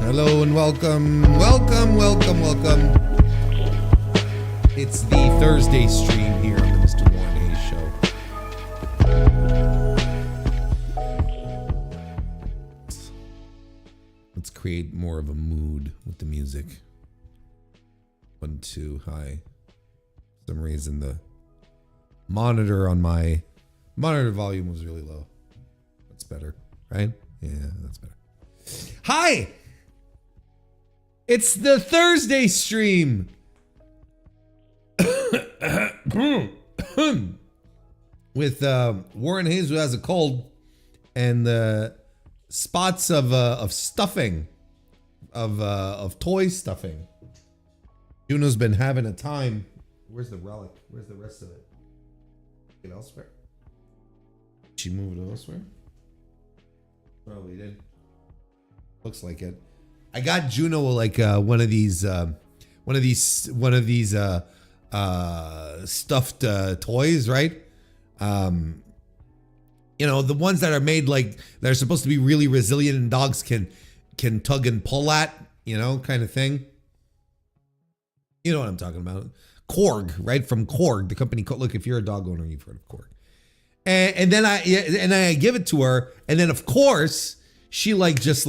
Hello and welcome. Welcome. It's the Thursday stream here on the MrWarrenHayes show. Let's create more of a mood with the music. 1, 2, hi. For some reason the monitor on my monitor volume was really low. That's better, right? Yeah, that's better. Hi! It's the Thursday stream! With Warren Hayes, who has a cold, and the spots of stuffing, of toy stuffing. Juno's been having a time. Where's the relic? Where's the rest of it? Get elsewhere? She moved it elsewhere? Probably did. Looks like it. I got Juno like one of these stuffed toys, right? You know, the ones that are made like they're supposed to be really resilient and dogs can tug and pull at, you know, kind of thing. You know what I'm talking about? Korg, right? From Korg, the company. Look, if you're a dog owner, you've heard of Korg. And then I give it to her, and then of course she just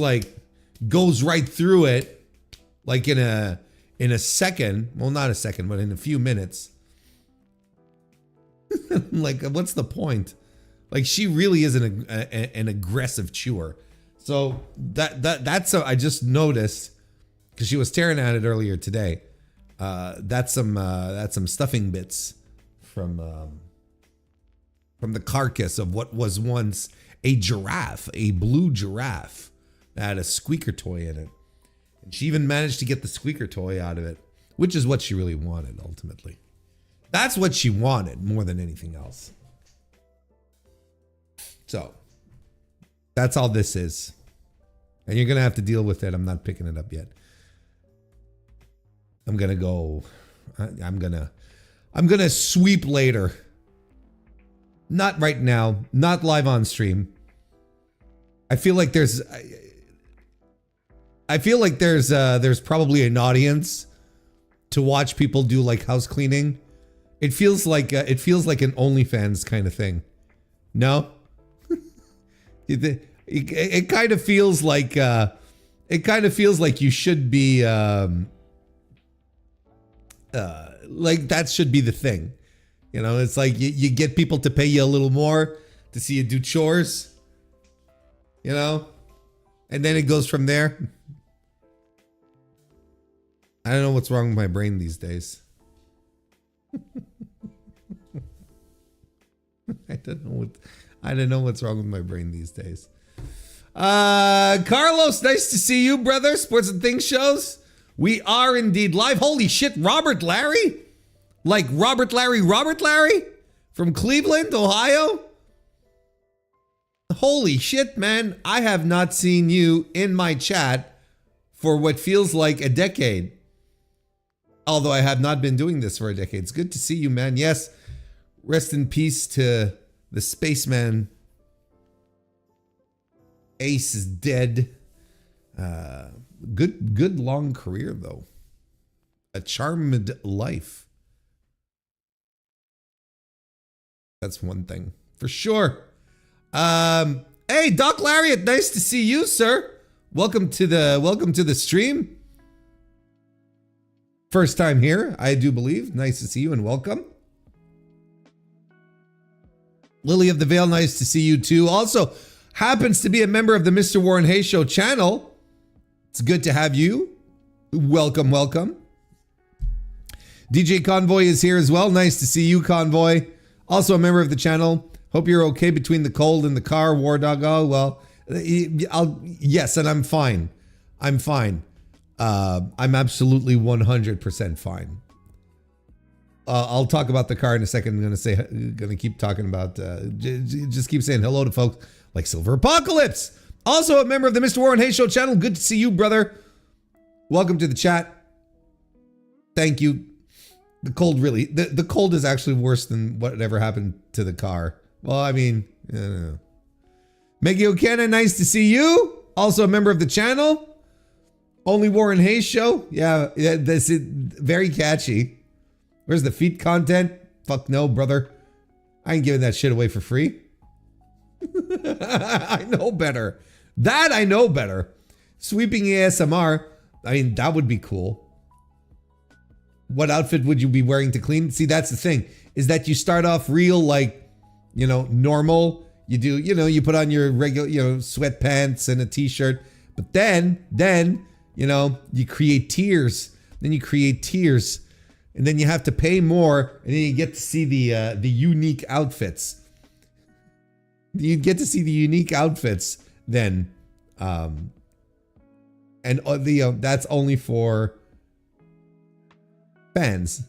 goes right through it, like in a second. Well, not a second, but in a few minutes. Like, what's the point? Like, she really is an aggressive chewer. So that's I just noticed because she was tearing at it earlier today. That's some stuffing bits from the carcass of what was once a giraffe, a blue giraffe that had a squeaker toy in it. And she even managed to get the squeaker toy out of it, which is what she really wanted ultimately. That's what she wanted more than anything else. So that's all this is. And you're going to have to deal with it. I'm not picking it up yet. I'm going to go. I'm going to sweep later. Not right now. Not live on stream. I feel like there's probably an audience to watch people do like house cleaning. It feels like an OnlyFans kind of thing. No? It kind of feels like you should be like that should be the thing. You know, it's like you get people to pay you a little more to see you do chores. You know? And then it goes from there. I don't know what's wrong with my brain these days. I don't know what's wrong with my brain these days. Carlos, nice to see you, brother. Sports and Things shows. We are indeed live. Holy shit, Robert Larry? Like Robert Larry from Cleveland, Ohio? Holy shit, man. I have not seen you in my chat for what feels like a decade. Although I have not been doing this for a decade. It's good to see you, man. Yes, rest in peace to the spaceman. Ace is dead. Good long career, though. A charmed life. That's one thing for sure. Hey, Doc Lariat, nice to see you, sir. Welcome to the stream. First time here, I do believe. Nice to see you and welcome. Lily of the Vale, nice to see you too. Also, happens to be a member of the MrWarrenHayes Show channel. It's good to have you. Welcome. DJ Convoy is here as well. Nice to see you, Convoy. Also a member of the channel. Hope you're okay between the cold and the car, War Dog. Oh, well, yes, and I'm fine. I'm absolutely 100% fine. I'll talk about the car in a second. I'm gonna keep talking about, just keep saying hello to folks like Silver Apocalypse. Also a member of the MrWarrenHayes Show channel. Good to see you, brother. Welcome to the chat. Thank you. The cold really, the cold is actually worse than whatever happened to the car. Well, I mean, I don't know. Meggy O'Cannon, nice to see you. Also a member of the channel. Only Warren Hayes show? Yeah, this is very catchy. Where's the feet content? Fuck no, brother. I ain't giving that shit away for free. I know better. That I know better. Sweeping ASMR. I mean, that would be cool. What outfit would you be wearing to clean? See, that's the thing. Is that you start off real, like, you know, normal. You do, you know, you put on your regular, you know, sweatpants and a t-shirt. But then, you know, you create tiers. Then you create tiers. And then you have to pay more. And then you get to see the unique outfits. You get to see the unique outfits then. And that's only for fans.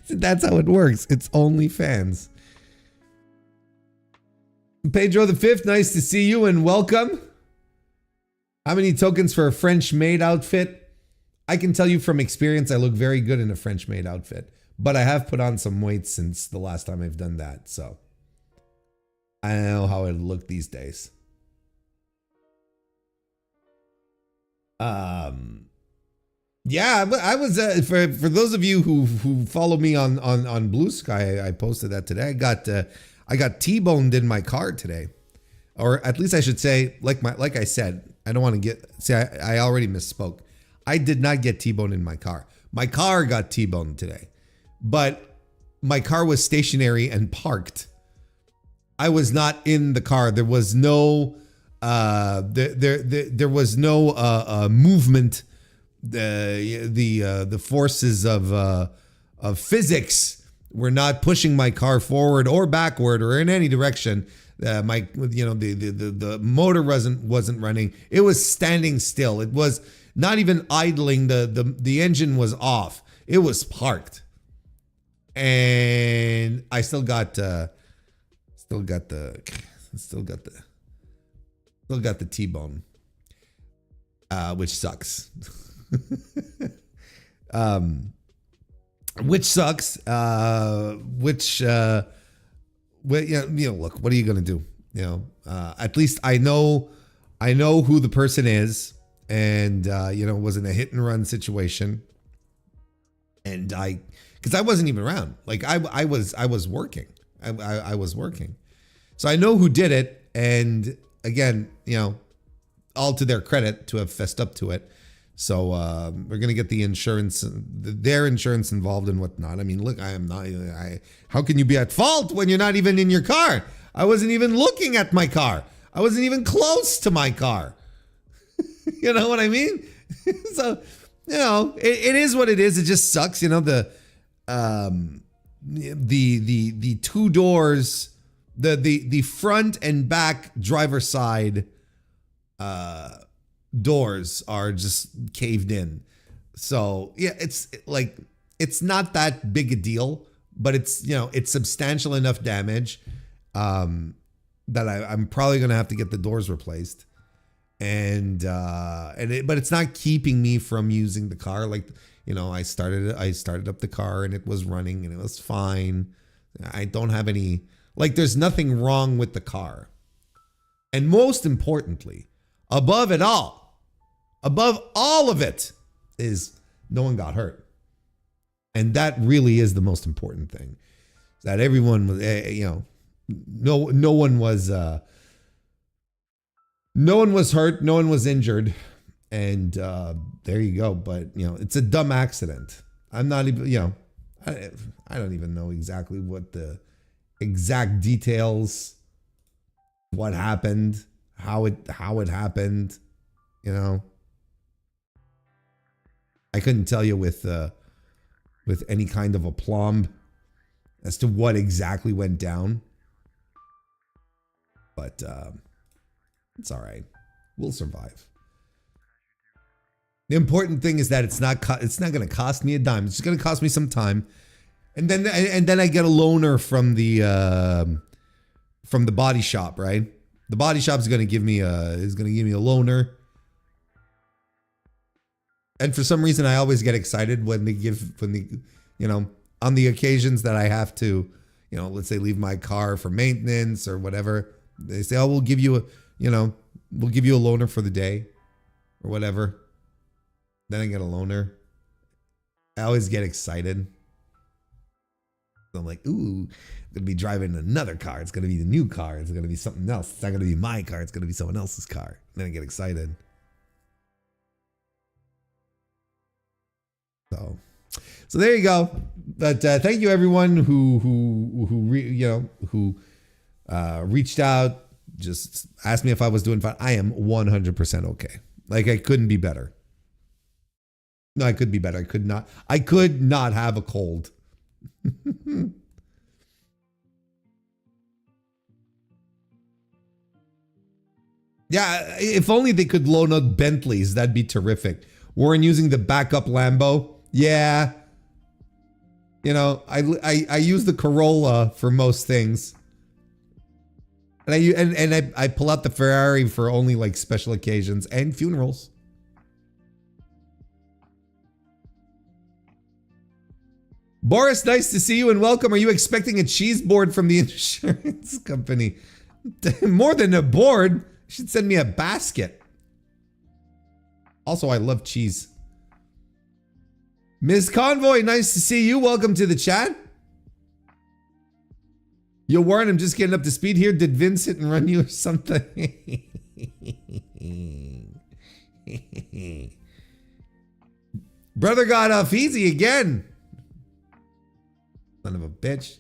That's how it works. It's only fans. Pedro the Fifth, nice to see you and welcome. How many tokens for a French maid outfit? I can tell you from experience, I look very good in a French maid outfit, but I have put on some weight since the last time I've done that. So I don't know how it'll look these days. Yeah, but I was for those of you who follow me on Blue Sky, I posted that today. I got T-boned in my car today, or at least I should say, like I said, I don't want to get. See, I already misspoke. I did not get T-boned in my car. My car got T-boned today, but my car was stationary and parked. I was not in the car. There was no there was no movement. The forces of physics were not pushing my car forward or backward or in any direction. The motor wasn't running. It was standing still. It was not even idling. The engine was off. It was parked, and I still got the T-bone, which sucks. Which sucks. Look, what are you gonna do? At least I know who the person is, and it wasn't a hit and run situation. And because I wasn't even around, like I was working. I was working, so I know who did it. And again, all to their credit to have fessed up to it. So we're gonna get the insurance, their insurance involved and whatnot. I mean, look, I am not. How can you be at fault when you're not even in your car? I wasn't even looking at my car. I wasn't even close to my car. You know what I mean? So it is what it is. It just sucks. The two doors, the front and back driver side doors are just caved in. So yeah, it's not that big a deal, but it's substantial enough damage that I'm probably gonna have to get the doors replaced. But it's not keeping me from using the car. I started up the car and it was running and it was fine. I don't have any, there's nothing wrong with the car. And most importantly, above all of it is no one got hurt. And that really is the most important thing. That everyone was, no one was hurt, no one was injured. And there you go. But, it's a dumb accident. I'm not even, I don't even know exactly what the exact details, what happened, how it happened, I couldn't tell you with any kind of aplomb as to what exactly went down. But it's all right. We'll survive. The important thing is that it's not going to cost me a dime. It's just going to cost me some time, and then I get a loaner from the body shop, right? The body shop is going to give me a loaner. And for some reason, I always get excited when on the occasions that I have to, let's say leave my car for maintenance or whatever. They say, "Oh, we'll give you a loaner for the day." or whatever. Then I get a loaner. I always get excited. I'm like, ooh, I'm going to be driving another car. It's going to be the new car. It's going to be something else. It's not going to be my car. It's going to be someone else's car. And then I get excited. So there you go. But thank you everyone who reached out, just asked me if I was doing fine. I am 100% okay. Like I couldn't be better. No, I could be better. I could not have a cold. Yeah, if only they could loan out Bentleys, that'd be terrific. Warren using the backup Lambo. Yeah. You know, I use the Corolla for most things. And I pull out the Ferrari for only like special occasions and funerals. Boris, nice to see you and welcome. Are you expecting a cheese board from the insurance company? More than a board. You should send me a basket. Also, I love cheese. Ms. Convoy, nice to see you. Welcome to the chat. Yo, Warren, I'm just getting up to speed here. Did Vince hit and run you or something? Brother got off easy again. Son of a bitch.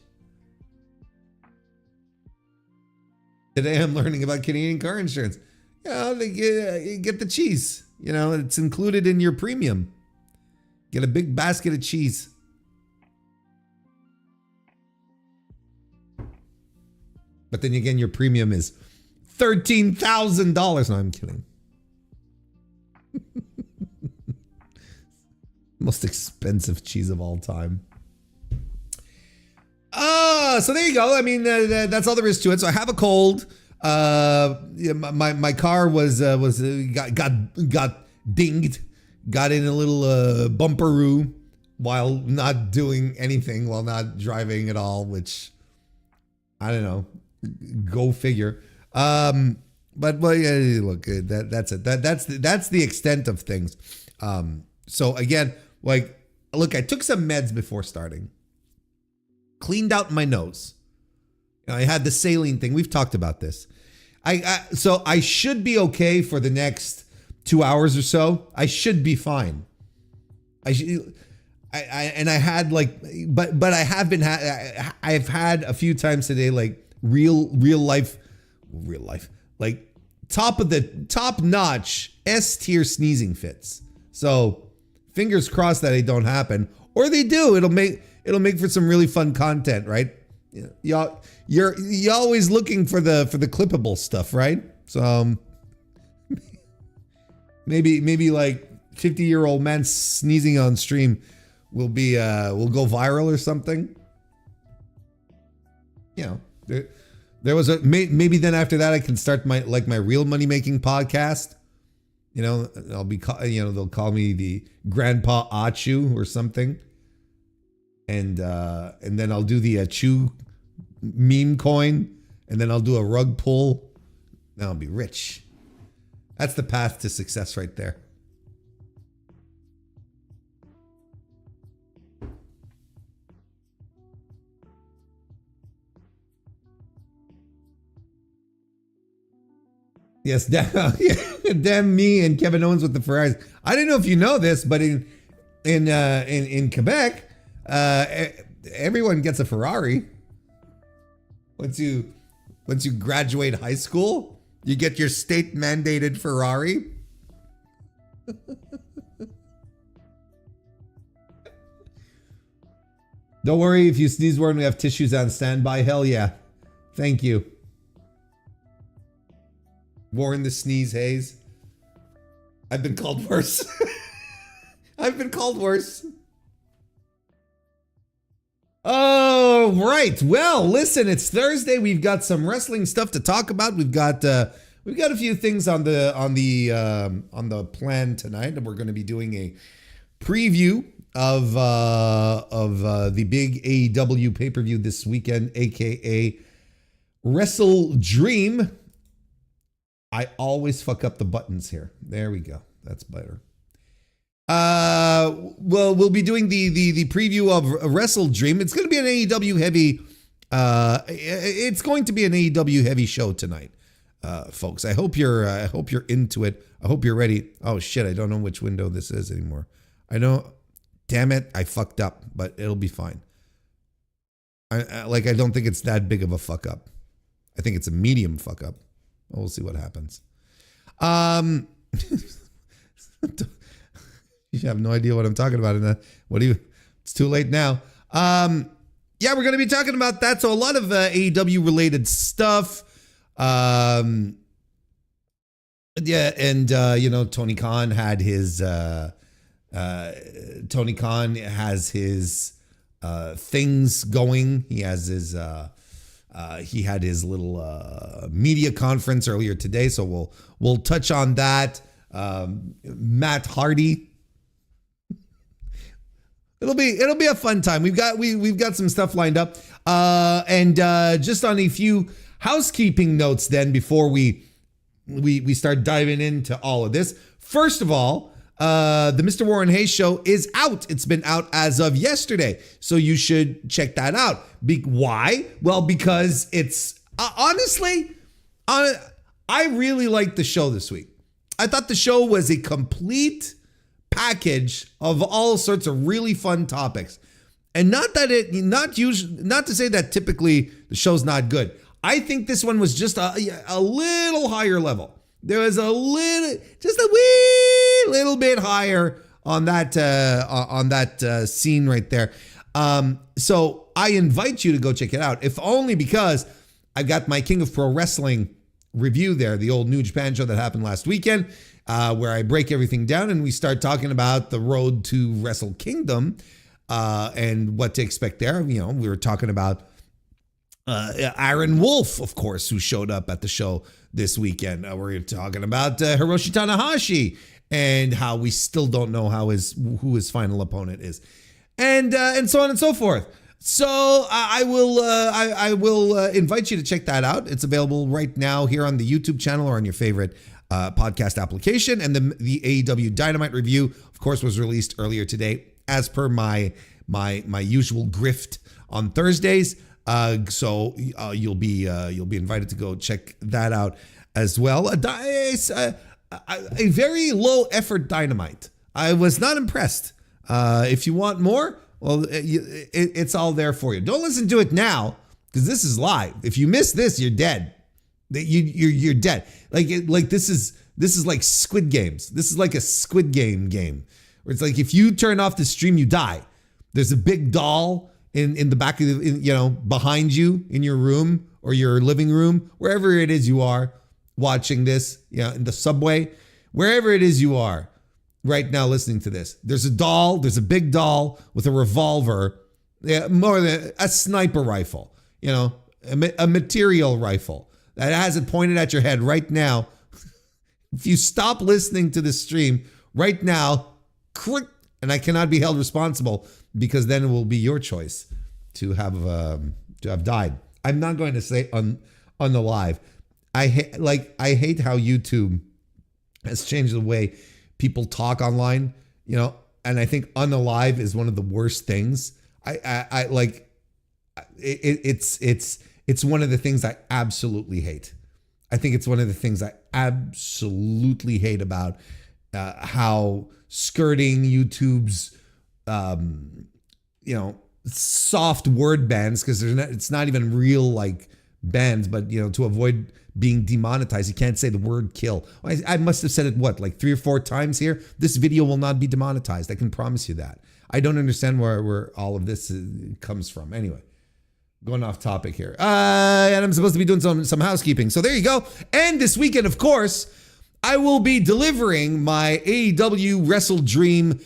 Today I'm learning about Canadian car insurance. You know, you get the cheese. You know, it's included in your premium. Get a big basket of cheese. But then again, your premium is $13,000. No, I'm kidding. Most expensive cheese of all time. So there you go. I mean, that's all there is to it. So I have a cold. Yeah, my car got dinged. Got in a little bumperoo while not doing anything, while not driving at all, which I don't know. Go figure. But yeah, look, that's it. That's the extent of things. So again, like, look, I took some meds before starting. Cleaned out my nose. You know, I had the saline thing. We've talked about this. So I should be okay for the next 2 hours or so. I should be fine. I had like, but I have been, I've had a few times today, like real life, like top notch S tier sneezing fits. So fingers crossed that they don't happen, or they do. It'll make for some really fun content, right? You're always looking for the clippable stuff, right? So maybe like 50-year-old man sneezing on stream will go viral or something. You know, there was maybe then after that I can start my real money making podcast. You know, I'll be they'll call me the Grandpa Achu or something. And then I'll do the Chew meme coin, and then I'll do a rug pull. Then I'll be rich. That's the path to success right there. Yes, damn me and Kevin Owens with the Ferraris. I don't know if you know this, but in Quebec, everyone gets a Ferrari. Once you graduate high school, you get your state mandated Ferrari. Don't worry if you sneeze, Warren, we have tissues on standby. Hell yeah. Thank you. Warren the Sneeze Hayes. I've been called worse. I've been called worse. Oh, right. Well, listen, it's Thursday. We've got some wrestling stuff to talk about. We've got a few things on the plan tonight, and we're going to be doing a preview of the big AEW pay-per-view this weekend, aka WrestleDream. I always fuck up the buttons here. There we go. that's better. Well, we'll be doing the preview of WrestleDream. It's going to be an AEW heavy. It's going to be an AEW heavy show tonight, folks. I hope you're into it. I hope you're ready. Oh shit, I don't know which window this is anymore. I know. Damn it, I fucked up, but it'll be fine. I don't think it's that big of a fuck up. I think it's a medium fuck up. We'll see what happens. You have no idea what I'm talking about. It's too late now. Yeah, we're going to be talking about that. So a lot of AEW related stuff. Yeah, and Tony Khan had his things going. He had his little media conference earlier today, so we'll touch on that. Matt Hardy. It'll be a fun time. We've got some stuff lined up, and just on a few housekeeping notes then before we start diving into all of this. First of all, the Mr. Warren Hayes show is out. It's been out as of yesterday, so you should check that out. Why? Well, because it's honestly, I really liked the show this week. I thought the show was a complete package of all sorts of really fun topics, and not to say that typically the show's not good. I think this one was just a little higher level. There was a little bit higher on that scene right there. So I invite you to go check it out, if only because I've got my King of Pro Wrestling review there, the old New Japan show that happened last weekend, where I break everything down and we start talking about the road to Wrestle Kingdom and what to expect there. We were talking about Aaron Wolf, of course, who showed up at the show this weekend. We're talking about Hiroshi Tanahashi and how we still don't know who his final opponent is, and so on and so forth. So I will invite you to check that out. It's available right now here on the YouTube channel or on your favorite podcast application. And the AEW Dynamite review, of course, was released earlier today, as per my usual grift on Thursdays. So you'll be invited to go check that out as well. A very low effort Dynamite. I was not impressed. If you want more, well, it's all there for you. Don't listen to it now because this is live. If you miss this, you're dead. You're dead. Like this is like Squid Games. This is like a Squid Game where it's like if you turn off the stream, you die. There's a big doll in the back of behind you in your room or your living room, wherever it is you are watching this, in the subway, wherever it is you are right now listening to this. There's a big doll with a revolver, more than a sniper rifle, a material rifle that has it pointed at your head right now. If you stop listening to this stream right now, and I cannot be held responsible because then it will be your choice to have died. I'm not going to say on the live. I hate how YouTube has changed the way people talk online, and I think on the live is one of the worst things. It's one of the things I absolutely hate. I think it's one of the things I absolutely hate about how skirting YouTube's, soft word bans, because it's not even real bans, but to avoid being demonetized, you can't say the word kill. I must have said it 3 or 4 times here. This video will not be demonetized. I can promise you that. I don't understand where all of this comes from. Anyway, going off topic here. And I'm supposed to be doing some housekeeping. So there you go. And this weekend, of course, I will be delivering my AEW WrestleDream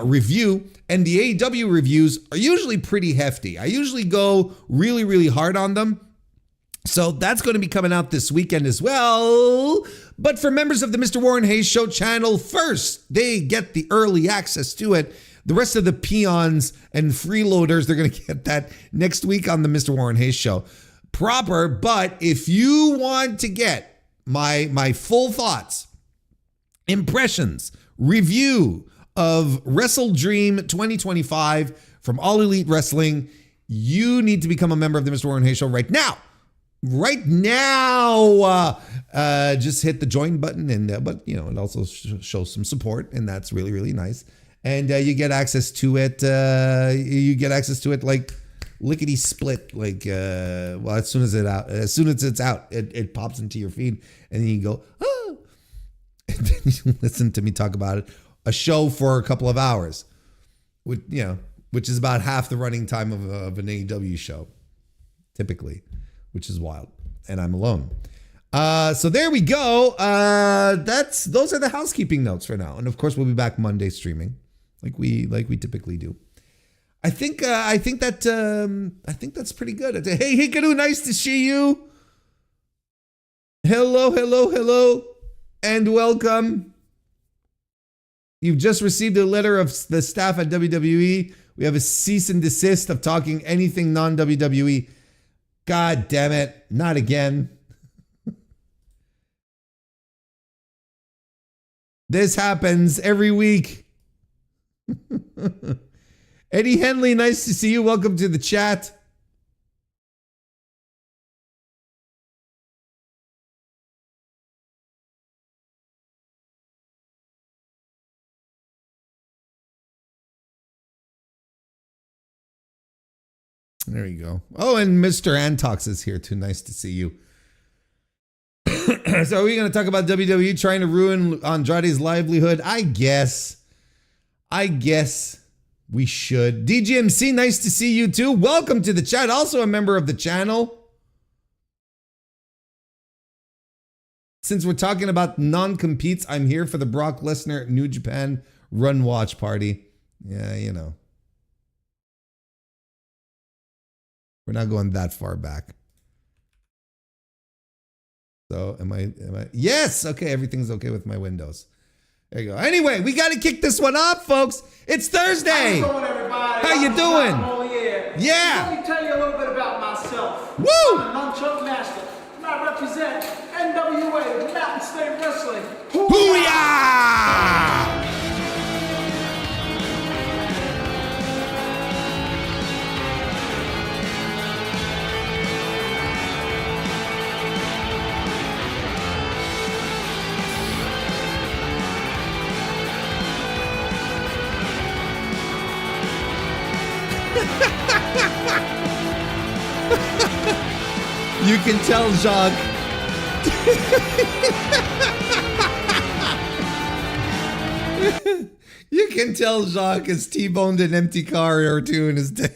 review. And the AEW reviews are usually pretty hefty. I usually go really, really hard on them. So that's going to be coming out this weekend as well. But for members of the Mr. Warren Hayes Show channel, first, they get the early access to it. The rest of the peons and freeloaders, they're going to get that next week on the Mr. Warren Hayes Show proper. But if you want to get my full thoughts impressions, review of WrestleDream 2025 from All Elite Wrestling, you need to become a member of the Mr. Warren Hayes Show right now. Right now. Just hit the join button, and but you know, it also shows some support, and that's really, really nice. And you get access to it. Like lickety split. Like well, as soon as it's out, it pops into your feed, and then you go, oh, and then you listen to me talk about it. A show for a couple of hours, which is about half the running time of an AEW show, typically, which is wild. And I'm alone. So there we go. Those are the housekeeping notes for now. And of course, we'll be back Monday streaming, like we typically do. I think that's pretty good. Hey, Hikaru, nice to see you. Hello, and welcome. You've just received a letter of the staff at WWE. We have a cease and desist of talking anything non-WWE. God damn it. Not again. This happens every week. Eddie Henley, nice to see you. Welcome to the chat. There you go. Oh, and Mr. Antox is here too. Nice to see you. So are we going to talk about WWE trying to ruin Andrade's livelihood? I guess we should. DGMC, nice to see you too. Welcome to the chat. Also a member of the channel. Since we're talking about non-competes, I'm here for the Brock Lesnar New Japan Run Watch Party. Yeah, you know. We're not going that far back. So am I? Yes. Okay. Everything's okay with my Windows. There you go. Anyway, we got to kick this one off, folks. It's Thursday. How's it going, everybody? How you doing? Yeah. Let me tell you a little bit about myself. Woo! I'm a nunchuck master, and I represent NWA, Mountain State Wrestling. Booyah! You can tell Jacques. You can tell Jacques has T-boned an empty car or two in his day.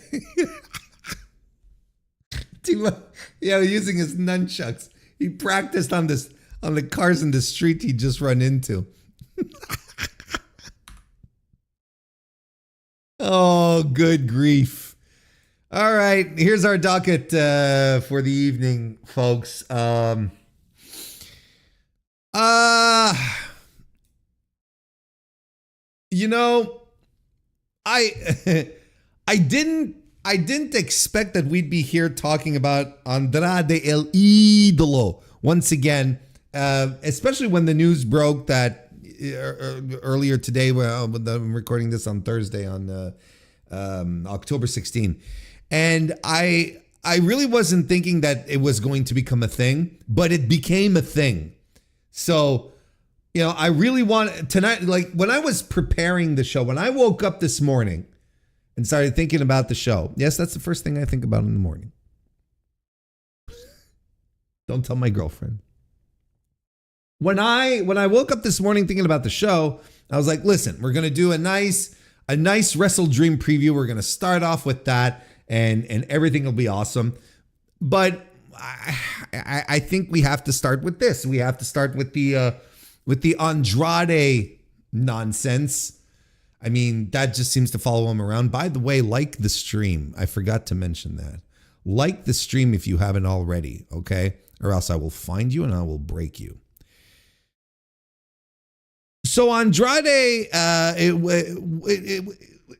Yeah, using his nunchucks. He practiced on the cars in the street he just run into. Oh, good grief. All right, here's our docket for the evening, folks. You know, I didn't expect that we'd be here talking about Andrade El Idolo once again, especially when the news broke that earlier today. Well, I'm recording this on Thursday on October 16th. And I really wasn't thinking that it was going to become a thing, but it became a thing. So, you know, I really want tonight, like when I was preparing the show, when I woke up this morning and started thinking about the show. Yes, that's the first thing I think about in the morning. Don't tell my girlfriend. When I woke up this morning thinking about the show, I was like, listen, we're going to do a nice WrestleDream preview. We're going to start off with that. And everything will be awesome. But I think we have to start with this. We have to start with the Andrade nonsense. I mean, that just seems to follow him around. By the way, like the stream. I forgot to mention that. Like the stream if you haven't already, okay? Or else I will find you and I will break you. So Andrade,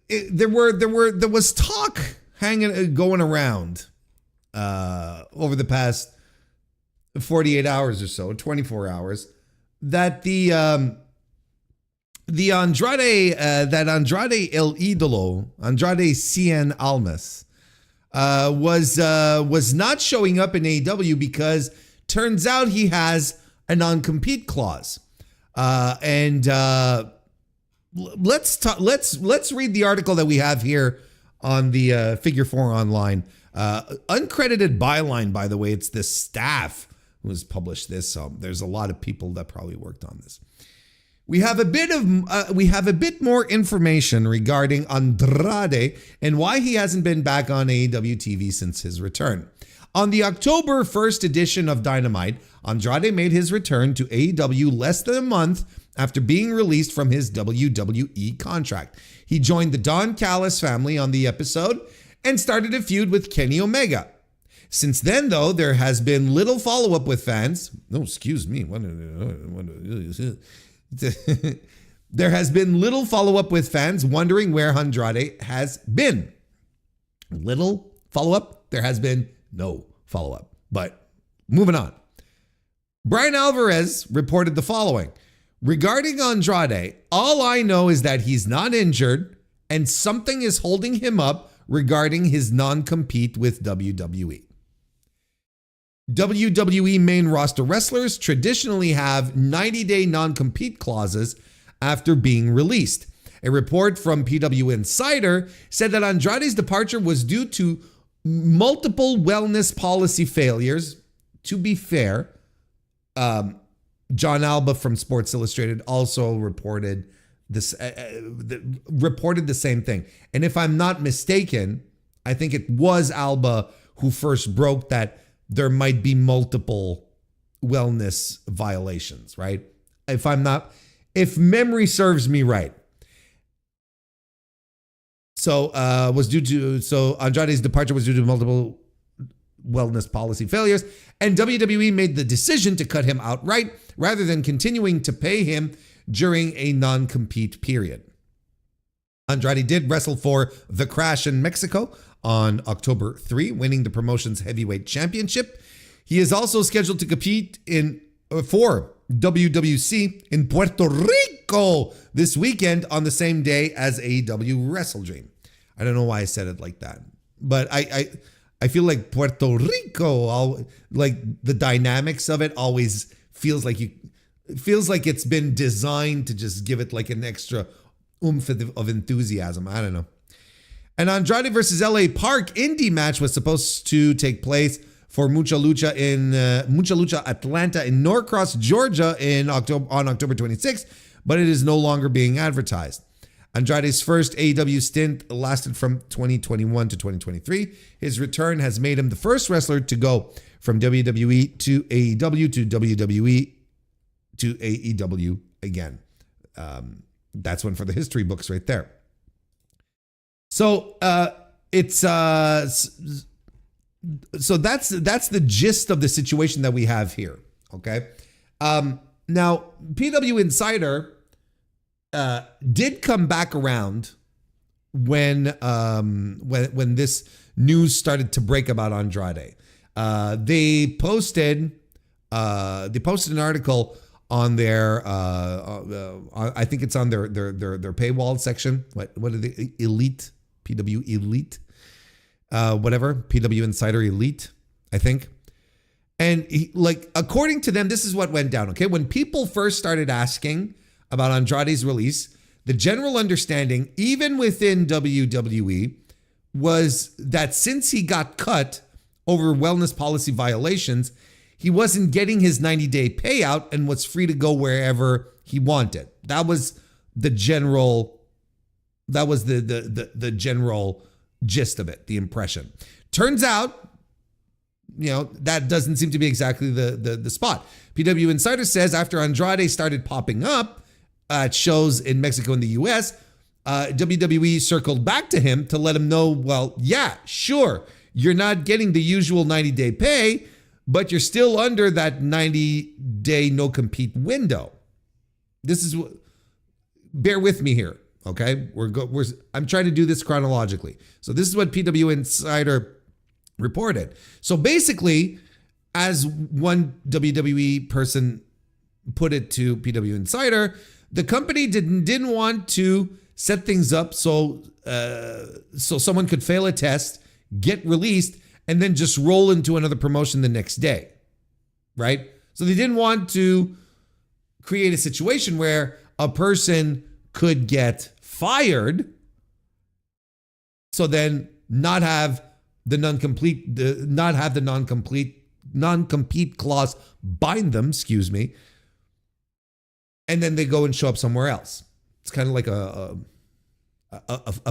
there was talk going around over the past 48 hours or so, 24 hours, that the the Andrade, that Andrade El Idolo, Andrade Cien Almas, was not showing up in AEW because turns out he has a non-compete clause. Let's read the article that we have here on the Figure 4 Online. Uncredited byline, by the way. It's the staff who has published this, so there's a lot of people that probably worked on this. We have a bit more information regarding Andrade and why he hasn't been back on AEW TV since his return. On the October 1st edition of Dynamite, Andrade made his return to AEW less than a month after being released from his WWE contract. He joined the Don Callis family on the episode and started a feud with Kenny Omega. Since then, though, there has been little follow-up with fans. No, excuse me. There has been little follow-up with fans wondering where Andrade has been. Little follow-up. There has been no follow-up. But moving on. Brian Alvarez reported the following. Regarding Andrade, all I know is that he's not injured and something is holding him up regarding his non-compete with WWE. WWE main roster wrestlers traditionally have 90-day non-compete clauses after being released. A report from PW Insider said that Andrade's departure was due to multiple wellness policy failures. To be fair, John Alba from Sports Illustrated also reported this, reported the same thing. And if I'm not mistaken, I think it was Alba who first broke that there might be multiple wellness violations, right? If memory serves me right. So Andrade's departure was due to multiple wellness policy failures, and WWE made the decision to cut him outright rather than continuing to pay him during a non-compete period. Andrade did wrestle for The Crash in Mexico on October 3, winning the promotion's heavyweight championship. He is also scheduled to compete for WWC in Puerto Rico this weekend on the same day as AEW WrestleDream. I don't know why I said it like that, but I feel like Puerto Rico, like the dynamics of it always feels like it's been designed to just give it like an extra oomph of enthusiasm. I don't know. An Andrade versus LA Park indie match was supposed to take place for Mucha Lucha Atlanta in Norcross, Georgia on October 26th, but it is no longer being advertised. Andrade's first AEW stint lasted from 2021 to 2023. His return has made him the first wrestler to go from WWE to AEW to WWE to AEW again. That's one for the history books right there. So so that's the gist of the situation that we have here. Okay. Now PW Insider did come back around when this news started to break about Andrade. They posted an article on their I think it's on their paywall section. What are the Elite? PW Elite, whatever, PW Insider Elite, I think. And according to them, this is what went down. Okay, when people first started asking about Andrade's release, the general understanding, even within WWE, was that since he got cut over wellness policy violations, he wasn't getting his 90-day payout and was free to go wherever he wanted. That was the general. That was the general gist of it, the impression. Turns out, that doesn't seem to be exactly the spot. PW Insider says after Andrade started popping up at shows in Mexico and the US, WWE circled back to him to let him know, well, yeah, sure, you're not getting the usual 90-day pay, but you're still under that 90-day no-compete window. This is what, bear with me here. Okay, I'm trying to do this chronologically. So this is what PW Insider reported. So basically, as one WWE person put it to PW Insider, The company didn't want to set things up so someone could fail a test, get released, and then just roll into another promotion the next day, right? So they didn't want to create a situation where a person could get fired, so then not have the non-compete clause bind them, and then they go and show up somewhere else. It's kind of like a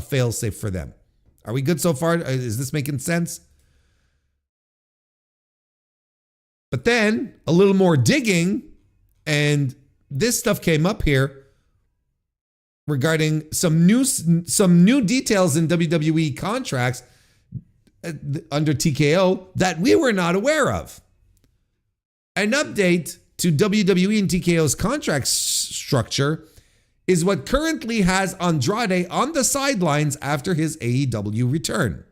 fail-safe for them. Are we good so far? Is this making sense? But then a little more digging, and this stuff came up here regarding some new details in WWE contracts under TKO that we were not aware of. An update to WWE and TKO's contract structure is what currently has Andrade on the sidelines after his AEW return.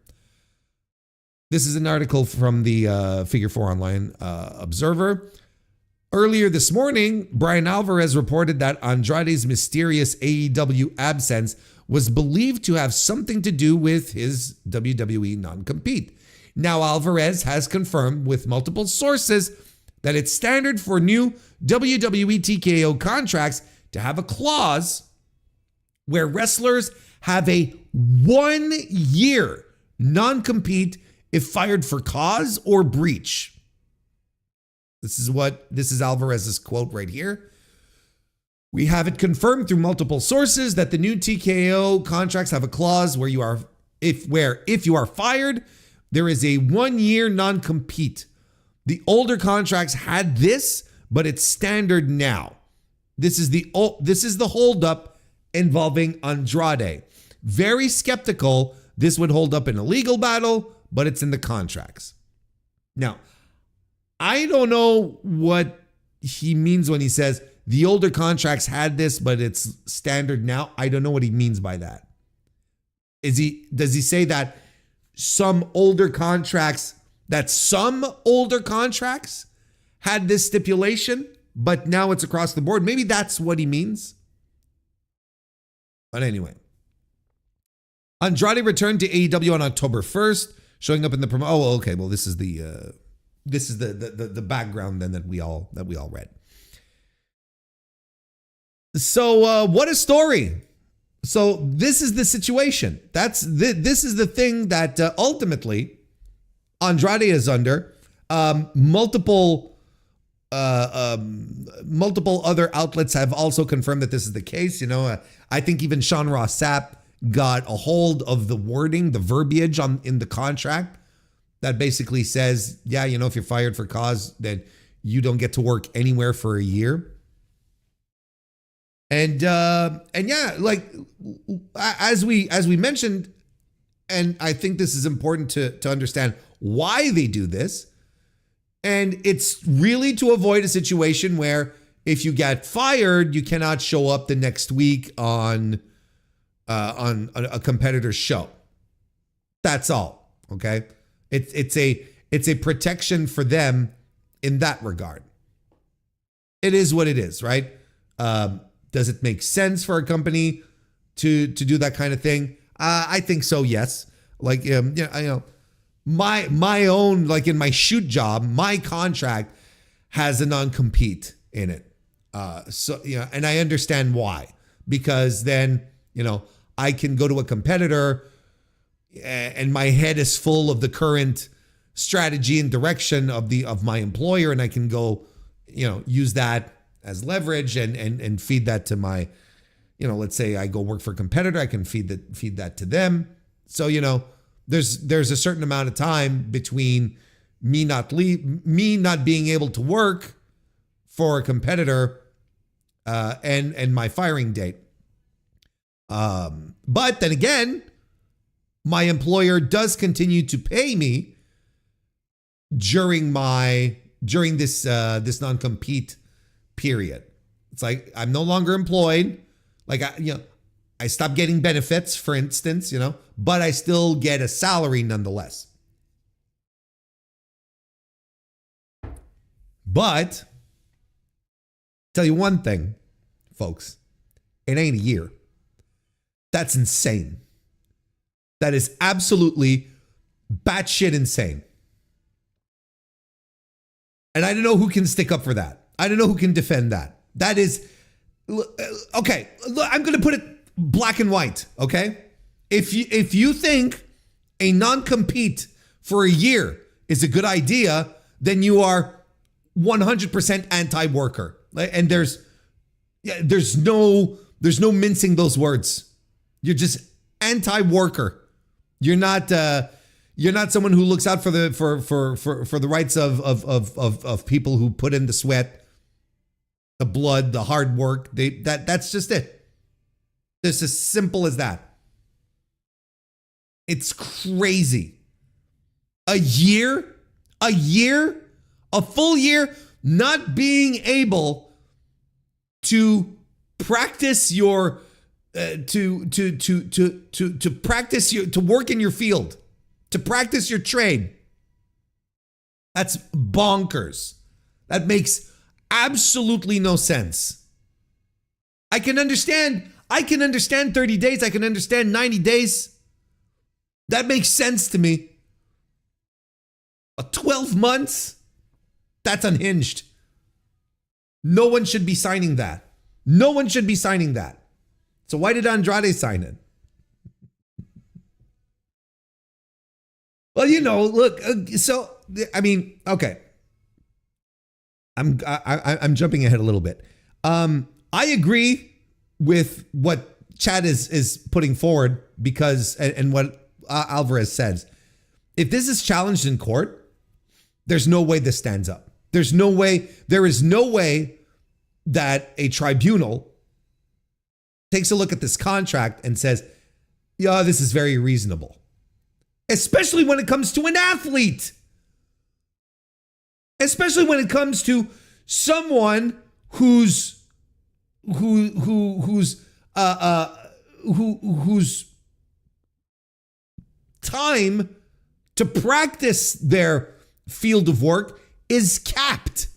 This is an article from the Figure 4 Online Observer. Earlier this morning, Brian Alvarez reported that Andrade's mysterious AEW absence was believed to have something to do with his WWE non-compete. Now, Alvarez has confirmed with multiple sources that it's standard for new WWE TKO contracts to have a clause where wrestlers have a 1-year non-compete if fired for cause or breach. This is Alvarez's quote right here. We have it confirmed through multiple sources that the new TKO contracts have a clause where if you are fired, there is a 1-year non-compete. The older contracts had this, but it's standard now. This is the holdup involving Andrade. Very skeptical this would hold up in a legal battle, but it's in the contracts. Now, I don't know what he means when he says the older contracts had this, but it's standard now. I don't know what he means by that. Does he say that some older contracts had this stipulation, but now it's across the board? Maybe that's what he means. But anyway, Andrade returned to AEW on October 1st, showing up in the promo. Oh, okay. Well, this is the background then that we all read. So what a story. So this is the situation. This is the thing that ultimately Andrade is under. Multiple other outlets have also confirmed that this is the case. I think even Sean Ross Sapp got a hold of the wording, the verbiage in the contract that basically says, yeah, if you're fired for cause, then you don't get to work anywhere for a year. And yeah, like as we mentioned, and I think this is important to understand why they do this. And it's really to avoid a situation where if you get fired, you cannot show up the next week on a competitor's show. That's all. Okay. It's a protection for them in that regard. It is what it is, right? Does it make sense for a company to do that kind of thing? I think so. Yes. Like, my own, like in my shoot job, my contract has a non-compete in it. And I understand why, because then, I can go to a competitor and my head is full of the current strategy and direction of my employer. And I can go, use that as leverage and feed that to my, let's say I go work for a competitor, I can feed that to them. So, there's a certain amount of time between me not being able to work for a competitor and my firing date. But then again, my employer does continue to pay me during this non-compete period. It's like I'm no longer employed. Like I stopped getting benefits, for instance, but I still get a salary nonetheless. But tell you one thing, folks, It ain't a year. That's insane. That is absolutely batshit insane. And I don't know who can stick up for that. I don't know who can defend that. That is, okay, I'm going to put it black and white, okay? If you think a non-compete for a year is a good idea, then you are 100% anti-worker. And there's no mincing those words. You're just anti-worker. You're not someone who looks out for the rights of people who put in the sweat, the blood, the hard work. That's just it. It's as simple as that. It's crazy. A full year, not being able to practice your to work in your field, to practice your trade. That's bonkers. That makes absolutely no sense. I can understand 30 days. I can understand 90 days. That makes sense to me. 12 months? That's unhinged. No one should be signing that. No one should be signing that. So why did Andrade sign it? Well, look, so, I mean, okay. I'm jumping ahead a little bit. I agree with what Chad is putting forward because, and what Alvarez says. If this is challenged in court, there's no way this stands up. There is no way that a tribunal takes a look at this contract and says, yeah, this is very reasonable. Especially when it comes to an athlete. Especially when it comes to someone whose time to practice their field of work is capped.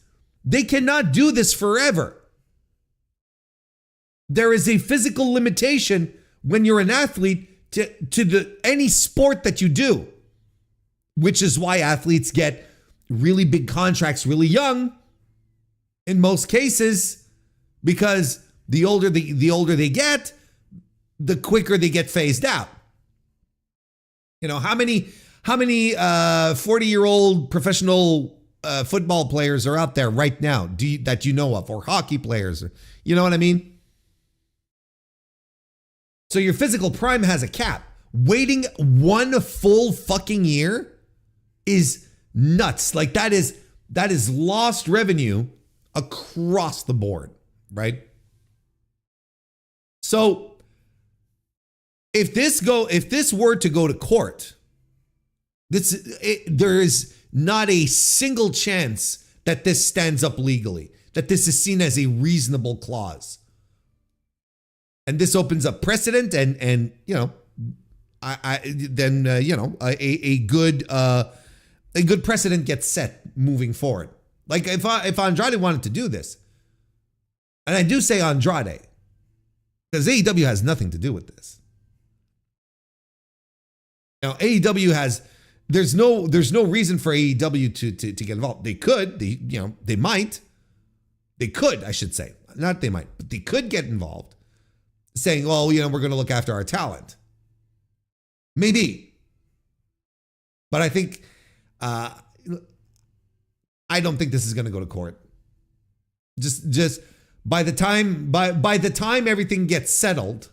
They cannot do this forever. There is a physical limitation when you're an athlete to any sport that you do, which is why athletes get really big contracts really young in most cases, because the older they get, the quicker they get phased out. How many 40-year-old professional football players are out there right now that you know of, or hockey players, you know what I mean? So your physical prime has a cap. Waiting one full fucking year is nuts. Like that is lost revenue across the board, right? So if this were to go to court, there is not a single chance that this stands up legally, that this is seen as a reasonable clause. And this opens up precedent and a good precedent gets set moving forward. Like if Andrade wanted to do this, and I do say Andrade, because AEW has nothing to do with this. AEW has, there's no reason for AEW to get involved. They could, they might. They could, I should say. Not they might, but they could get involved, saying, well, we're going to look after our talent. Maybe. But I think, I don't think this is going to go to court. Just by the time everything gets settled,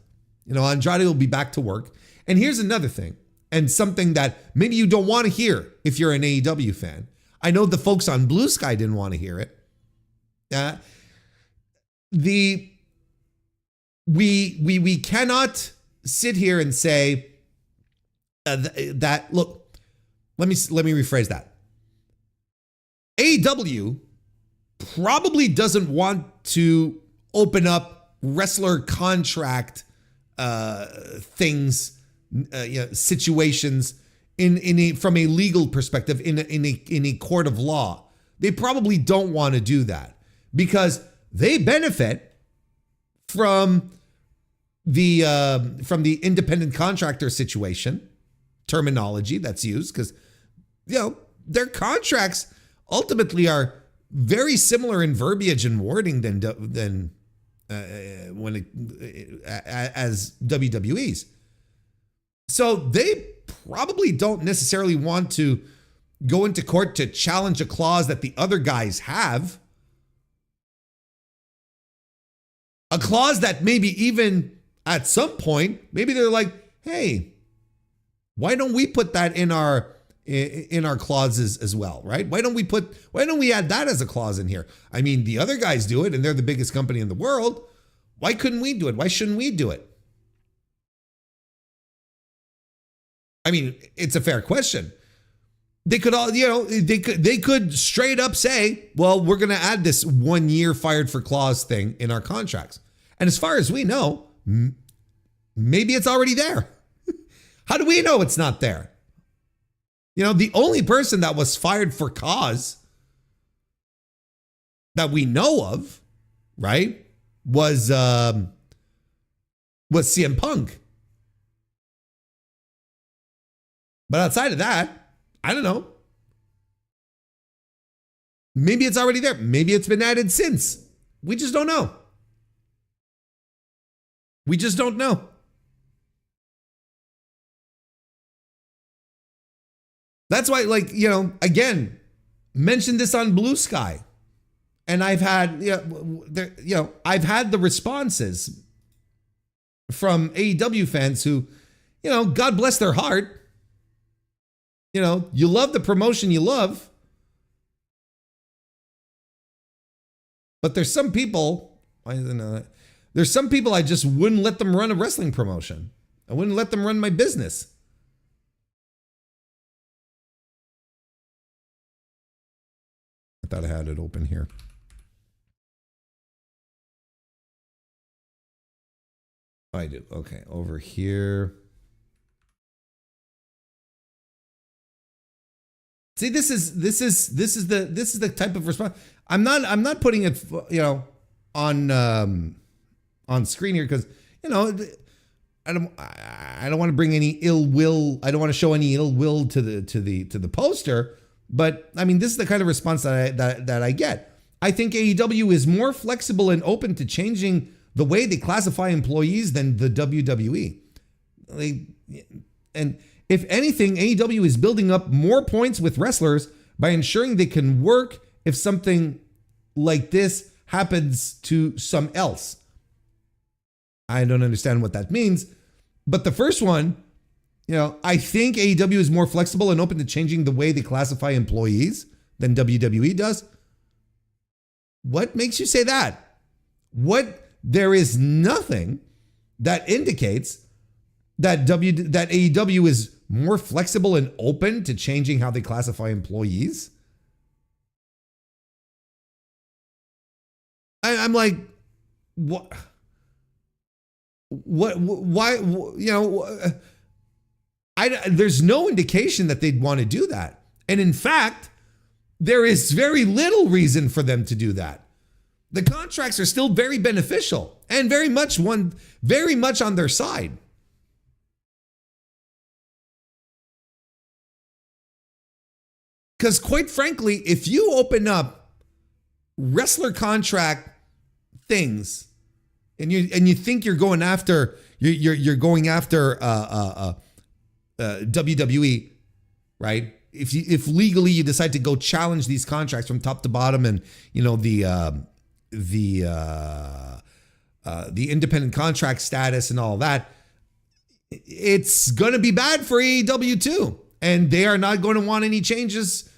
Andrade will be back to work. And here's another thing, and something that maybe you don't want to hear if you're an AEW fan. I know the folks on Blue Sky didn't want to hear it. We cannot sit here and say that. Look, let me rephrase that. AEW probably doesn't want to open up wrestler contract things, situations from a legal perspective in a court of law. They probably don't want to do that because they benefit from from the independent contractor situation terminology that's used, because their contracts ultimately are very similar in verbiage and wording than as WWE's. So they probably don't necessarily want to go into court to challenge a clause that the other guys have. A clause that maybe even at some point, maybe they're like, hey, why don't we put that in our clauses as well, right? Why don't we add that as a clause in here? I mean, the other guys do it and they're the biggest company in the world. Why couldn't we do it? Why shouldn't we do it? I mean, it's a fair question. They could all, they could straight up say, well, we're going to add this 1 year fired for clause thing in our contracts. And as far as we know, maybe it's already there. How do we know it's not there? The only person that was fired for cause that we know of, right, was CM Punk. But outside of that, I don't know. Maybe it's already there. Maybe it's been added since. We just don't know. We just don't know. That's why, again, mentioned this on Blue Sky. And I've had, I've had the responses from AEW fans who, God bless their heart. You love the promotion you love. But there's some people, I just wouldn't let them run a wrestling promotion. I wouldn't let them run my business. I thought I had it open here. I do. Okay, over here. See, this is the type of response. I'm not putting it, on screen here because, I don't want to bring any ill will. I don't want to show any ill will to the poster. But I mean, this is the kind of response that I get. I think AEW is more flexible and open to changing the way they classify employees than the WWE. And if anything, AEW is building up more points with wrestlers by ensuring they can work if something like this happens to some else. I don't understand what that means. But the first one, I think AEW is more flexible and open to changing the way they classify employees than WWE does. What makes you say that? There is nothing that indicates that AEW is more flexible and open to changing how they classify employees. I'm like, what? Why? There's no indication that they'd want to do that. And in fact, there is very little reason for them to do that. The contracts are still very beneficial and very much on their side. Because quite frankly, if you open up wrestler contract things and you think you're going after WWE, right? If legally you decide to go challenge these contracts from top to bottom, and the independent contract status and all that, it's going to be bad for AEW too, and they are not going to want any changes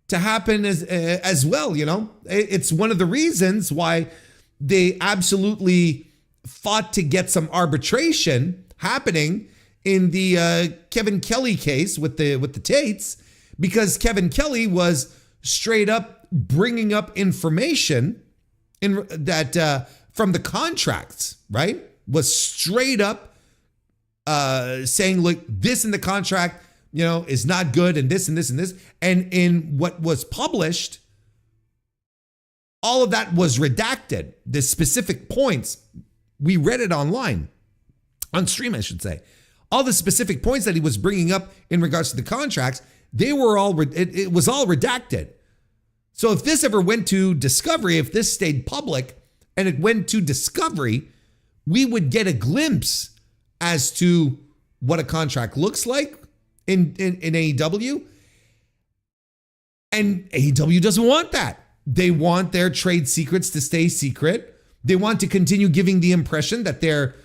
to happen as well. It's one of the reasons why they absolutely fought to get some arbitration happening in the Kevin Kelly case with the Tates, because Kevin Kelly was straight up bringing up information that from the contracts, right? Was straight up saying, look, this in the contract, is not good, and this and this and this. And in what was published, all of that was redacted. The specific points, we read it online. on stream, I should say. All the specific points that he was bringing up in regards to the contracts, they were all, it was all redacted. So if this ever went to Discovery, if this stayed public and it went to Discovery, we would get a glimpse as to what a contract looks like in AEW. And AEW doesn't want that. They want their trade secrets to stay secret. They want to continue giving the impression that they're,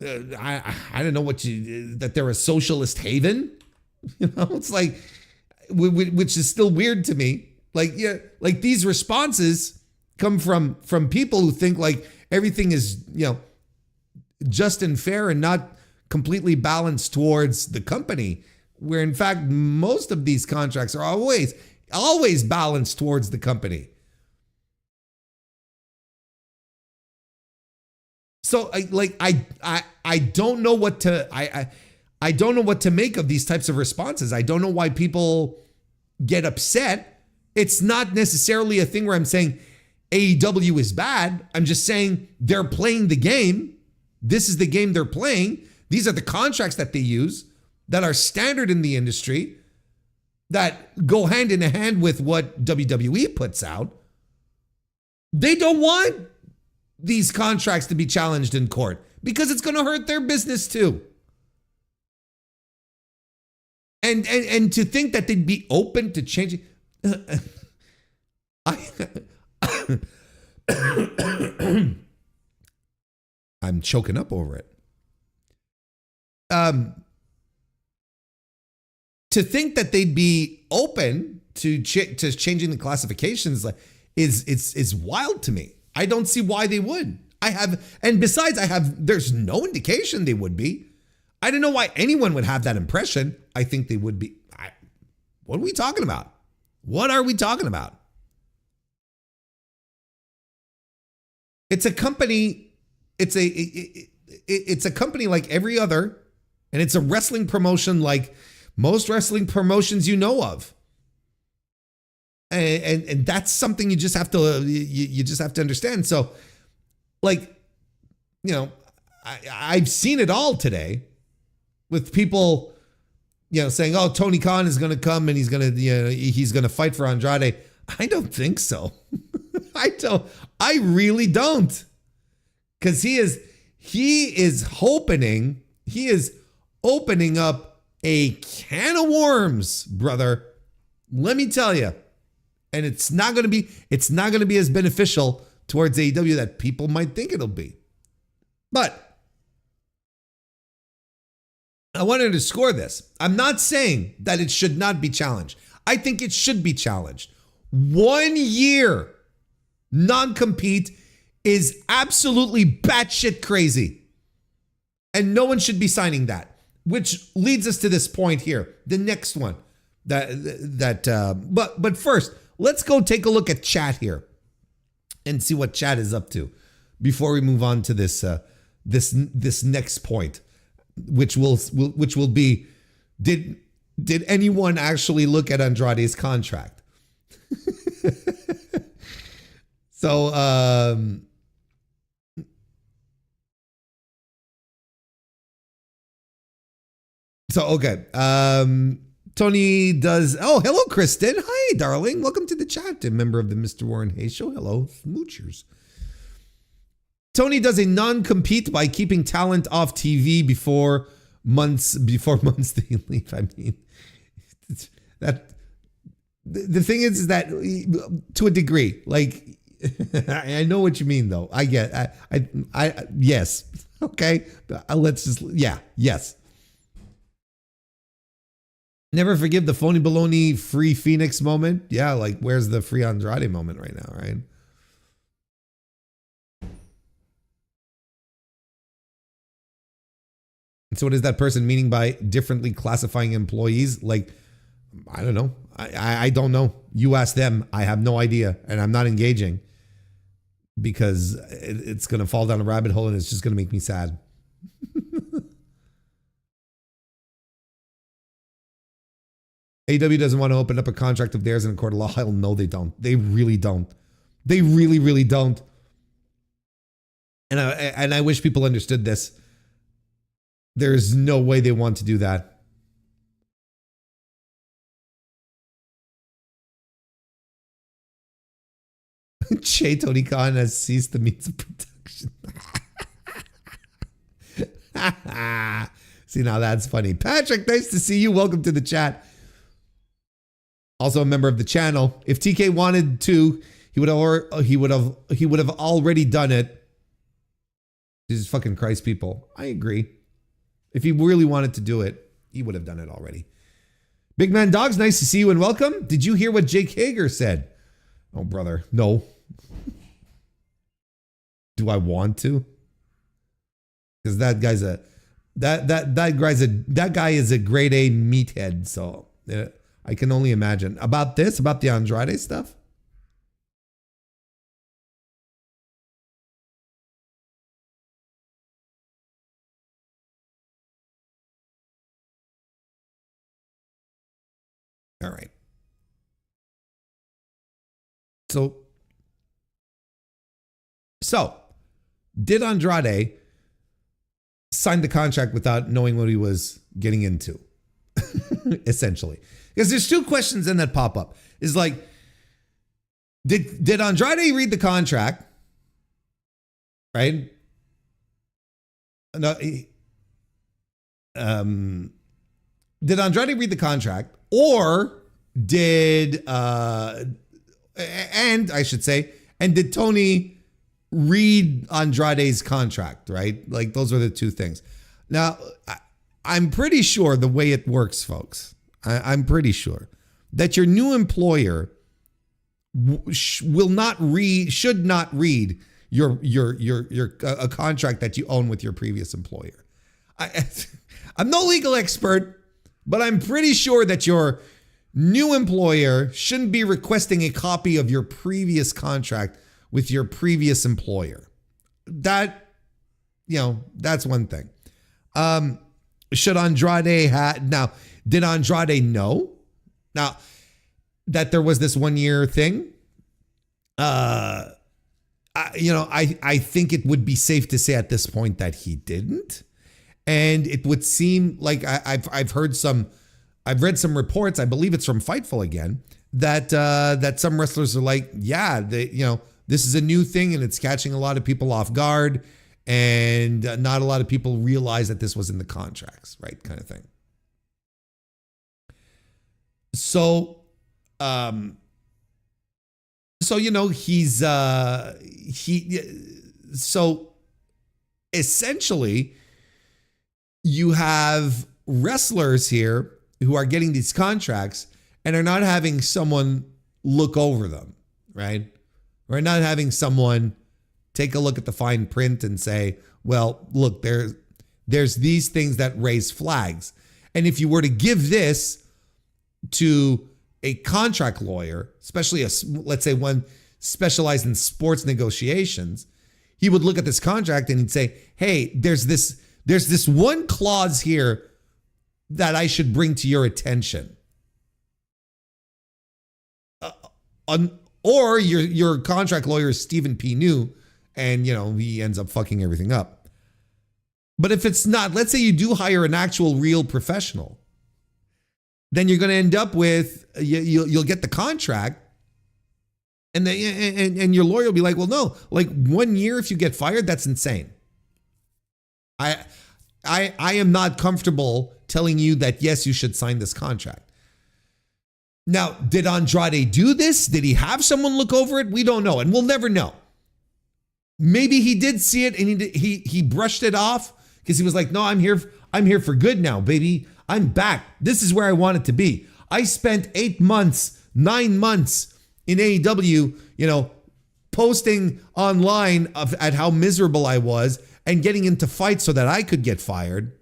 I don't know that they're a socialist haven. You know, it's like, which is still weird to me. Like, yeah, like these responses come from people who think like everything is, you know, just and fair and not completely balanced towards the company, where in fact most of these contracts are always balanced towards the company. So I don't know what to I don't know what to make of these types of responses. I don't know why people get upset. It's not necessarily a thing where I'm saying AEW is bad. I'm just saying they're playing the game. This is the game they're playing. These are the contracts that they use that are standard in the industry, that go hand in hand with what WWE puts out. They don't want these contracts to be challenged in court because it's going to hurt their business too. And to think that they'd be open to changing. I'm choking up over it. To think that they'd be open to changing the classifications is wild to me. I don't see why they would. There's no indication they would be. I don't know why anyone would have that impression. I think they would be. What are we talking about? What are we talking about? It's a company. It's a company like every other, and it's a wrestling promotion like most wrestling promotions you know of. And that's something you just have to understand. So, like, you know, I've seen it all today with people, you know, saying, "Oh, Tony Khan is going to come and he's going to fight for Andrade." I don't think so. I really don't, because he is opening up a can of worms, brother. Let me tell you. And it's not going to be as beneficial towards AEW that people might think it'll be. But I want to underscore this. I'm not saying that it should not be challenged. I think it should be challenged. 1 year non-compete is absolutely batshit crazy. And no one should be signing that. Which leads us to this point here. The next one. But first, let's go take a look at chat here and see what chat is up to before we move on to this next point, which will be, did anyone actually look at Andrade's contract? So okay. Tony does. Oh, hello, Kristen. Hi, darling. Welcome to the chat. A member of the Mr. WarrenHayes show. Hello, smoochers. Tony does a non-compete by keeping talent off TV before months they leave. I mean, that the thing is that to a degree, like, I know what you mean though. I get. I yes. Okay. Let's just yes. Never forgive the phony baloney free Phoenix moment. Yeah, like where's the free Andrade moment right now, right? So what is that person meaning by differently classifying employees? Like, I don't know. I don't know. You ask them. I have no idea. And I'm not engaging because it's going to fall down a rabbit hole and it's just going to make me sad. AEW doesn't want to open up a contract of theirs in a court of law. Hell no, they don't. They really don't. They really, really don't. And I wish people understood this. There's no way they want to do that. Che Tony Khan has ceased the means of production. See, now that's funny. Patrick, nice to see you. Welcome to the chat. Also a member of the channel. If TK wanted to, he would have already done it. Jesus fucking Christ, people. I agree. If he really wanted to do it, he would have done it already. Big Man Dogs, nice to see you and welcome. Did you hear what Jake Hager said? Oh, brother, no. Do I want to? Because that guy is a grade A meathead. So I can only imagine about the Andrade stuff. All right. So did Andrade sign the contract without knowing what he was getting into? Essentially. Because there's two questions then that pop up. Is like, did Andrade read the contract? Right? No, did Andrade read the contract, or did did Tony read Andrade's contract, right? Like, those are the two things. Now, I'm pretty sure the way it works, folks, I'm pretty sure that your new employer should not read a contract that you own with your previous employer. I'm no legal expert, but I'm pretty sure that your new employer shouldn't be requesting a copy of your previous contract with your previous employer. That's one thing. Should Andrade did Andrade know now that there was this 1 year thing? I think it would be safe to say at this point that he didn't. And it would seem like I've read some reports, I believe it's from Fightful again, that some wrestlers are like, yeah, this is a new thing and it's catching a lot of people off guard, and not a lot of people realize that this was in the contracts, right? Kind of thing. So essentially you have wrestlers here who are getting these contracts and are not having someone look over them, right? Or not having someone take a look at the fine print and say, well, look, there's these things that raise flags. And if you were to give this to a contract lawyer, especially let's say one specialized in sports negotiations, he would look at this contract and he'd say, hey, there's this one clause here that I should bring to your attention. Or your contract lawyer is Stephen P. New, and he ends up fucking everything up. But if it's not, let's say you do hire an actual real professional, then you're going to end up with you'll get the contract, and your lawyer will be like, well, no, like 1 year if you get fired, that's insane. I am not comfortable telling you that yes, you should sign this contract. Now, did Andrade do this? Did he have someone look over it? We don't know, and we'll never know. Maybe he did see it and he brushed it off because he was like, no, I'm here for good now, baby. I'm back. This is where I want it to be. I spent 8 months, 9 months in AEW, posting online at how miserable I was and getting into fights so that I could get fired.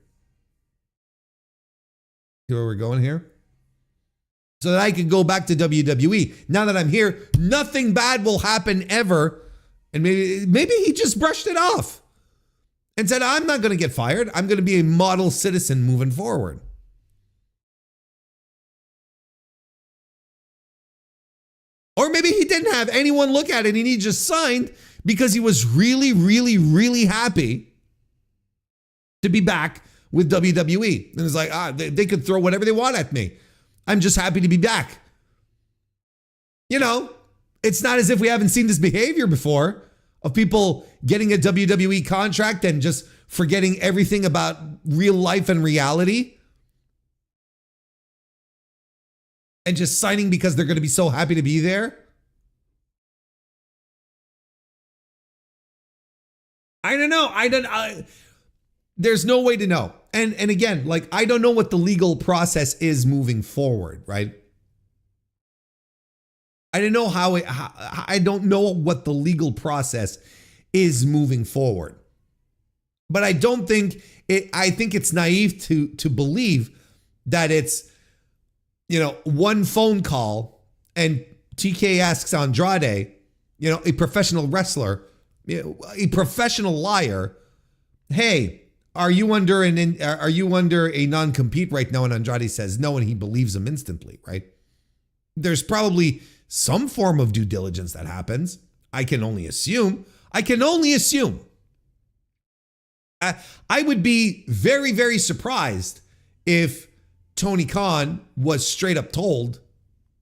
See where we're going here? So that I could go back to WWE. Now that I'm here, nothing bad will happen ever. And maybe he just brushed it off and said, I'm not going to get fired. I'm going to be a model citizen moving forward. Or maybe he didn't have anyone look at it and he just signed because he was really, really, really happy to be back with WWE. And it's like, they could throw whatever they want at me. I'm just happy to be back. You know, it's not as if we haven't seen this behavior before of people getting a WWE contract and just forgetting everything about real life and reality and just signing because they're going to be so happy to be there. I don't know. There's no way to know. And again, like, I don't know what the legal process is moving forward, right? I don't know I don't know what the legal process is moving forward. But I don't think I think it's naive to believe that it's, you know, one phone call and TK asks Andrade, you know, a professional wrestler, a professional liar, hey, are you under a non-compete right now? And Andrade says no, and he believes him instantly, right? There's probably some form of due diligence that happens. I can only assume. I would be very, very surprised if Tony Khan was straight up told,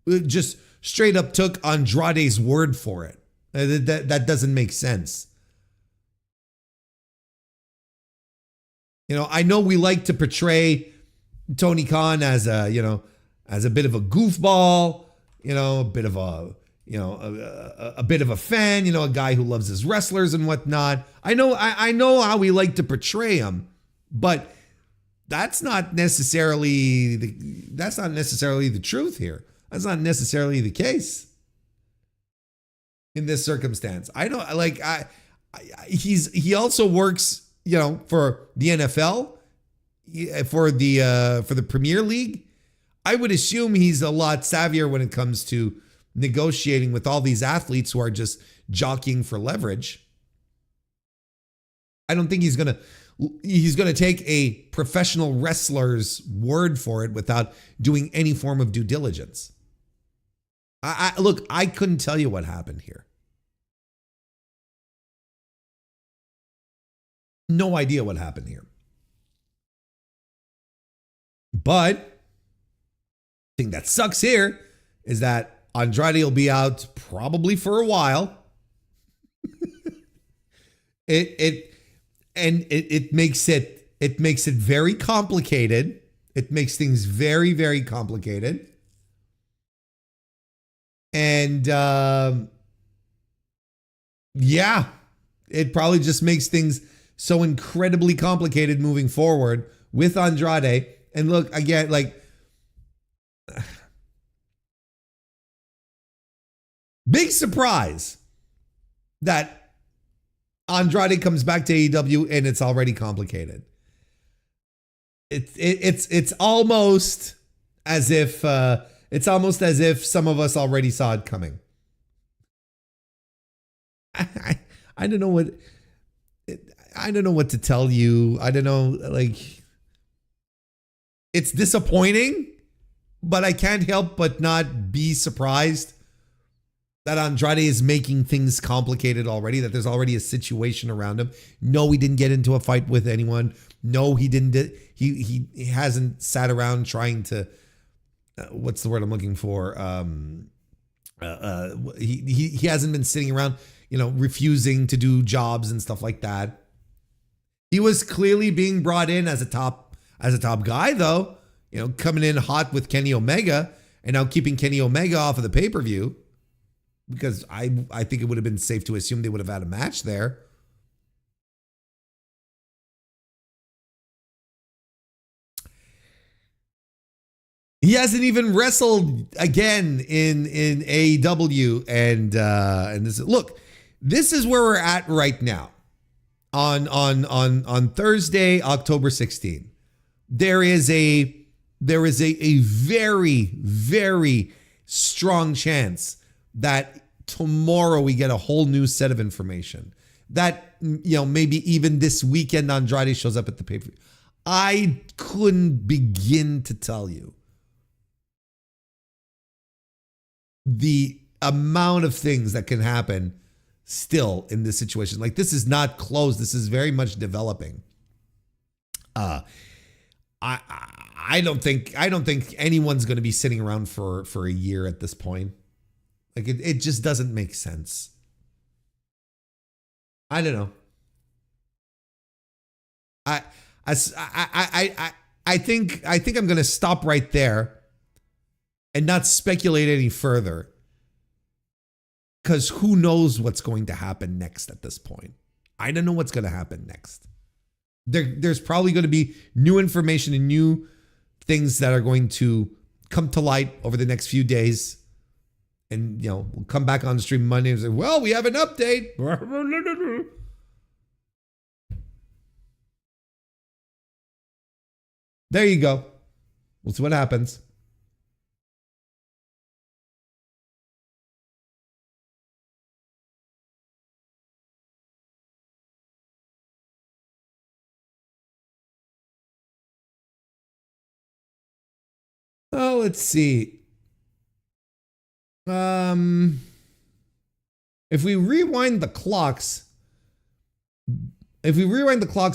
just straight up took Andrade's word for it. That doesn't make sense. You know, I know we like to portray Tony Khan as a bit of a goofball, you know, a bit of a, you know, a bit of a fan, you know, a guy who loves his wrestlers and whatnot. I know how we like to portray him, but that's not necessarily the truth here. That's not necessarily the case in this circumstance. He also works, you know, for the NFL, for the Premier League. I would assume he's a lot savvier when it comes to negotiating with all these athletes who are just jockeying for leverage. I don't think he's going to take a professional wrestler's word for it without doing any form of due diligence. Look, I couldn't tell you what happened here. No idea what happened here. But the thing that sucks here is that Andrade will be out probably for a while. It makes it very complicated. It makes things very, very complicated. And yeah, it probably just makes things so incredibly complicated moving forward with Andrade. And look, again, like, big surprise that Andrade comes back to AEW and it's already complicated. It's almost as if some of us already saw it coming. I don't know what to tell you. I don't know, like, it's disappointing, but I can't help but not be surprised that Andrade is making things complicated already, that there's already a situation around him. No, he didn't get into a fight with anyone. No, he didn't. He hasn't sat around trying to, what's the word I'm looking for? He hasn't been sitting around, you know, refusing to do jobs and stuff like that. He was clearly being brought in as a top guy, though, you know, coming in hot with Kenny Omega and now keeping Kenny Omega off of the pay-per-view, because I think it would have been safe to assume they would have had a match there. He hasn't even wrestled again in AEW, and this is where we're at right now. On Thursday, October 16th, there is a very, very strong chance that tomorrow we get a whole new set of information. That, you know, maybe even this weekend Andrade shows up at the pay-per-view. I couldn't begin to tell you the amount of things that can happen still in this situation. Like, this is not closed. This is very much developing. I don't think anyone's going to be sitting around for a year at this point. Like it just doesn't make sense. I don't know. I think I'm going to stop right there and not speculate any further, because who knows what's going to happen next at this point. I don't know what's going to happen next. There's probably going to be new information and new things that are going to come to light over the next few days. And, you know, we'll come back on the stream Monday and say, well, we have an update. There you go. We'll see what happens. Oh, let's see. If we rewind the clocks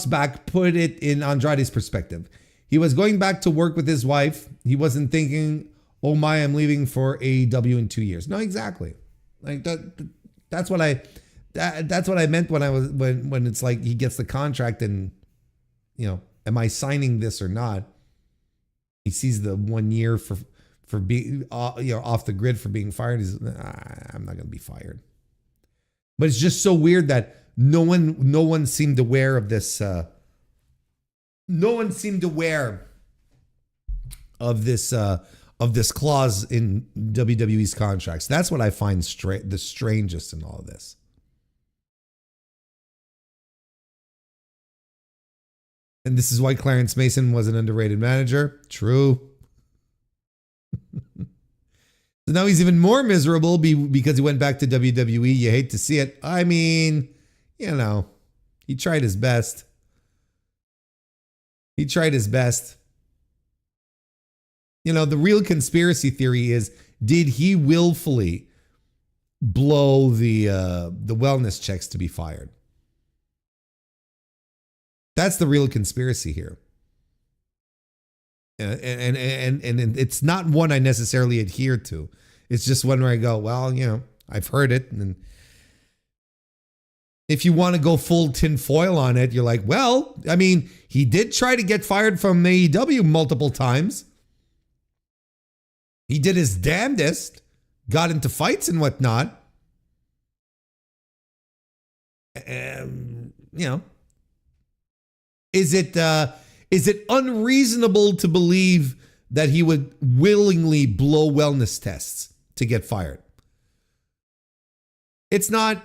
back, put it in Andrade's perspective. He was going back to work with his wife. He wasn't thinking, oh my, I'm leaving for AEW in 2 years. No, exactly. Like that's what I meant when it's like he gets the contract and, you know, am I signing this or not? He sees the 1 year for being off the grid for being fired. He's I'm not going to be fired. But it's just so weird that no one seemed aware of this. No one seemed aware of this clause in WWE's contracts. That's what I find the strangest in all of this. And this is why Clarence Mason was an underrated manager. True. So now he's even more miserable because he went back to WWE. You hate to see it. I mean, you know, he tried his best. He tried his best. You know, the real conspiracy theory is, did he willfully blow the wellness checks to be fired? That's the real conspiracy here. And it's not one I necessarily adhere to. It's just one where I go, well, you know, I've heard it. And if you want to go full tinfoil on it, you're like, well, I mean, he did try to get fired from AEW multiple times. He did his damnedest, got into fights and whatnot. You know, is it unreasonable to believe that he would willingly blow wellness tests to get fired? It's not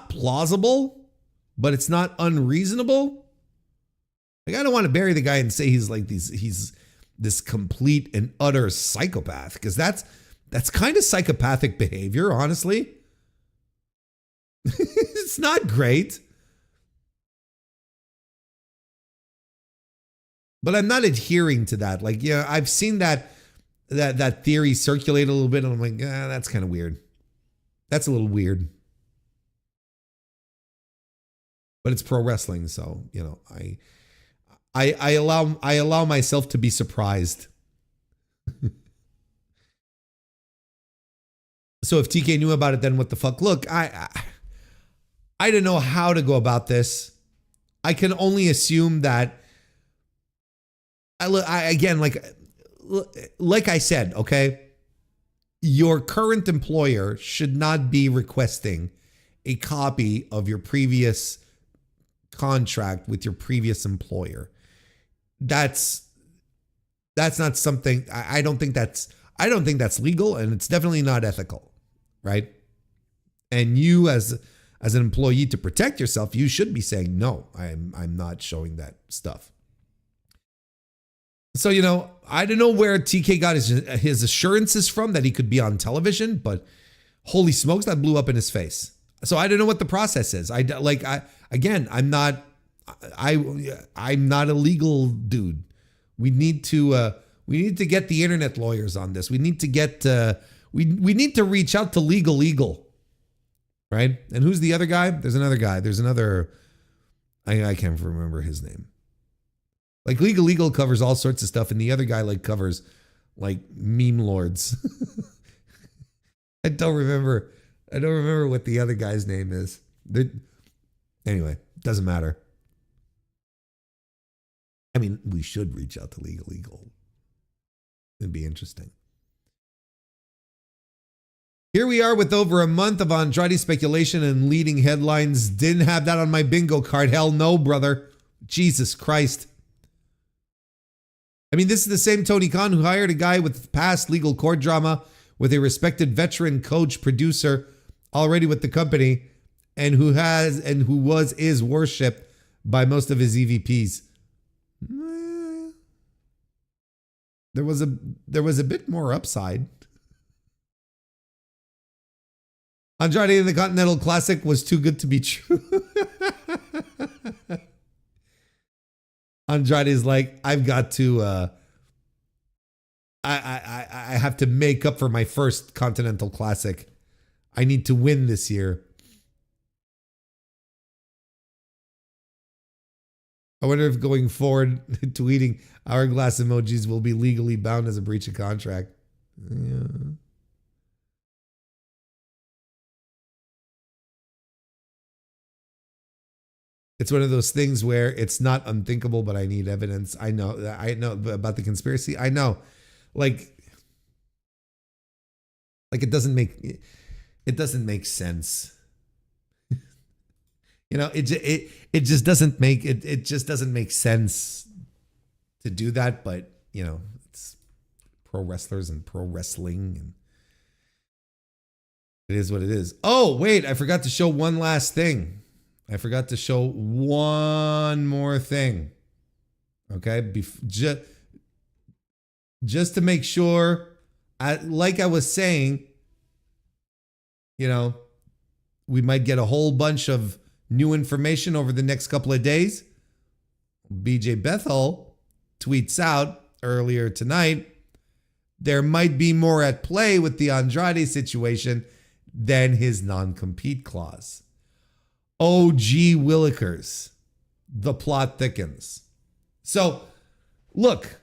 plausible, but it's not unreasonable. Like, I don't want to bury the guy and say he's this complete and utter psychopath, because that's kind of psychopathic behavior, honestly. It's not great. But I'm not adhering to that. Like, yeah, I've seen that theory circulate a little bit, and I'm like, that's kind of weird. That's a little weird. But it's pro wrestling, so, you know, I allow myself to be surprised. So if TK knew about it, then what the fuck? Look, I don't know how to go about this. I can only assume that again, like I said, okay, your current employer should not be requesting a copy of your previous contract with your previous employer. That's not something. I don't think that's legal, and it's definitely not ethical, right? And you as an employee, to protect yourself, you should be saying, no, I'm not showing that stuff. So, you know, I don't know where TK got his assurances from that he could be on television, but holy smokes, that blew up in his face. So I don't know what the process is. I'm not a legal dude. We need to get the internet lawyers on this. We need to get we need to reach out to legal, right? And who's the other guy? There's another guy. There's another I can't remember his name. Like Legal covers all sorts of stuff, and the other guy like covers like meme lords. I don't remember what the other guy's name is. Anyway, doesn't matter. I mean, we should reach out to Legal. It'd be interesting. Here we are with over a month of Andrade speculation and leading headlines. Didn't have that on my bingo card. Hell no, brother. Jesus Christ. I mean, this is the same Tony Khan who hired a guy with past legal court drama with a respected veteran coach producer already with the company and who is worshipped by most of his EVPs. There was a bit more upside. Andrade in the Continental Classic was too good to be true. Andrade is like, I've got to I have to make up for my first Continental Classic. I need to win this year. I wonder if going forward, tweeting hourglass emojis will be legally bound as a breach of contract. Yeah. It's one of those things where it's not unthinkable, but I need evidence. I know about the conspiracy. I know, like it doesn't make sense. You know, it just doesn't make sense to do that. But you know, it's pro wrestlers and pro wrestling, and it is what it is. Oh wait, I forgot to show one last thing. I forgot to show one more thing. Okay, just to make sure, like I was saying, you know, we might get a whole bunch of new information over the next couple of days. BJ Bethel tweets out earlier tonight, there might be more at play with the Andrade situation than his non-compete clause. Oh, gee willikers, the plot thickens. So, look,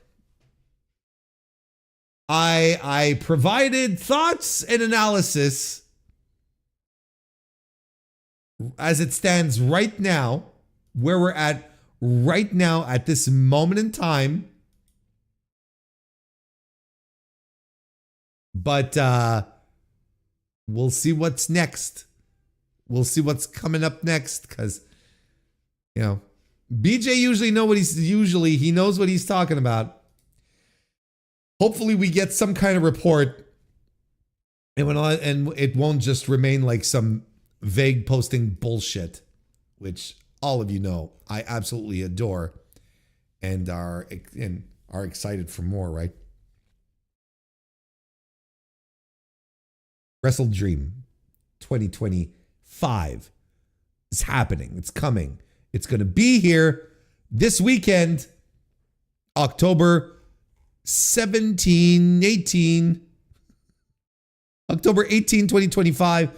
I provided thoughts and analysis as it stands right now, where we're at right now at this moment in time. But we'll see what's next. We'll see what's coming up next, because, you know, BJ he knows what he's talking about. Hopefully we get some kind of report, and it won't just remain like some vague posting bullshit, which all of you know I absolutely adore and are excited for more, right? WrestleDream 2025 is happening. It's coming. It's going to be here this weekend, October 18, 2025,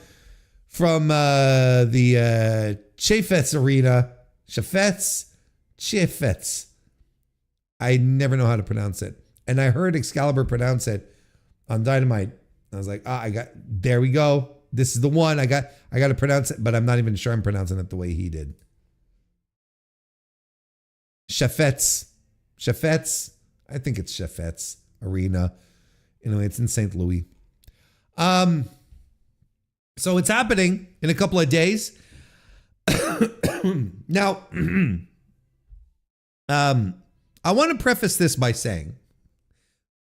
from the Chaffetz Arena. Chaffetz. I never know how to pronounce it. And I heard Excalibur pronounce it on Dynamite. I was like, there we go. This is the one. I got to pronounce it, but I'm not even sure I'm pronouncing it the way he did. Chaffetz. I think it's Chaffetz Arena. Anyway, it's in St. Louis. So it's happening in a couple of days. Now, I want to preface this by saying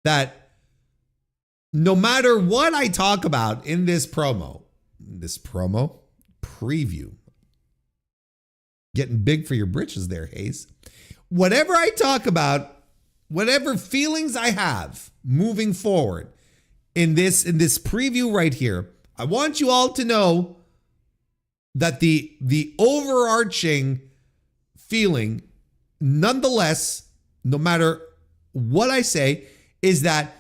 that no matter what I talk about in this preview, getting big for your britches there, Hayes. Whatever I talk about, whatever feelings I have moving forward in this preview right here, I want you all to know that the overarching feeling, nonetheless, no matter what I say, is that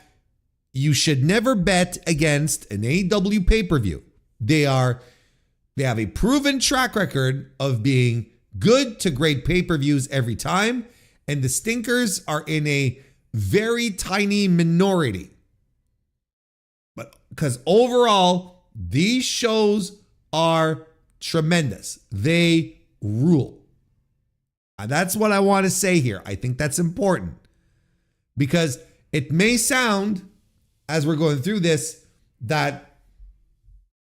you should never bet against an AEW pay-per-view. They have a proven track record of being good to great pay-per-views every time, and the stinkers are in a very tiny minority. But because overall, these shows are tremendous. They rule. And that's what I want to say here. I think that's important because it may sound, as we're going through this, that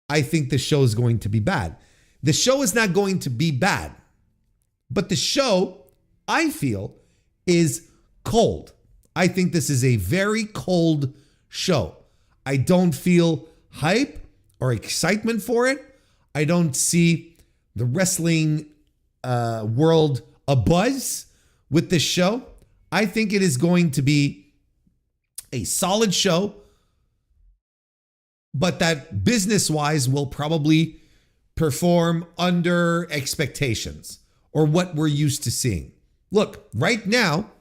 I think the show is going to be bad. The show is not going to be bad, but the show, I feel, is cold. I think this is a very cold show. I don't feel hype or excitement for it. I don't see the wrestling world abuzz with this show. I think it is going to be a solid show, but that business-wise will probably perform under expectations or what we're used to seeing. Look, right now,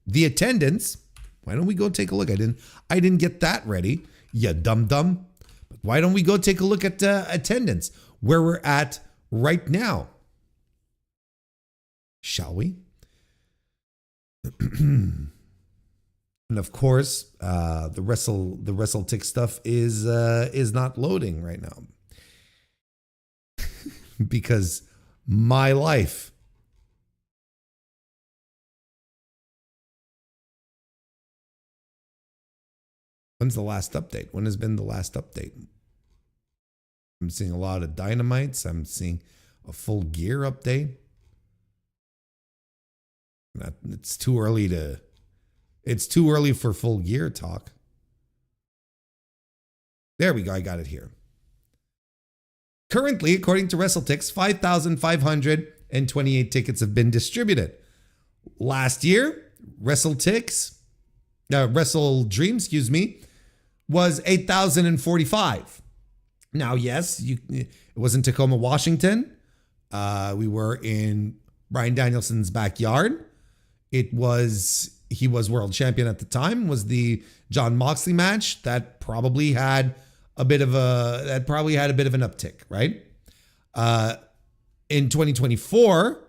the attendance, why don't we go take a look? I didn't get that ready, you dum-dum. But why don't we go take a look at attendance, where we're at right now? Shall we? And of course, the WrestleTick stuff is not loading right now because my life. When's the last update? When has been the last update? I'm seeing a lot of dynamites. I'm seeing a full gear update. It's too early for full gear talk. There we go. I got it here. Currently, according to WrestleTix, 5,528 tickets have been distributed. Last year, WrestleDream, was 8,045. Now, yes, it was in Tacoma, Washington. We were in Bryan Danielson's backyard. He was world champion at the time. Was the Jon Moxley match that probably had a bit of an uptick, right? In 2024,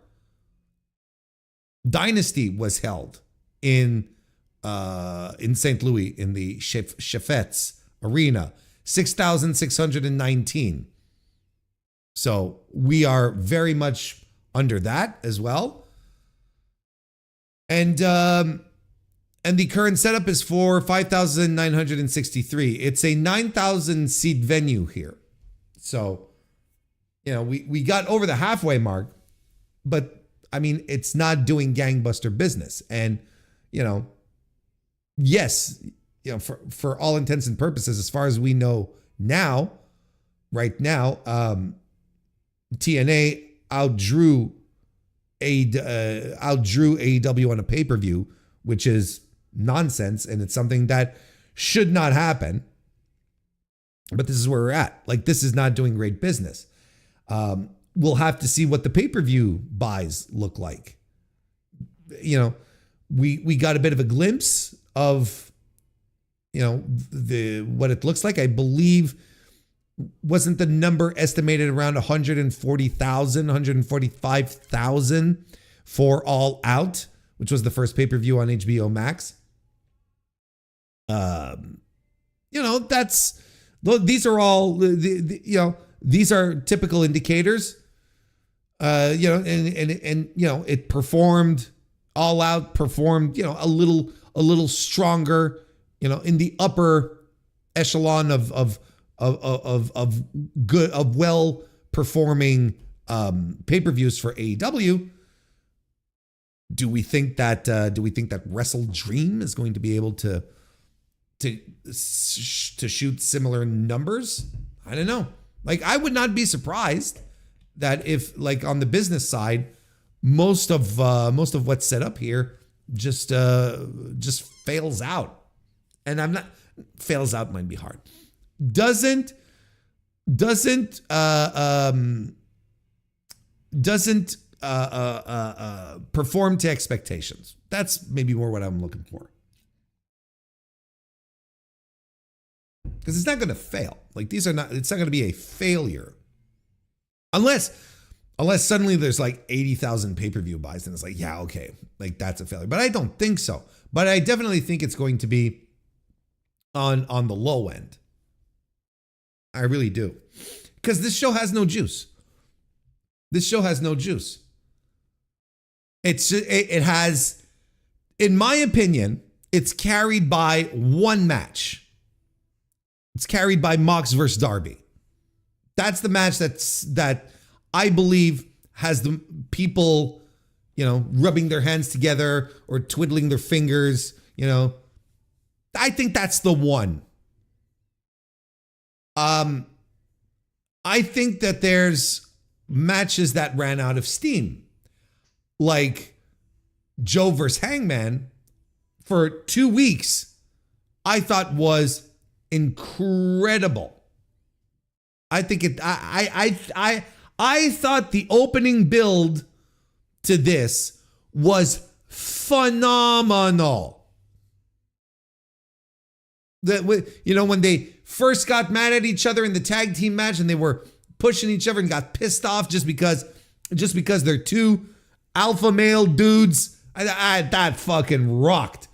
Dynasty was held in St. Louis in the Chaffetz Arena, 6,619. So we are very much under that as well. And the current setup is for 5,963. It's a 9,000 seat venue here. So, we got over the halfway mark, but I mean, it's not doing gangbuster business. And, yes, for all intents and purposes, as far as we know now, right now, TNA outdrew AEW on a pay-per-view, which is nonsense, and it's something that should not happen. But this is where we're at. Like, this is not doing great business. We'll have to see what the pay-per-view buys look like. We got a bit of a glimpse of what it looks like. I believe, wasn't the number estimated around 140,000, 145,000 for All Out, which was the first pay-per-view on HBO Max? These are all these are typical indicators. It performed, All Out performed, a little stronger, in the upper echelon of well performing pay-per-views for AEW. Do we think that WrestleDream is going to be able to shoot similar numbers? I don't know. Like, I would not be surprised that if, like, on the business side, most of what's set up here just fails out. And fails out might be hard. Doesn't perform to expectations. That's maybe more what I'm looking for. Because it's not going to fail. Like, it's not going to be a failure. Unless Unless suddenly there's like 80,000 pay-per-view buys and it's like, yeah, okay, like that's a failure. But I don't think so. But I definitely think it's going to be on the low end. I really do. Because this show has no juice. This show has no juice. It has, in my opinion, it's carried by one match. It's carried by Mox versus Darby. That's the match that I believe has the people, rubbing their hands together or twiddling their fingers, I think that's the one. I think that there's matches that ran out of steam. Like Joe versus Hangman for 2 weeks, I thought was incredible. I think I thought the opening build to this was phenomenal. When they first got mad at each other in the tag team match and they were pushing each other and got pissed off just because they're two alpha male dudes, that fucking rocked.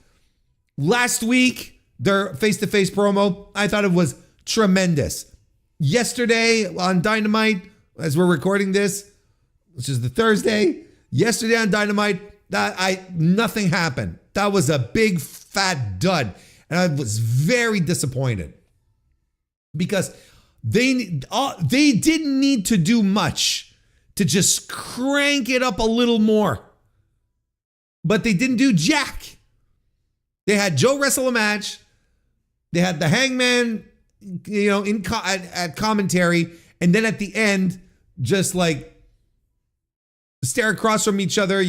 Last week, their face-to-face promo, I thought it was tremendous. Yesterday on Dynamite, as we're recording this, which is the Thursday, yesterday on Dynamite, nothing happened. That was a big fat dud. And I was very disappointed because they didn't need to do much to just crank it up a little more. But they didn't do jack. They had Joe wrestle a match. They had the Hangman, at commentary. And then at the end, just like stare across from each other,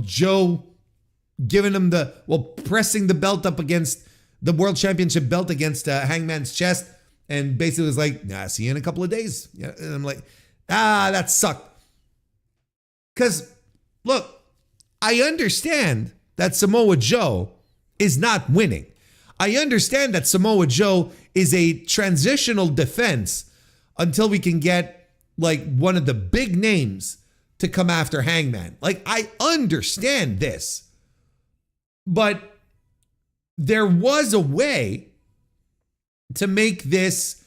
Joe giving him pressing the belt up against the world championship belt against Hangman's chest. And basically was like, see you in a couple of days. Yeah, and I'm like, that sucked. Because, look, I understand that Samoa Joe is not winning. I understand that Samoa Joe is a transitional defense until we can get like one of the big names to come after Hangman. Like, I understand this. But there was a way to make this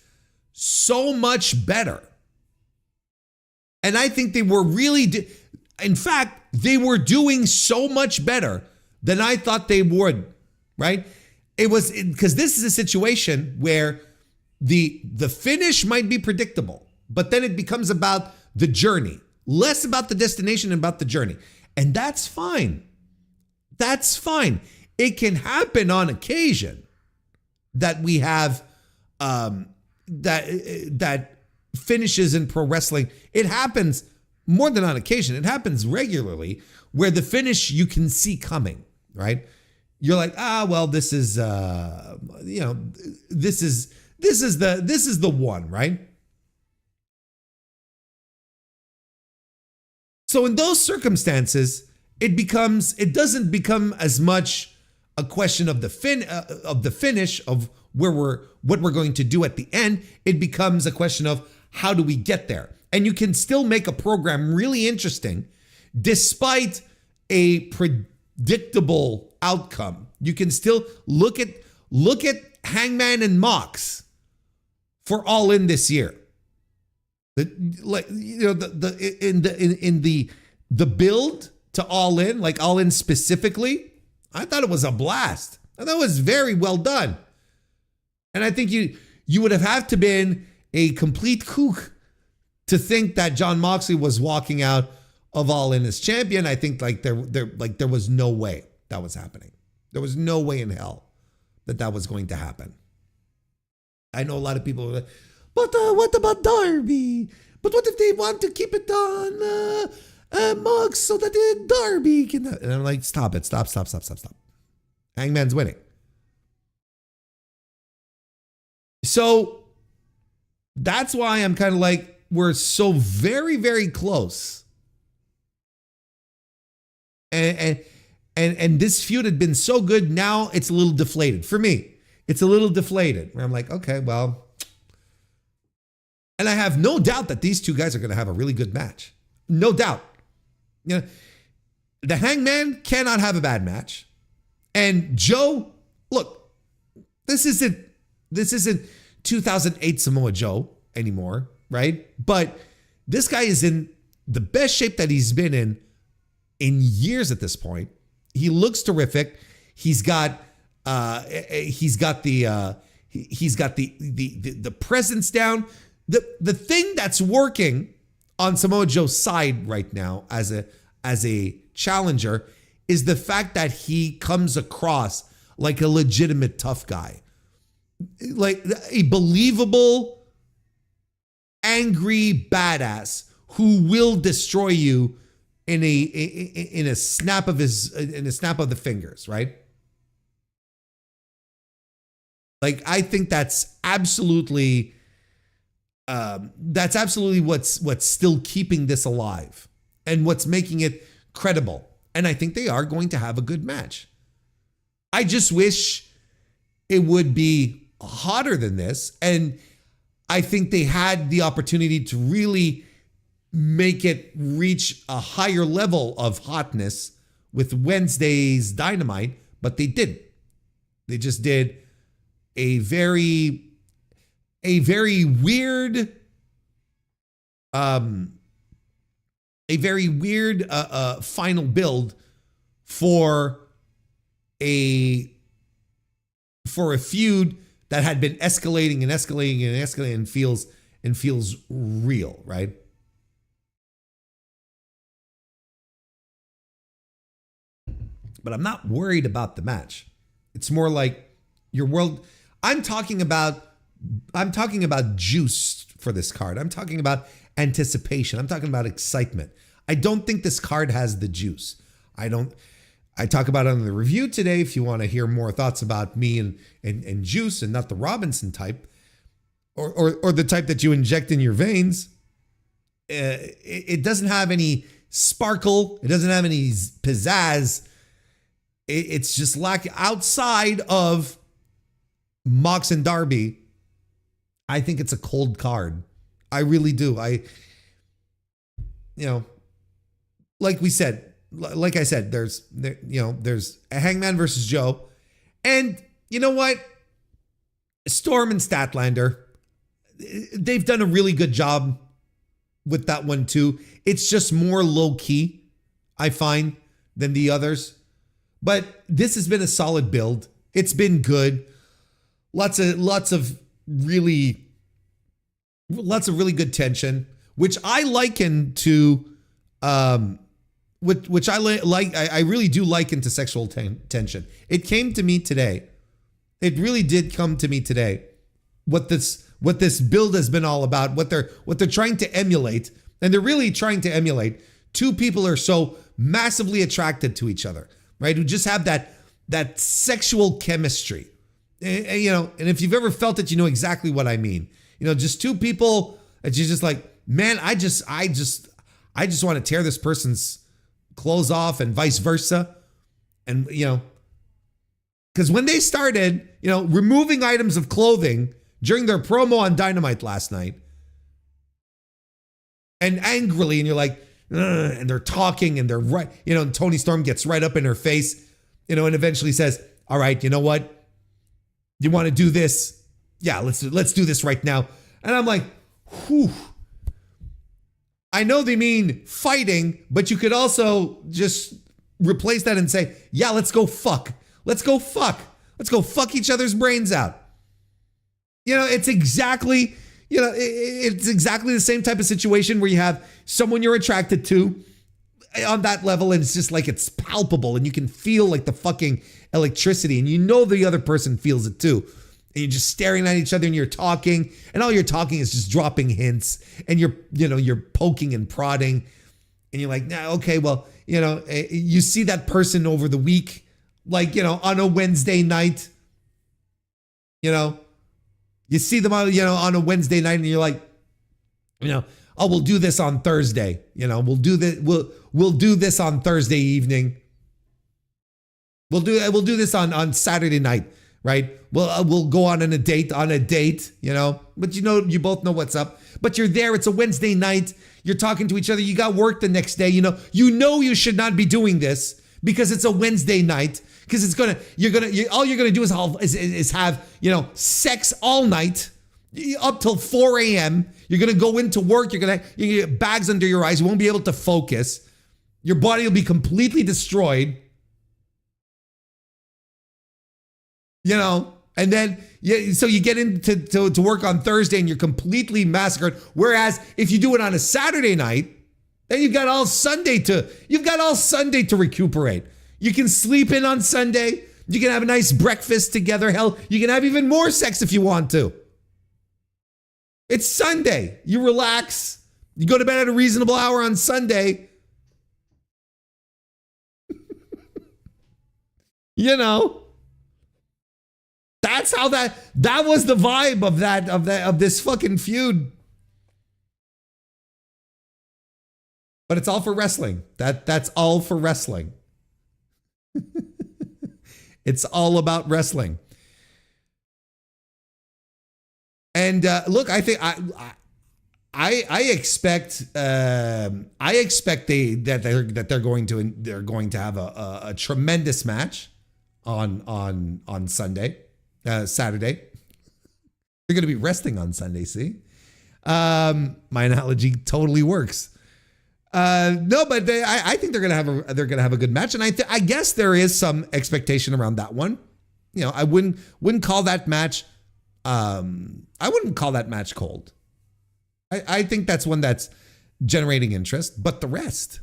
so much better. And I think they were really, in fact, they were doing so much better than I thought they would, right? It was because this is a situation where the finish might be predictable, but then it becomes about the journey, less about the destination and about the journey. And that's fine. That's fine. It can happen on occasion that we have that finishes in pro wrestling. It happens more than on occasion. It happens regularly where the finish you can see coming, right? You're like, well, this is this is the one, right? So in those circumstances, it doesn't become as much a question of the finish of what we're going to do at the end. It becomes a question of how do we get there? And you can still make a program really interesting despite a predictable outcome. You can still look at Hangman and Mox for All In this year. In the build to All In, like All In specifically, I thought it was a blast. I thought it was very well done. And I think you would have had to been a complete kook to think that Jon Moxley was walking out of All In as champion. I think there was no way that was happening. There was no way in hell that was going to happen. I know a lot of people are like, but what about Darby? But what if they want to keep it on Mox so that Darby can... And I'm like, stop it. Stop. Hangman's winning. So that's why I'm kind of like, we're so very, very close. And this feud had been so good. Now it's a little deflated. For me, it's a little deflated. Where I'm like, okay, well. And I have no doubt that these two guys are going to have a really good match. no doubt. You know, the Hangman cannot have a bad match. And Joe, look, this isn't 2008 Samoa Joe anymore, right? But this guy is in the best shape that he's been in years at this point. He looks terrific. He's got the presence down. The thing that's working on Samoa Joe's side right now as a challenger is the fact that he comes across like a legitimate tough guy, like a believable, angry badass who will destroy you in a snap of the fingers, right? Like, I think that's absolutely what's still keeping this alive and what's making it credible. And I think they are going to have a good match. I just wish it would be hotter than this. And I think they had the opportunity to really make it reach a higher level of hotness with Wednesday's Dynamite, but they didn't. They just did a very weird final build for a feud that had been escalating and feels real, right? But I'm not worried about the match. It's more like your world. I'm talking about juice for this card. I'm talking about anticipation. I'm talking about excitement. I don't think this card has the juice. I talk about it on the review today if you want to hear more thoughts about me and juice and not the Robinson type or the type that you inject in your veins. It doesn't have any sparkle. It doesn't have any pizzazz. It's just outside of Mox and Darby. I think it's a cold card. I really do. Like I said, there's a Hangman versus Joe. And you know what? Storm and Statlander, they've done a really good job with that one too. It's just more low key, I find, than the others. But this has been a solid build. It's been good. Lots of really good tension, which I liken to, which I like. I really do liken to sexual tension. It came to me today. It really did come to me today. What this build has been all about. What they're trying to emulate, and they're really trying to emulate. Two people are so massively attracted to each other, right? Who just have that sexual chemistry. And if you've ever felt it, you know exactly what I mean. Just two people that you're just like, man, I just want to tear this person's clothes off and vice versa. And, because when they started, removing items of clothing during their promo on Dynamite last night and angrily, and you're like, and they're talking and they're right, and Tony Storm gets right up in her face, and eventually says, all right, you know what? You want to do this? Yeah, let's do this right now. And I'm like, whew. I know they mean fighting, but you could also just replace that and say, yeah, let's go fuck. Let's go fuck. Let's go fuck each other's brains out. It's exactly the same type of situation where you have someone you're attracted to on that level, and it's just like it's palpable and you can feel like the fucking electricity, and the other person feels it too. And you're just staring at each other and you're talking, and all you're talking is just dropping hints, and you're poking and prodding, and you're like, nah, okay, well, you see that person over the week, like, on a Wednesday night, you see them on a Wednesday night, and you're like, oh, we'll do this on Thursday. We'll do this on Thursday evening. We'll do this on Saturday night, right? We'll go on a date, but you both know what's up. But you're there. It's a Wednesday night. You're talking to each other. You got work the next day. You should not be doing this because it's a Wednesday night. Because all you're gonna do is have sex all night up till 4 a.m. You're gonna go into work. You're gonna get bags under your eyes. You won't be able to focus. Your body will be completely destroyed. And then so you get into work on Thursday and you're completely massacred. Whereas if you do it on a Saturday night, then you've got all Sunday to recuperate. You can sleep in on Sunday. You can have a nice breakfast together. Hell, you can have even more sex if you want to. It's Sunday. You relax. You go to bed at a reasonable hour on Sunday. That's how that was the vibe of this fucking feud. But it's all for wrestling. That's all for wrestling. It's all about wrestling. And look, I think I expect that they're going to have a tremendous match on Saturday. They're going to be resting on Sunday. See, my analogy totally works. No, but I think they're gonna have a good match, and I guess there is some expectation around that one. I wouldn't call that match. I wouldn't call that match cold. I think that's one that's generating interest, but the rest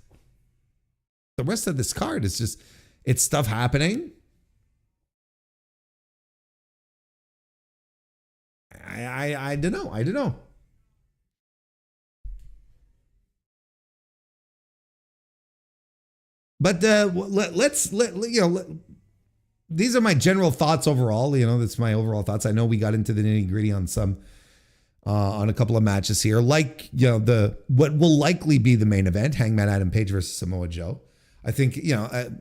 of this card is just it's stuff happening. I don't know. But these are my general thoughts overall. That's my overall thoughts. I know we got into the nitty gritty on on a couple of matches here, like what will likely be the main event: Hangman Adam Page versus Samoa Joe. I think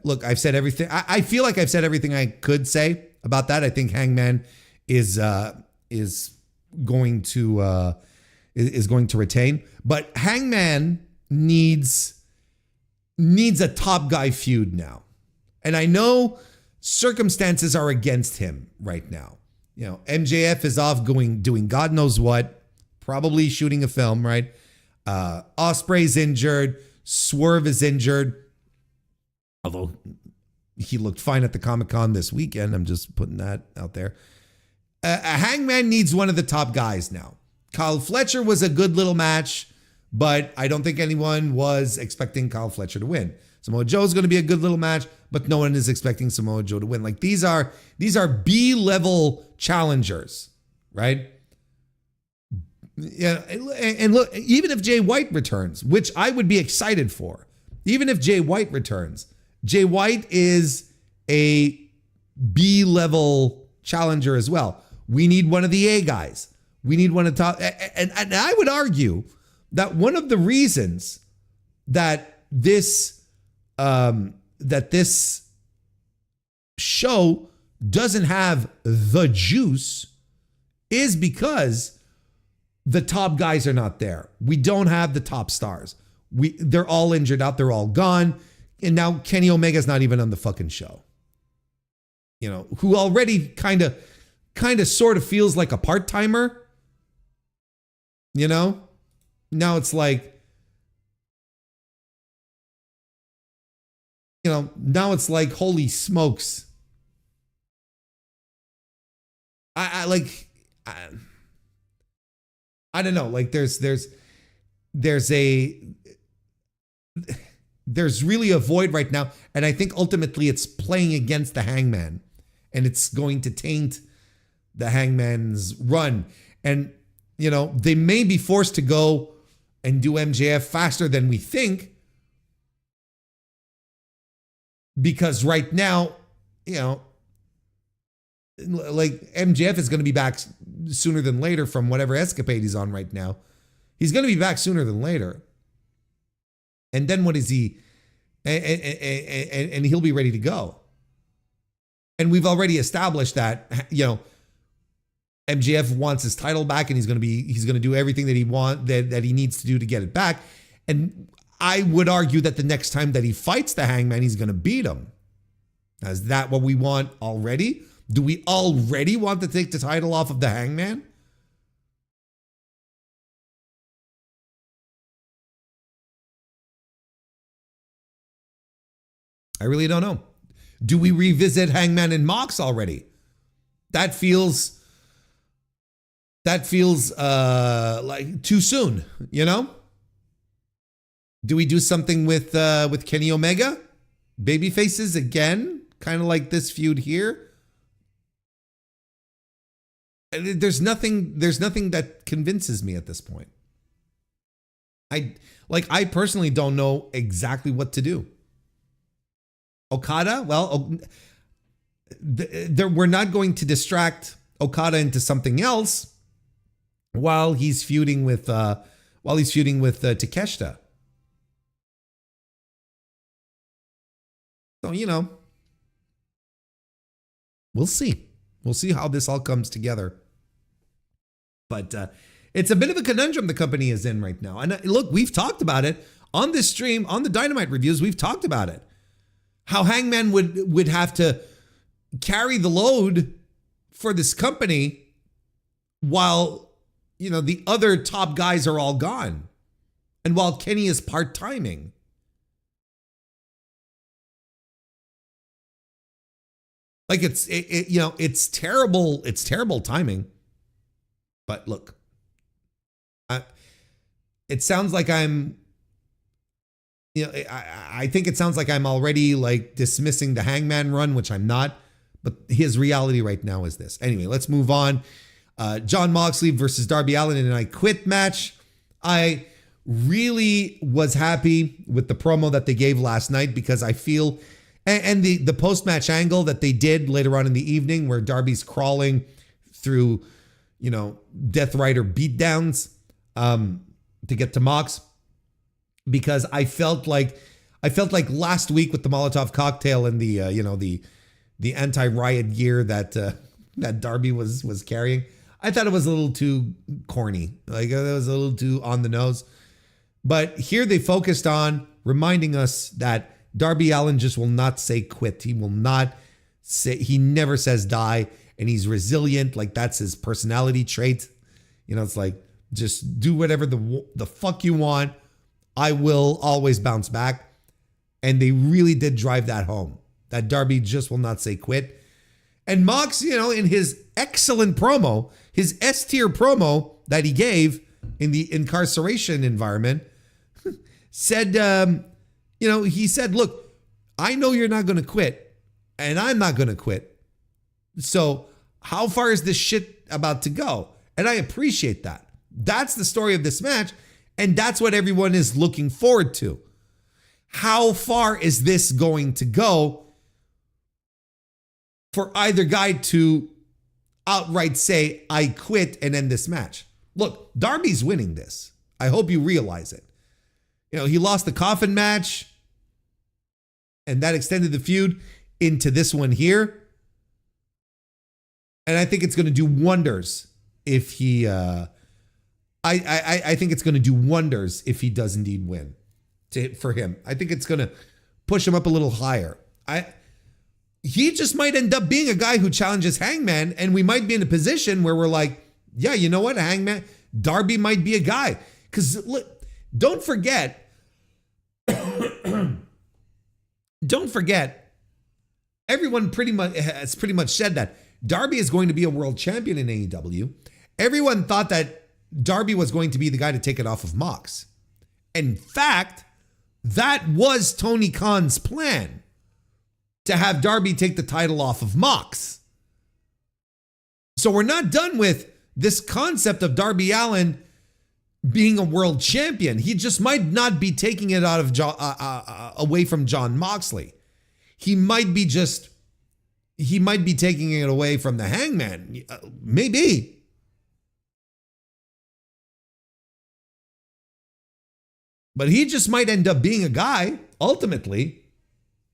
look, I've said everything. I feel like I've said everything I could say about that. I think Hangman is going to retain, but Hangman needs a top guy feud now. And I know circumstances are against him right now. MJF is off doing God knows what, probably shooting a film, right? Ospreay's injured. Swerve is injured. Although he looked fine at the Comic-Con this weekend. I'm just putting that out there. Hangman needs one of the top guys now. Kyle Fletcher was a good little match, but I don't think anyone was expecting Kyle Fletcher to win. Samoa Joe's going to be a good little match, but no one is expecting Samoa Joe to win. Like these are B-level challengers, right? Yeah, and look, even if Jay White returns, which I would be excited for, even if Jay White returns, Jay White is a B-level challenger as well. We need one of the A guys. We need one of the top, and I would argue that one of the reasons that this show doesn't have the juice is because the top guys are not there. We don't have the top stars. They're all injured out. They're all gone. And now Kenny Omega's not even on the fucking show. Who already kind of sort of feels like a part-timer. Now it's like, now it's like, holy smokes. I don't know. Like there's really a void right now. And I think ultimately it's playing against the Hangman, and it's going to taint the Hangman's run. And, they may be forced to go and do MJF faster than we think. Because right now, like MJF is going to be back sooner than later from whatever escapade he's on right now. He's going to be back sooner than later. And then what is he? And he'll be ready to go. And we've already established that, MJF wants his title back, and he's going to do everything that he needs to do to get it back. And I would argue that the next time that he fights the Hangman, he's going to beat him. Is that what we want already? Do we already want to take the title off of the Hangman? I really don't know. Do we revisit Hangman and Mox already? That feels like too soon, you know? Do we do something with Kenny Omega? Baby faces again, kind of like this feud here. There's nothing that convinces me at this point. I personally don't know exactly what to do. Okada, well, we're not going to distract Okada into something else while he's feuding with Takeshita. So, you know, we'll see. We'll see how this all comes together. But it's a bit of a conundrum the company is in right now. And look, we've talked about it on this stream, on the Dynamite reviews. We've talked about it. How Hangman would have to carry the load for this company while, you know, the other top guys are all gone. And while Kenny is part-timing. Like it's terrible. It's terrible timing. But look, it sounds like I'm, you know, I think it sounds like I'm already like dismissing the Hangman run, which I'm not. But his reality right now is this. Anyway, let's move on. Jon Moxley versus Darby Allin in an I Quit match. I really was happy with the promo that they gave last night because I feel, and the post-match angle that they did later on in the evening where Darby's crawling through, you know, Death Rider beatdowns to get to Mox. Because I felt like last week with the Molotov cocktail and the anti-riot gear that Darby was carrying, I thought it was a little too corny. Like it was a little too on the nose. But here they focused on reminding us that Darby Allin just will not say quit. He never says die, and he's resilient. Like that's his personality trait. You know, it's like just do whatever the fuck you want. I will always bounce back. And they really did drive that home. That Darby just will not say quit. And Mox, you know, in his excellent promo, his S-tier promo that he gave in the incarceration environment, said, he said, look, I know you're not going to quit, and I'm not going to quit. So how far is this shit about to go? And I appreciate that. That's the story of this match. And that's what everyone is looking forward to. How far is this going to go for either guy to outright say, I quit and end this match? Look, Darby's winning this. I hope you realize it. You know, he lost the coffin match and that extended the feud into this one here. And I think it's going to do wonders if he, I think it's going to do wonders if he does indeed win for him. I think it's going to push him up a little higher. He just might end up being a guy who challenges Hangman, and we might be in a position where we're like, yeah, you know what, Hangman, Darby might be a guy. Because look, don't forget, everyone has pretty much said that Darby is going to be a world champion in AEW. Everyone thought that Darby was going to be the guy to take it off of Mox. In fact, that was Tony Khan's plan, to have Darby take the title off of Mox. So we're not done with this concept of Darby Allin being a world champion. He just might not be taking it out of away from Jon Moxley. He might be taking it away from the Hangman. Maybe. But he just might end up being a guy, ultimately,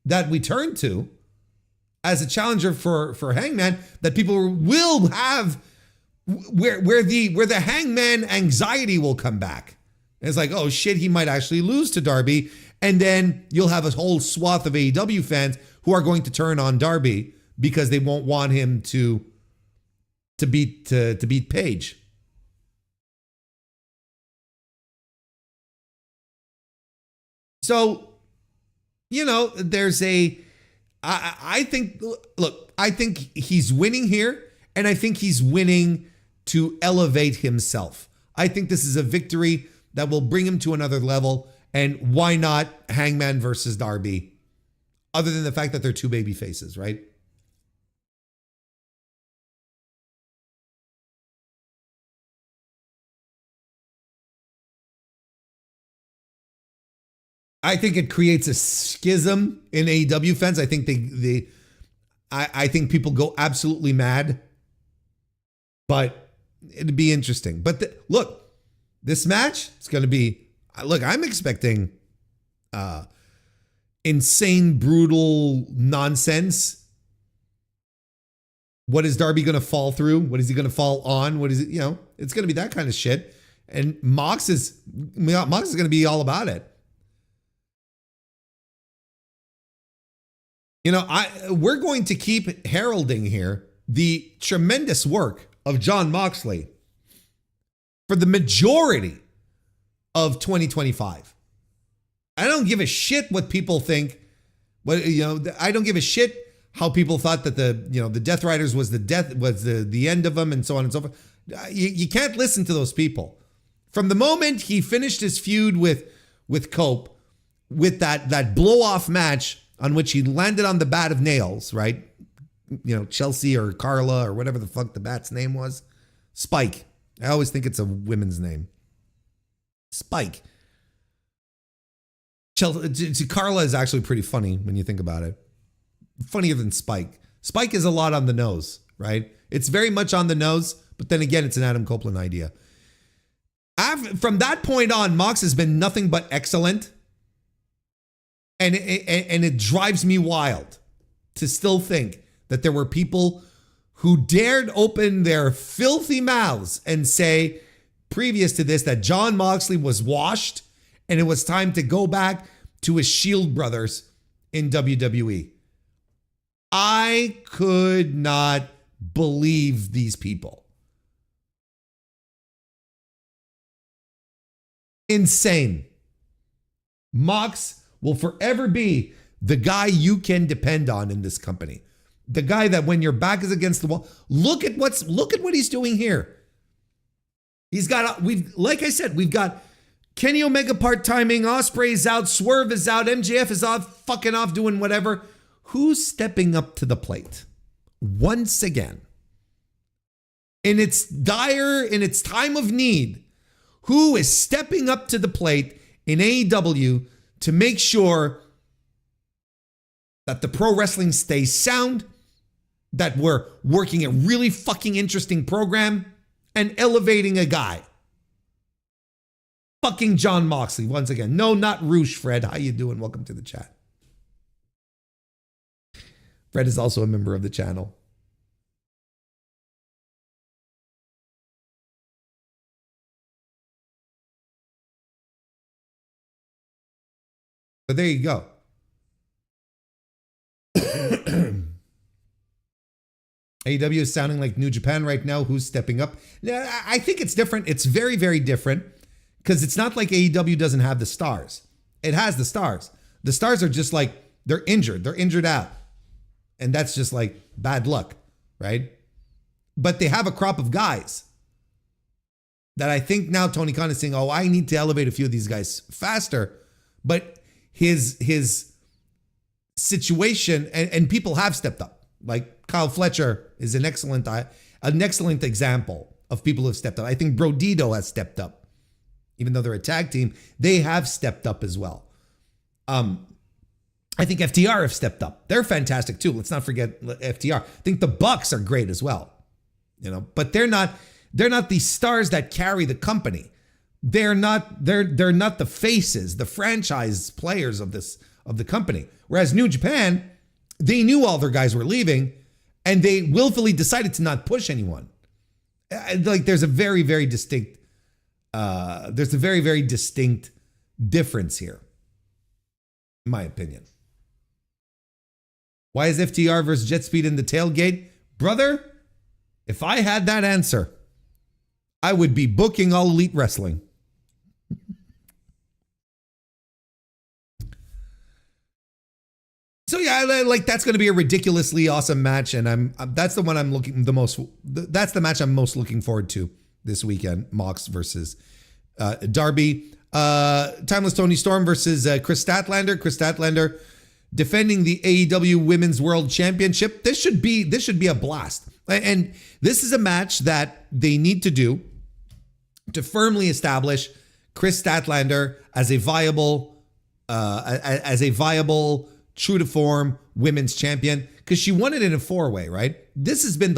that we turn to as a challenger for Hangman, that people will have, where the Hangman anxiety will come back. And it's like, oh shit, he might actually lose to Darby. And then you'll have a whole swath of AEW fans who are going to turn on Darby because they won't want him to beat Paige. So, there's I think, look, I think he's winning here, and I think he's winning to elevate himself. I think this is a victory that will bring him to another level, and why not Hangman versus Darby? Other than the fact that they're two baby faces, right? I think it creates a schism in AEW fans. I think I think people go absolutely mad, but it'd be interesting. But look, this match is going to be. Look, I'm expecting insane, brutal nonsense. What is Darby going to fall through? What is he going to fall on? What is it? It's going to be that kind of shit. And Mox is going to be all about it. We're going to keep heralding here the tremendous work of Jon Moxley for the majority of 2025. I don't give a shit what people think. I don't give a shit how people thought that the Death Riders was the end of them and so on and so forth. You can't listen to those people. From the moment he finished his feud with Cope, with that blow off match on which he landed on the bat of nails, right? Chelsea or Carla or whatever the fuck the bat's name was. Spike. I always think it's a women's name. Spike. Chelsea, Carla is actually pretty funny when you think about it. Funnier than Spike. Spike is a lot on the nose, right? It's very much on the nose, but then again, it's an Adam Copeland idea. From that point on, Mox has been nothing but excellent. And it drives me wild to still think that there were people who dared open their filthy mouths and say, previous to this, that Jon Moxley was washed and it was time to go back to his Shield brothers in WWE. I could not believe these people. Insane. Mox will forever be the guy you can depend on in this company. The guy that when your back is against the wall, look at what he's doing here. He's got, like I said, we've got Kenny Omega part-timing, Ospreay's out, Swerve is out, MJF is off, fucking off doing whatever. Who's stepping up to the plate? Once again. In its time of need, who is stepping up to the plate in AEW to make sure that the pro wrestling stays sound, that we're working a really fucking interesting program and elevating a guy? Fucking Jon Moxley, once again. No, not Roosh, Fred. How you doing? Welcome to the chat. Fred is also a member of the channel. But there you go. AEW is sounding like New Japan right now. Who's stepping up? I think it's different. It's very, very different because it's not like AEW doesn't have the stars. It has the stars. The stars are just like, they're injured. They're injured out. And that's just like bad luck, right? But they have a crop of guys that I think now Tony Khan is saying, oh, I need to elevate a few of these guys faster. But his situation, and people have stepped up. Like Kyle Fletcher is an excellent example of people who have stepped up. I think Brodito has stepped up. Even though they're a tag team, they have stepped up as well. I think FTR have stepped up. They're fantastic too. Let's not forget FTR. I think the Bucks are great as well. But they're not the stars that carry the company. They're not the faces, the franchise players of the company. Whereas New Japan, they knew all their guys were leaving and they willfully decided to not push anyone. Like there's a very, very distinct There's a very, very distinct difference here, in my opinion. Why is FTR versus Jet Speed in the tailgate? Brother, if I had that answer, I would be booking All Elite Wrestling. So yeah, like that's going to be a ridiculously awesome match, and that's the one I'm looking the most. That's the match I'm most looking forward to this weekend: Mox versus Darby. Timeless Tony Storm versus Chris Statlander. Chris Statlander defending the AEW Women's World Championship. This should be a blast, and this is a match that they need to do to firmly establish Chris Statlander as a viable true to form women's champion, because she won it in a 4-way, right? This has been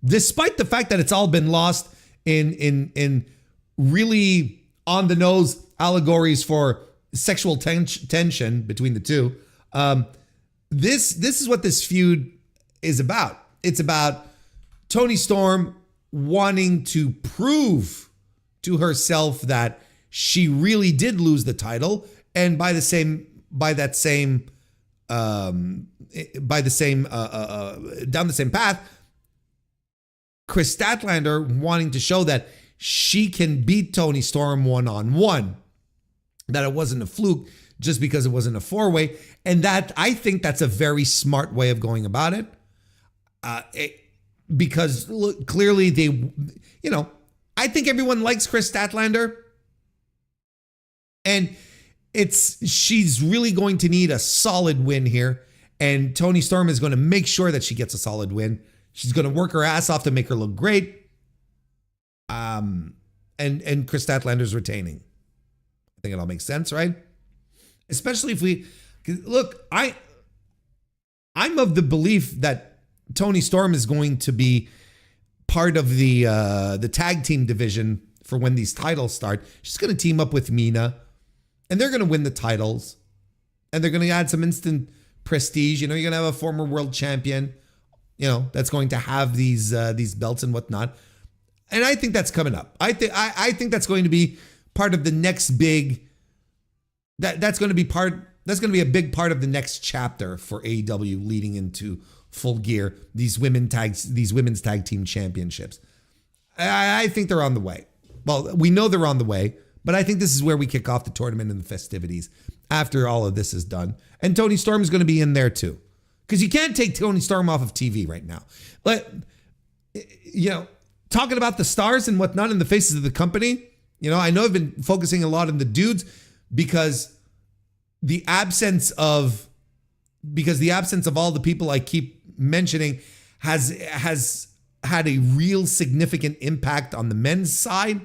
despite the fact that it's all been lost in really on the nose allegories for sexual tension between the two. This is what this feud is about. It's about Toni Storm wanting to prove to herself that she really did lose the title. And down the same path, Chris Statlander wanting to show that she can beat Toni Storm one-on-one, that it wasn't a fluke just because it wasn't a 4-way, and that I think that's a very smart way of going about it. Because look, clearly I think everyone likes Chris Statlander, and she's really going to need a solid win here, and Toni Storm is going to make sure that she gets a solid win. She's going to work her ass off to make her look great. And Chris Statlander's retaining. I think it all makes sense, right? Especially if I'm of the belief that Toni Storm is going to be part of the tag team division for when these titles start. She's going to team up with Mina, and they're going to win the titles, and they're going to add some instant prestige. You're going to have a former world champion, that's going to have these belts and whatnot. And I think that's coming up. I think that's going to be part of the next big. That's going to be a big part of the next chapter for AEW leading into Full Gear. These women's tag team championships. I think they're on the way. Well, we know they're on the way. But I think this is where we kick off the tournament and the festivities after all of this is done. And Toni Storm is going to be in there too. Because you can't take Toni Storm off of TV right now. But, talking about the stars and whatnot and the faces of the company, I know I've been focusing a lot on the dudes because the absence of all the people I keep mentioning has had a real significant impact on the men's side.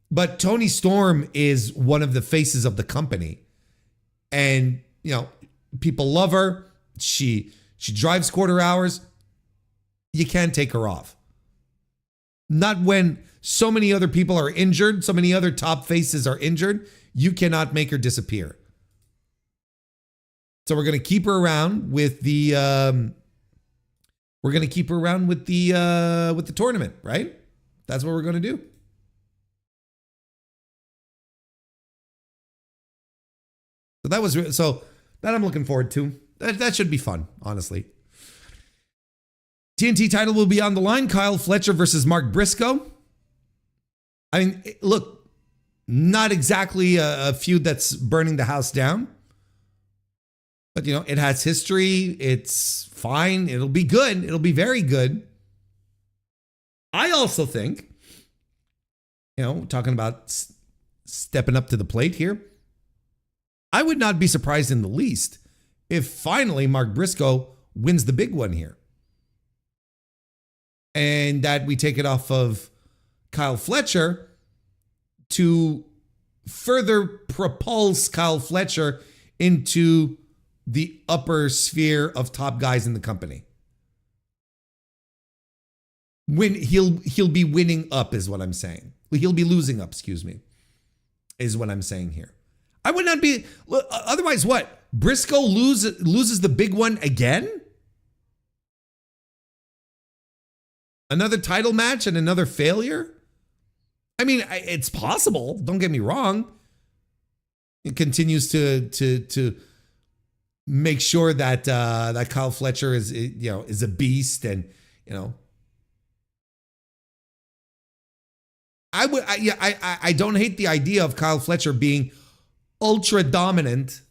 But Toni Storm is one of the faces of the company. And, people love her. She drives quarter hours. You can't take her off. Not when so many other people are injured, so many other top faces are injured. You cannot make her disappear. So we're going to keep her around with the tournament, right? That's what we're going to do. So that I'm looking forward to. That should be fun, honestly. TNT title will be on the line. Kyle Fletcher versus Mark Briscoe. I mean, look, not exactly a feud that's burning the house down. But, it has history. It's fine. It'll be good. It'll be very good. I also think, talking about stepping up to the plate here, I would not be surprised in the least if finally Mark Briscoe wins the big one here. And that we take it off of Kyle Fletcher to further propulse Kyle Fletcher into the upper sphere of top guys in the company. When he'll be winning up is what I'm saying. He'll be losing up, is what I'm saying here. I would not be, otherwise what? Briscoe loses the big one again? Another title match and another failure? I mean, it's possible. Don't get me wrong. It continues to make sure that that Kyle Fletcher is a beast, and I don't hate the idea of Kyle Fletcher being ultra dominant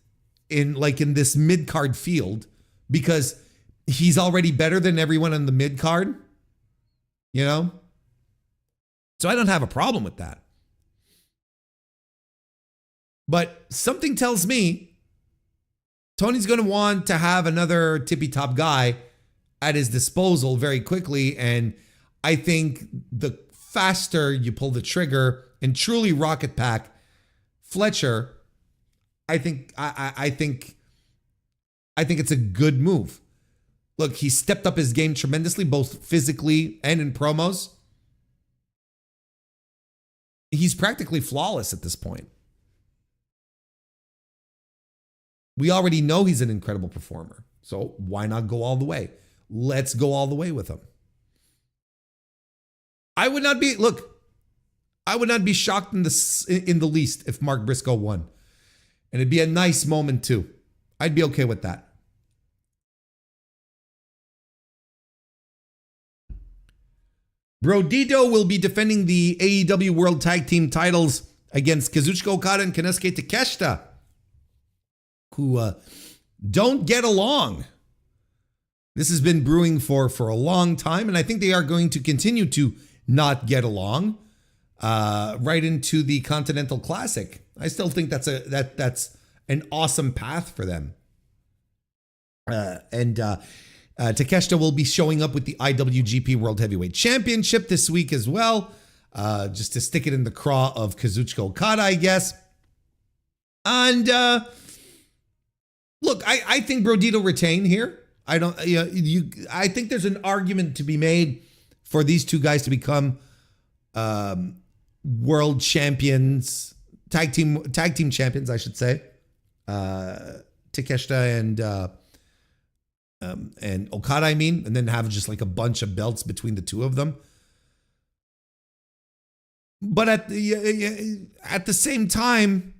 in this mid card field, because he's already better than everyone in the mid card, So I don't have a problem with that. But something tells me Tony's going to want to have another tippy top guy at his disposal very quickly, and I think the faster you pull the trigger and truly rocket pack Fletcher, I think it's a good move. Look, he stepped up his game tremendously, both physically and in promos. He's practically flawless at this point. We already know he's an incredible performer. So why not go all the way? Let's go all the way with him. I would not be shocked in the least if Mark Briscoe won. And it'd be a nice moment too. I'd be okay with that. Brodito will be defending the AEW World Tag Team titles against Kazuchika Okada and Konosuke Takeshita, who don't get along. This has been brewing for a long time, and I think they are going to continue to not get along right into the Continental Classic. I still think that's an awesome path for them. Takeshita will be showing up with the IWGP World Heavyweight Championship this week as well, just to stick it in the craw of Kazuchika Okada, I guess. And look, I think Brodito retain here. I think there's an argument to be made for these two guys to become world champions, tag team champions, I should say. Takeshita and Okada, and then have just like a bunch of belts between the two of them. But at the same time,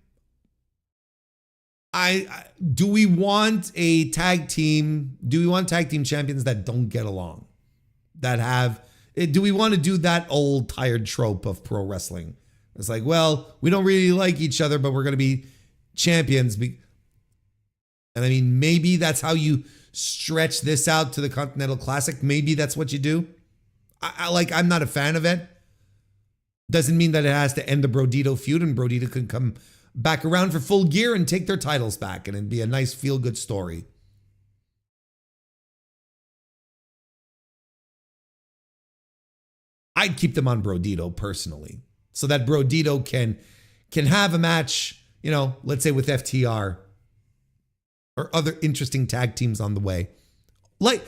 do we want tag team champions that don't get along? Do we want to do that old tired trope of pro wrestling? It's like, well, we don't really like each other, but we're going to be champions. And I mean, maybe that's how you stretch this out to the Continental Classic. Maybe that's what you do. I'm not a fan of it. Doesn't mean that it has to end the Brodito feud, and Brodito can come back around for Full Gear and take their titles back, and it'd be a nice feel-good story. I'd keep them on Brodito personally, so that Brodito can have a match, let's say with FTR or other interesting tag teams on the way. Like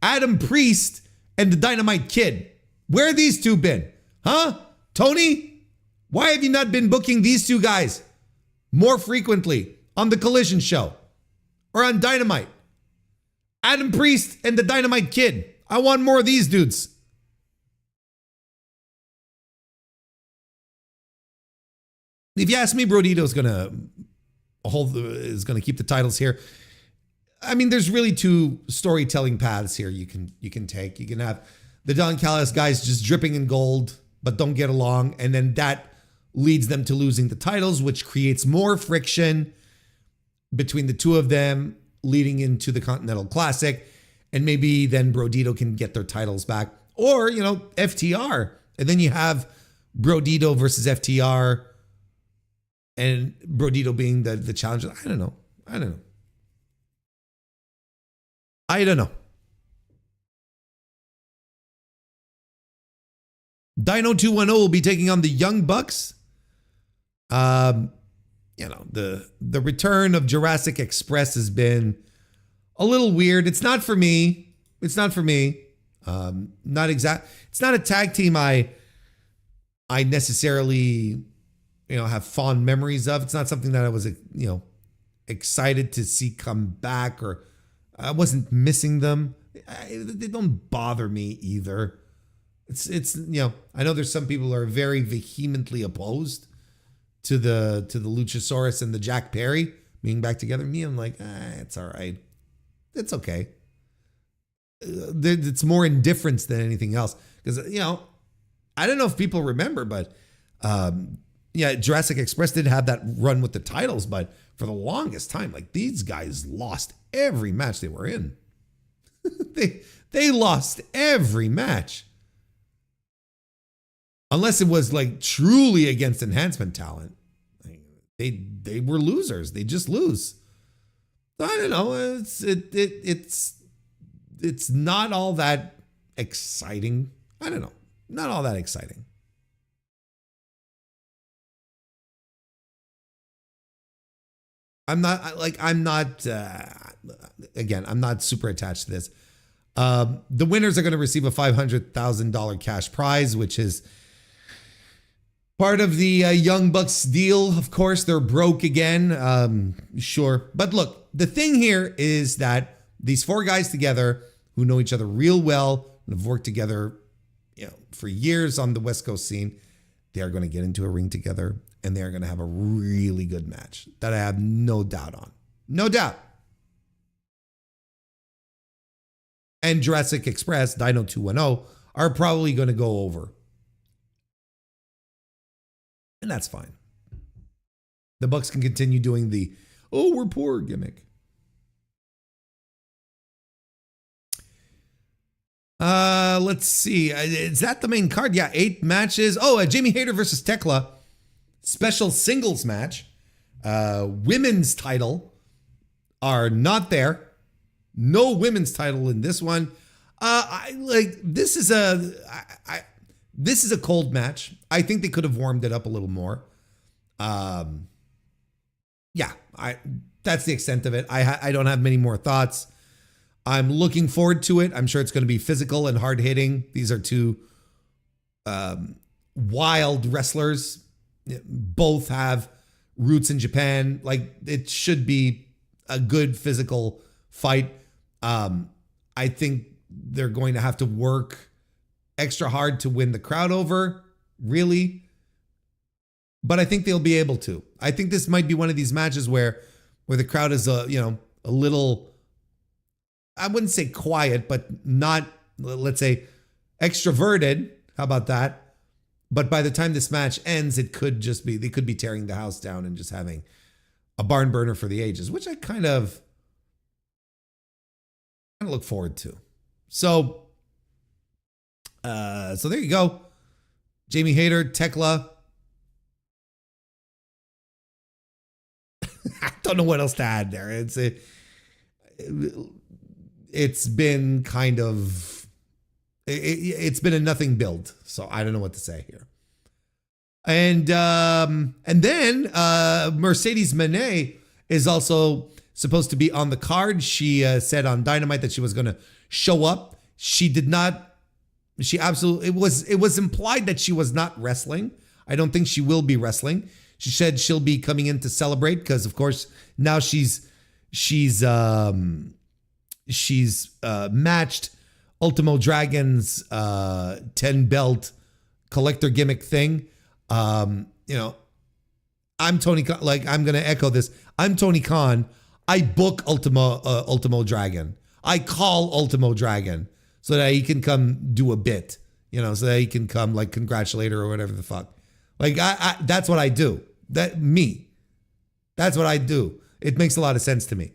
Adam Priest and the Dynamite Kid. Where have these two been? Huh? Tony? Why have you not been booking these two guys more frequently on the Collision show or on Dynamite? Adam Priest and the Dynamite Kid. I want more of these dudes. If you ask me, Brodito is going to keep the titles here. I mean, there's really two storytelling paths here you can take. You can have the Don Callis guys just dripping in gold, but don't get along. And then that leads them to losing the titles, which creates more friction between the two of them, leading into the Continental Classic. And maybe then Brodito can get their titles back. Or, FTR. And then you have Brodito versus FTR. And Brodito being the challenger. I don't know. Dino 210 will be taking on the Young Bucks. The return of Jurassic Express has been a little weird. It's not for me. It's not a tag team I necessarily have fond memories of. It's not something that I was excited to see come back, or I wasn't missing them. They don't bother me either. It's I know there's some people who are very vehemently opposed to the Luchasaurus and the Jack Perry being back together. Me, I'm like, it's all right. It's okay. It's more indifference than anything else. Because, I don't know if people remember, but Jurassic Express did have that run with the titles, but for the longest time, like, these guys lost every match they were in. they lost every match. Unless it was like truly against enhancement talent. They were losers. They just lose. I don't know. It's not all that exciting. I don't know. Not all that exciting. I'm not super attached to this. The winners are going to receive a $500,000 cash prize, which is part of the Young Bucks deal. Of course, they're broke again. Sure. But look, the thing here is that these four guys together who know each other real well and have worked together, for years on the West Coast scene, they are going to get into a ring together and they're going to have a really good match that I have no doubt on. No doubt. And Jurassic Express, Dino 210, are probably going to go over. And that's fine. The Bucks can continue doing the, we're poor gimmick. Let's see. Is that the main card? Yeah, 8 matches. Jamie Hayter versus Tekla. Special singles match. Women's title are not there. No women's title in this one. This is a cold match. I think they could have warmed it up a little more. That's the extent of it. I don't have many more thoughts. I'm looking forward to it. I'm sure it's going to be physical and hard hitting. These are two wild wrestlers. Both have roots in Japan. Like, it should be a good physical fight. I think they're going to have to work extra hard to win the crowd over, really. But I think they'll be able to. I think this might be one of these matches where the crowd is a little, I wouldn't say quiet, but not, let's say, extroverted. How about that? But by the time this match ends, it could just be, they could be tearing the house down and just having a barn burner for the ages, which I kind of look forward to. So there you go. Jamie Hayter, Tekla. I don't know what else to add there. It's been kind of, it's been a nothing build. So I don't know what to say here. And then Mercedes Moné is also supposed to be on the card. She said on Dynamite that she was going to show up. She did not. She absolutely, it was implied that she was not wrestling. I don't think she will be wrestling. She said she'll be coming in to celebrate because, of course, now she's matched Ultimo Dragon's 10-belt collector gimmick thing. I'm Tony Khan. Like, I'm gonna echo this. I'm Tony Khan. I book Ultimo Dragon. I call Ultimo Dragon so that he can come do a bit. So that he can come like congratulate her or whatever the fuck. Like I that's what I do. That's what I do. It makes a lot of sense to me.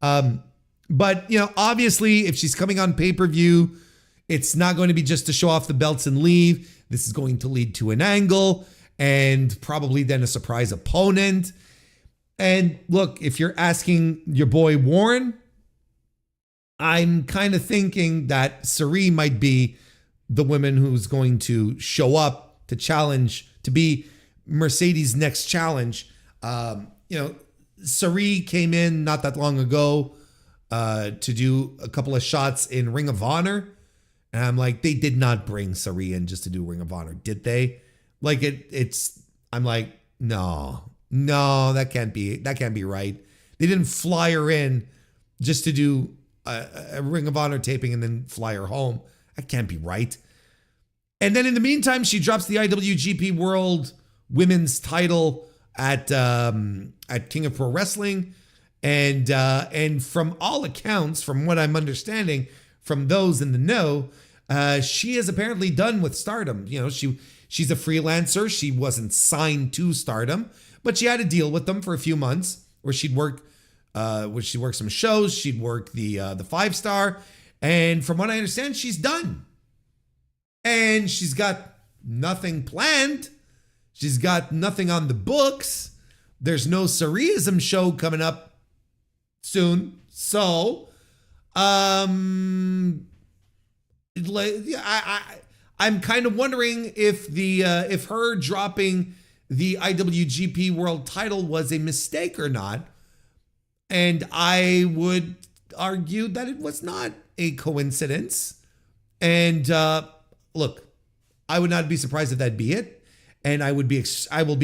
But obviously, if she's coming on pay-per-view, it's not going to be just to show off the belts and leave. This is going to lead to an angle and probably then a surprise opponent. And look, if you're asking your boy Warren, I'm kind of thinking that Sari might be the woman who's going to show up to challenge, to be Mercedes' next challenge. Sari came in not that long ago to do a couple of shots in Ring of Honor. And I'm like, they did not bring Sari in just to do Ring of Honor, did they? Like I'm like, no, that can't be right. They didn't fly her in just to do a Ring of Honor taping and then fly her home. That can't be right. And then in the meantime, she drops the IWGP World Women's title at King of Pro Wrestling. And from all accounts, from what I'm understanding from those in the know, she is apparently done with Stardom. You know, she's a freelancer. She wasn't signed to Stardom, but she had a deal with them for a few months where she'd work some shows. She'd work the 5-star. And from what I understand, she's done. And she's got nothing planned. She's got nothing on the books. There's no Surrealism show coming up soon. So, I'm kind of wondering if her dropping the IWGP World title was a mistake or not. And I would argue that it was not a coincidence. And look, I would not be surprised if that be it. And I will be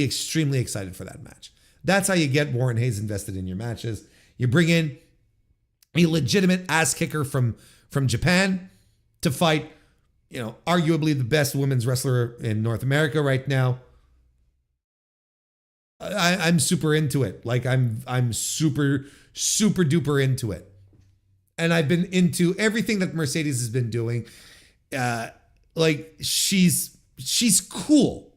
extremely excited for that match. That's how you get Warren Hayes invested in your matches. You bring in a legitimate ass kicker from Japan to fight, you know, arguably the best women's wrestler in North America right now. I'm super into it. Like I'm super duper into it. And I've been into everything that Mercedes has been doing. Like she's cool.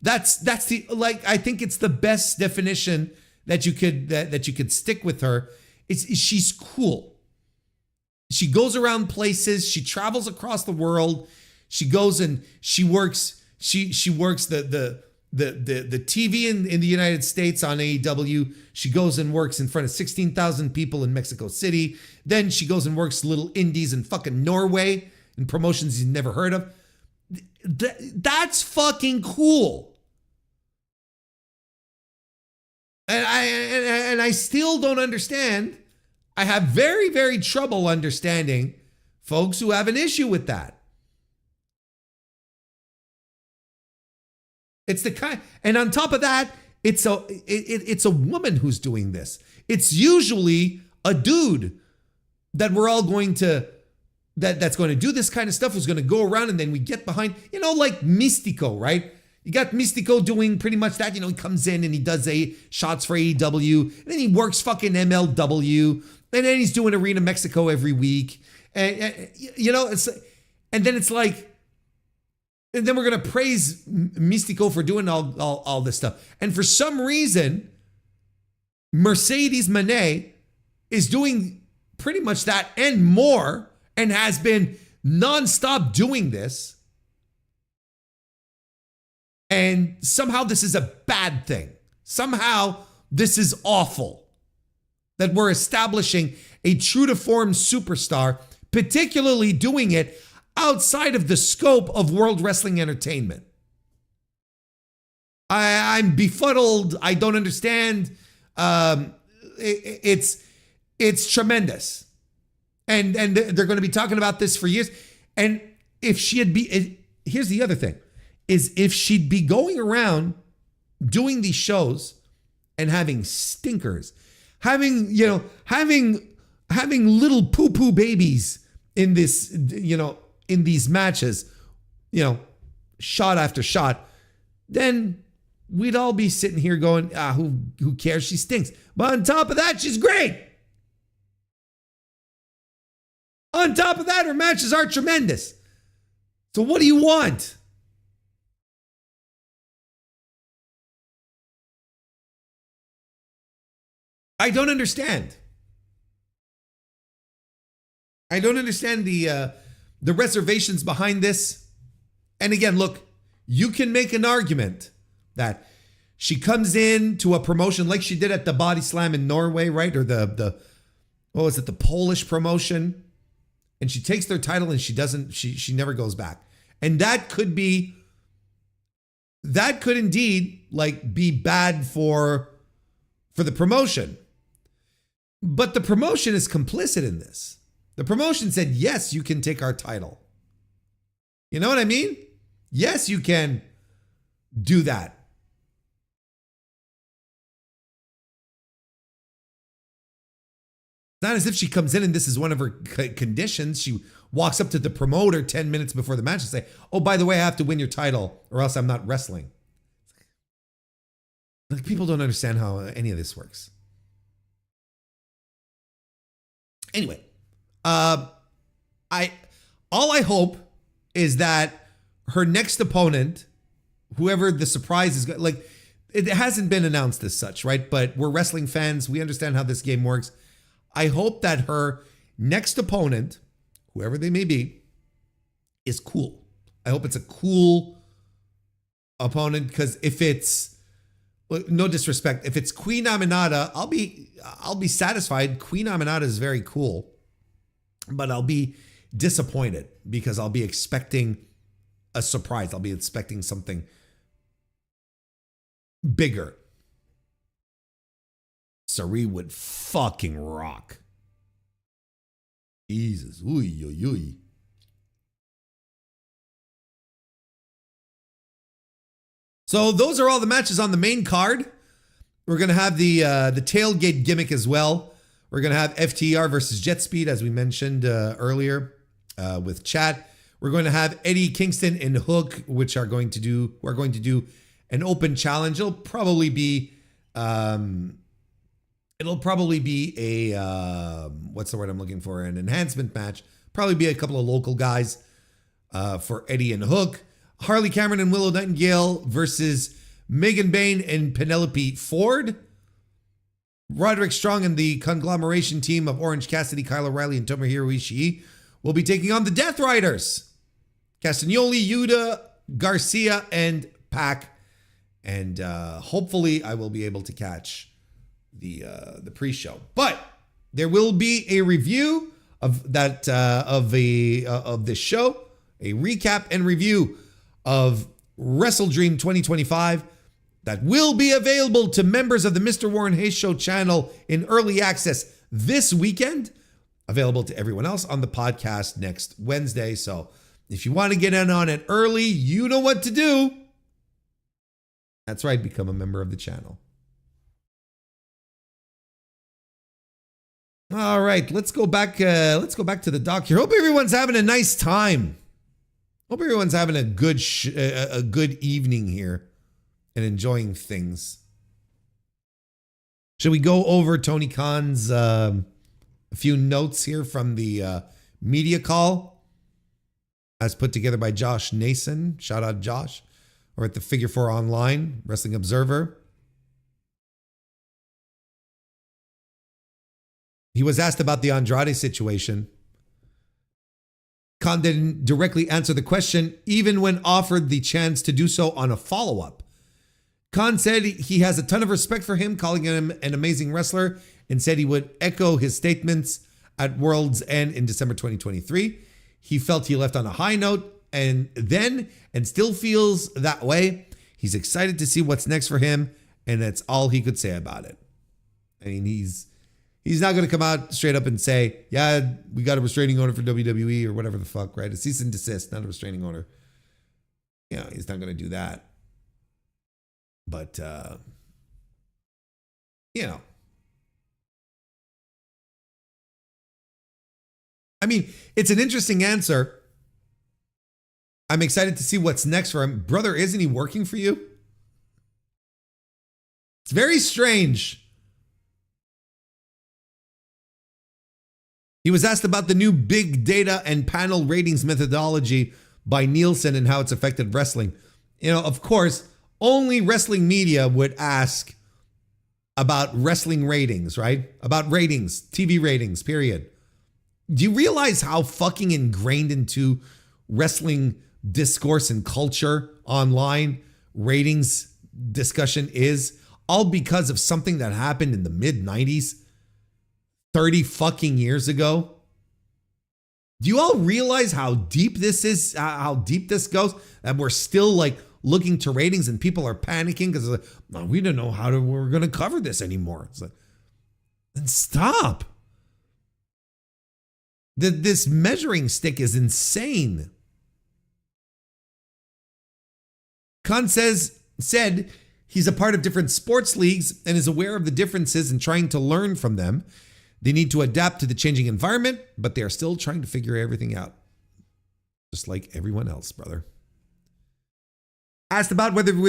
That's the, like, I think it's the best definition that you could stick with her. She's cool. She goes around places. She travels across the world. She goes and she works. She works the TV in the United States on AEW. She goes and works in front of 16,000 people in Mexico City. Then she goes and works little indies in fucking Norway in promotions you've never heard of. That's fucking cool. And I still don't understand. I have very, very trouble understanding folks who have an issue with that. It's the kind, and on top of that, it's a woman who's doing this. It's usually a dude that we're all going to that's going to do this kind of stuff, who's going to go around, and then we get behind, you know, like Mystico, right? You got Mystico doing pretty much that. You know, he comes in and he does shots for AEW, and then he works fucking MLW, and then he's doing Arena Mexico every week, and you know, and then it's like. And then we're going to praise Mystico for doing all this stuff. And for some reason, Mercedes Moné is doing pretty much that and more, and has been nonstop doing this. And somehow this is a bad thing. Somehow this is awful. That we're establishing a true to form superstar, particularly doing it outside of the scope of World Wrestling Entertainment. I'm befuddled. I don't understand. It's tremendous. And they're going to be talking about this for years. And if she had here's the other thing, is if she'd be going around doing these shows and having stinkers, having little poo-poo babies in this, you know, in these matches, you know, shot after shot, then we'd all be sitting here going, who cares? She stinks. But on top of that, she's great. On top of that, her matches are tremendous. So what do you want? I don't understand. I don't understand the reservations behind this. And again, look, you can make an argument that she comes in to a promotion like she did at the Body Slam in Norway, right? Or the what was it, the Polish promotion, and she takes their title and she never goes back. And that could indeed like be bad for the promotion. But the promotion is complicit in this. The promotion said, yes, you can take our title. You know what I mean? Yes, you can do that. It's not as if she comes in and this is one of her conditions. She walks up to the promoter 10 minutes before the match and say, oh, by the way, I have to win your title or else I'm not wrestling. Like, people don't understand how any of this works. Anyway, all I hope is that her next opponent, whoever the surprise is, like, it hasn't been announced as such, right? But we're wrestling fans. We understand how this game works. I hope that her next opponent, whoever they may be, is cool. I hope it's a cool opponent, because if it's, no disrespect, if it's Queen Aminata, I'll be satisfied. Queen Aminata is very cool, but I'll be disappointed because I'll be expecting a surprise. I'll be expecting something bigger. Sari would fucking rock. Jesus. Ooh, ooh, ooh. So those are all the matches on the main card. We're going to have the tailgate gimmick as well. We're going to have FTR versus Jet Speed, as we mentioned earlier with chat. We're going to have Eddie Kingston and Hook, which are going to do an open challenge. It'll probably be a what's the word I'm looking for? An enhancement match. Probably be a couple of local guys for Eddie and Hook. Harley Cameron and Willow Nightingale versus Megan Bain and Penelope Ford. Roderick Strong and the conglomeration team of Orange Cassidy, Kyle O'Reilly, and Tomohiro Ishii will be taking on the Death Riders. Castagnoli, Yuta, Garcia, and Pac. And hopefully I will be able to catch the pre-show. But there will be a review of that of this show, a recap and review of WrestleDream 2025 that will be available to members of the Mr. Warren Hayes Show channel in early access this weekend. Available to everyone else on the podcast next Wednesday. So if you want to get in on it early, you know what to do. That's right, become a member of the channel. All right, let's go back to the doc here. Hope everyone's having a nice time. Hope everyone's having a good evening here and enjoying things. Should we go over Tony Khan's a few notes here from the media call as put together by Josh Nason? Shout out Josh. Or at the Figure 4 Online, Wrestling Observer. He was asked about the Andrade situation. Khan didn't directly answer the question, even when offered the chance to do so on a follow-up. Khan said he has a ton of respect for him, calling him an amazing wrestler, and said he would echo his statements at World's End in December 2023. He felt he left on a high note and still feels that way. He's excited to see what's next for him, and that's all he could say about it. I mean, he's not going to come out straight up and say, yeah, we got a restraining order for WWE or whatever the fuck, right? A cease and desist, not a restraining order. Yeah, he's not going to do that. But, you know. I mean, it's an interesting answer. I'm excited to see what's next for him. Brother, isn't he working for you? It's very strange. He was asked about the new big data and panel ratings methodology by Nielsen and how it's affected wrestling. You know, of course, only wrestling media would ask about wrestling ratings, right? About ratings, TV ratings, period. Do you realize how fucking ingrained into wrestling discourse and culture online ratings discussion is, all because of something that happened in the mid-90s, 30 fucking years ago? Do you all realize how deep this is, how deep this goes? That we're still like looking to ratings and people are panicking because like, oh, we don't know we're going to cover this anymore. It's like, then stop. This measuring stick is insane. Khan said he's a part of different sports leagues and is aware of the differences and trying to learn from them. They need to adapt to the changing environment, but they are still trying to figure everything out. just like everyone else, brother. Asked about whether there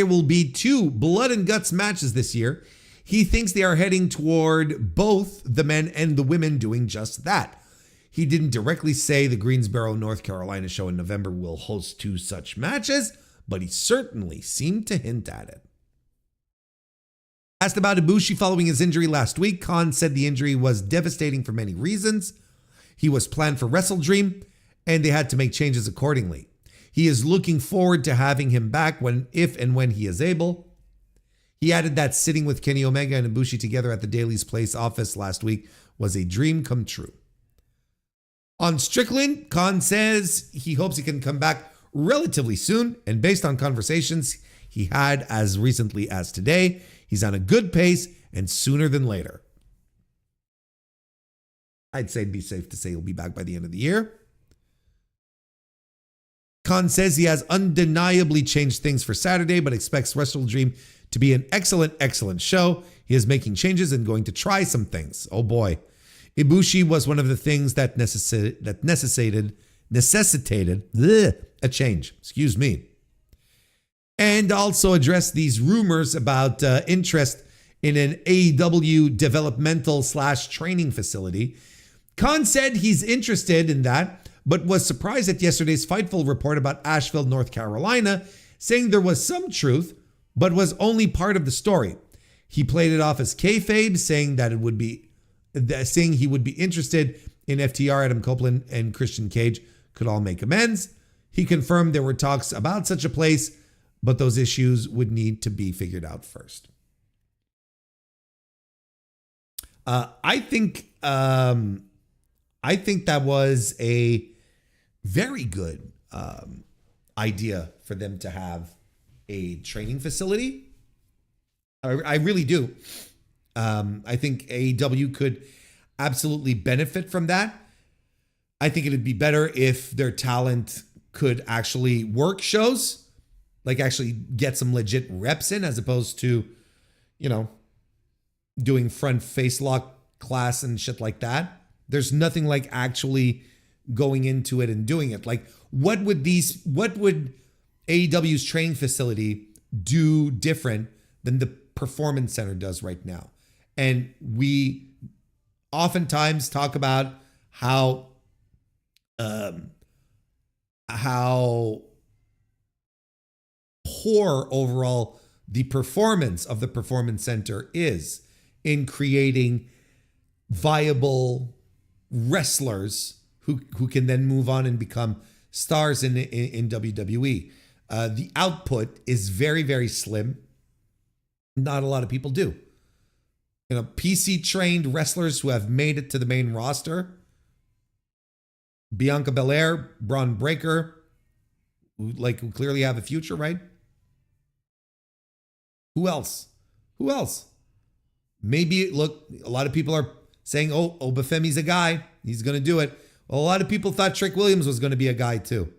will be 2 blood and guts matches this year. He thinks they are heading toward both the men and the women doing just that. He didn't directly say the Greensboro, North Carolina show in November will host 2 such matches, but he certainly seemed to hint at it. Asked about Ibushi following his injury last week, Khan said the injury was devastating for many reasons. He was planned for WrestleDream, and they had to make changes accordingly. He is looking forward to having him back if and when he is able. He added that sitting with Kenny Omega and Ibushi together at the Daily's Place office last week was a dream come true. On Strickland, Khan says he hopes he can come back relatively soon, and based on conversations he had as recently as today, he's on a good pace and sooner than later. I'd say it'd be safe to say he'll be back by the end of the year. Khan says he has undeniably changed things for Saturday, but expects WrestleDream to be an excellent show. He is making changes and going to try some things. Oh boy. Ibushi was one of the things that necessitated a change. Excuse me. And also address these rumors about interest in an AEW developmental / training facility. Khan said he's interested in that, but was surprised at yesterday's Fightful report about Asheville, North Carolina, saying there was some truth, but was only part of the story. He played it off as kayfabe, saying he would be interested in FTR, Adam Copeland, and Christian Cage could all make amends. He confirmed there were talks about such a place, but those issues would need to be figured out first. I think that was a very good idea for them to have a training facility. I really do. I think AEW could absolutely benefit from that. I think it'd be better if their talent could actually work shows, like actually get some legit reps in, as opposed to, doing front face lock class and shit like that. There's nothing like actually going into it and doing it. Like, what would AEW's training facility do different than the Performance Center does right now? And we oftentimes talk about how poor overall the performance of the Performance Center is in creating viable wrestlers who can then move on and become stars in WWE. The output is very, very slim. Not a lot of people do. PC trained wrestlers who have made it to the main roster. Bianca Belair, Braun Breaker, who clearly have a future, right? Who else? Maybe, look, a lot of people are saying, Obafemi's a guy. He's going to do it. Well, a lot of people thought Trick Williams was going to be a guy too.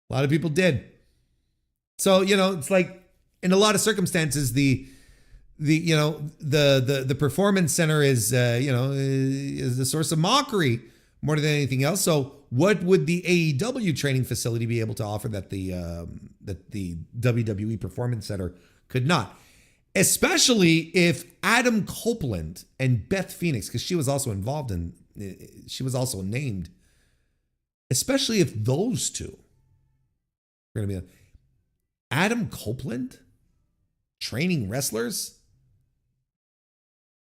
A lot of people did. So, it's like in a lot of circumstances, the Performance Center is the source of mockery more than anything else. So what would the AEW training facility be able to offer that the WWE Performance Center could not? Especially if Adam Copeland and Beth Phoenix, because she was also named, especially if those two are going to be Adam Copeland training wrestlers,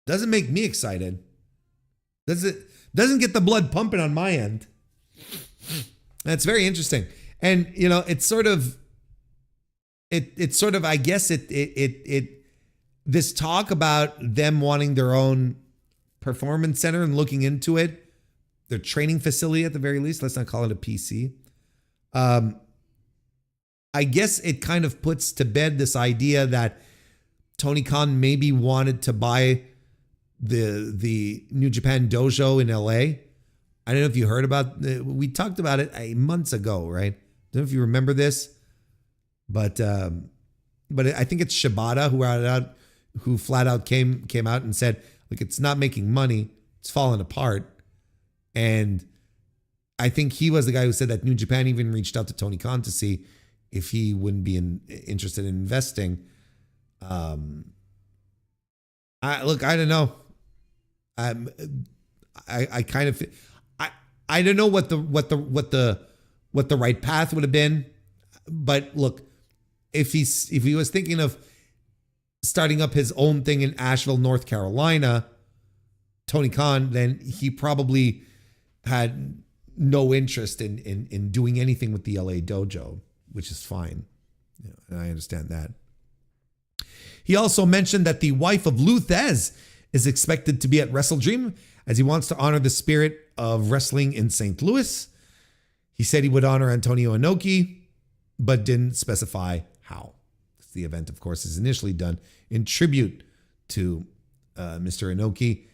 doesn't make me excited. Doesn't get the blood pumping on my end. That's very interesting. And it's sort of I guess this talk about them wanting their own Performance Center and looking into it, their training facility at the very least, let's not call it a PC. I guess it kind of puts to bed this idea that Tony Khan maybe wanted to buy the New Japan Dojo in LA. I don't know if you heard about we talked about it months ago, right? I don't know if you remember this, but I think it's Shibata who flat out came out and said, look, it's not making money. It's fallen apart. And I think he was the guy who said that New Japan even reached out to Tony Khan to see if he wouldn't be interested in investing. I don't know. I kind of, I don't know what the right path would have been, but look, if he was thinking of starting up his own thing in Asheville, North Carolina, Tony Khan, then he probably had no interest in doing anything with the LA dojo, which is fine. And I understand that. He also mentioned that the wife of Lou Thez is expected to be at WrestleDream as he wants to honor the spirit of wrestling in St. Louis. He said he would honor Antonio Inoki, but didn't specify how. The event, of course, is initially done in tribute to Mr. Inoki.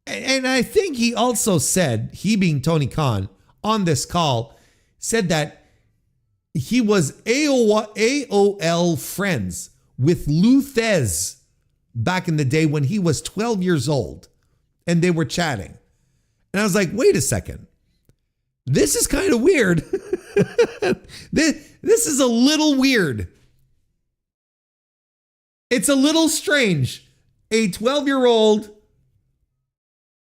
And I think he also said, he being Tony Khan, on this call, said that he was AOL friends with Lou Thez back in the day when he was 12 years old, and they were chatting. And I was like, wait a second. This is kind of weird. This is a little weird. It's a little strange. A 12-year-old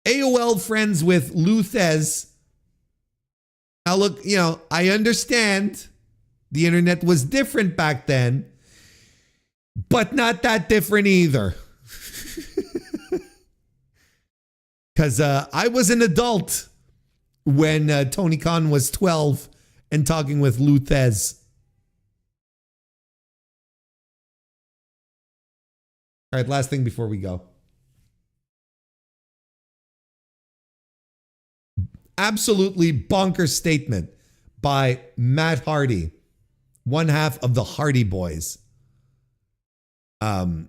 AOL friends with Lou Thez. Now look, I understand the internet was different back then, but not that different either. Because I was an adult when Tony Khan was 12 and talking with Lou Thez. All right, last thing before we go. Absolutely bonkers statement by Matt Hardy, one half of the Hardy Boys. In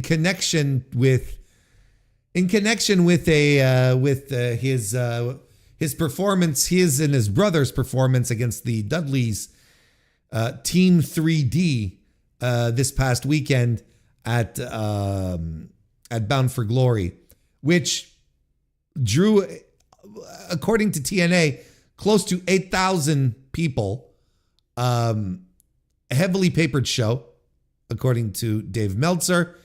connection with his performance, his and his brother's performance against the Dudleys, Team 3D, this past weekend at Bound for Glory, which drew, according to TNA, close to 8,000 people. A heavily papered show, according to Dave Meltzer.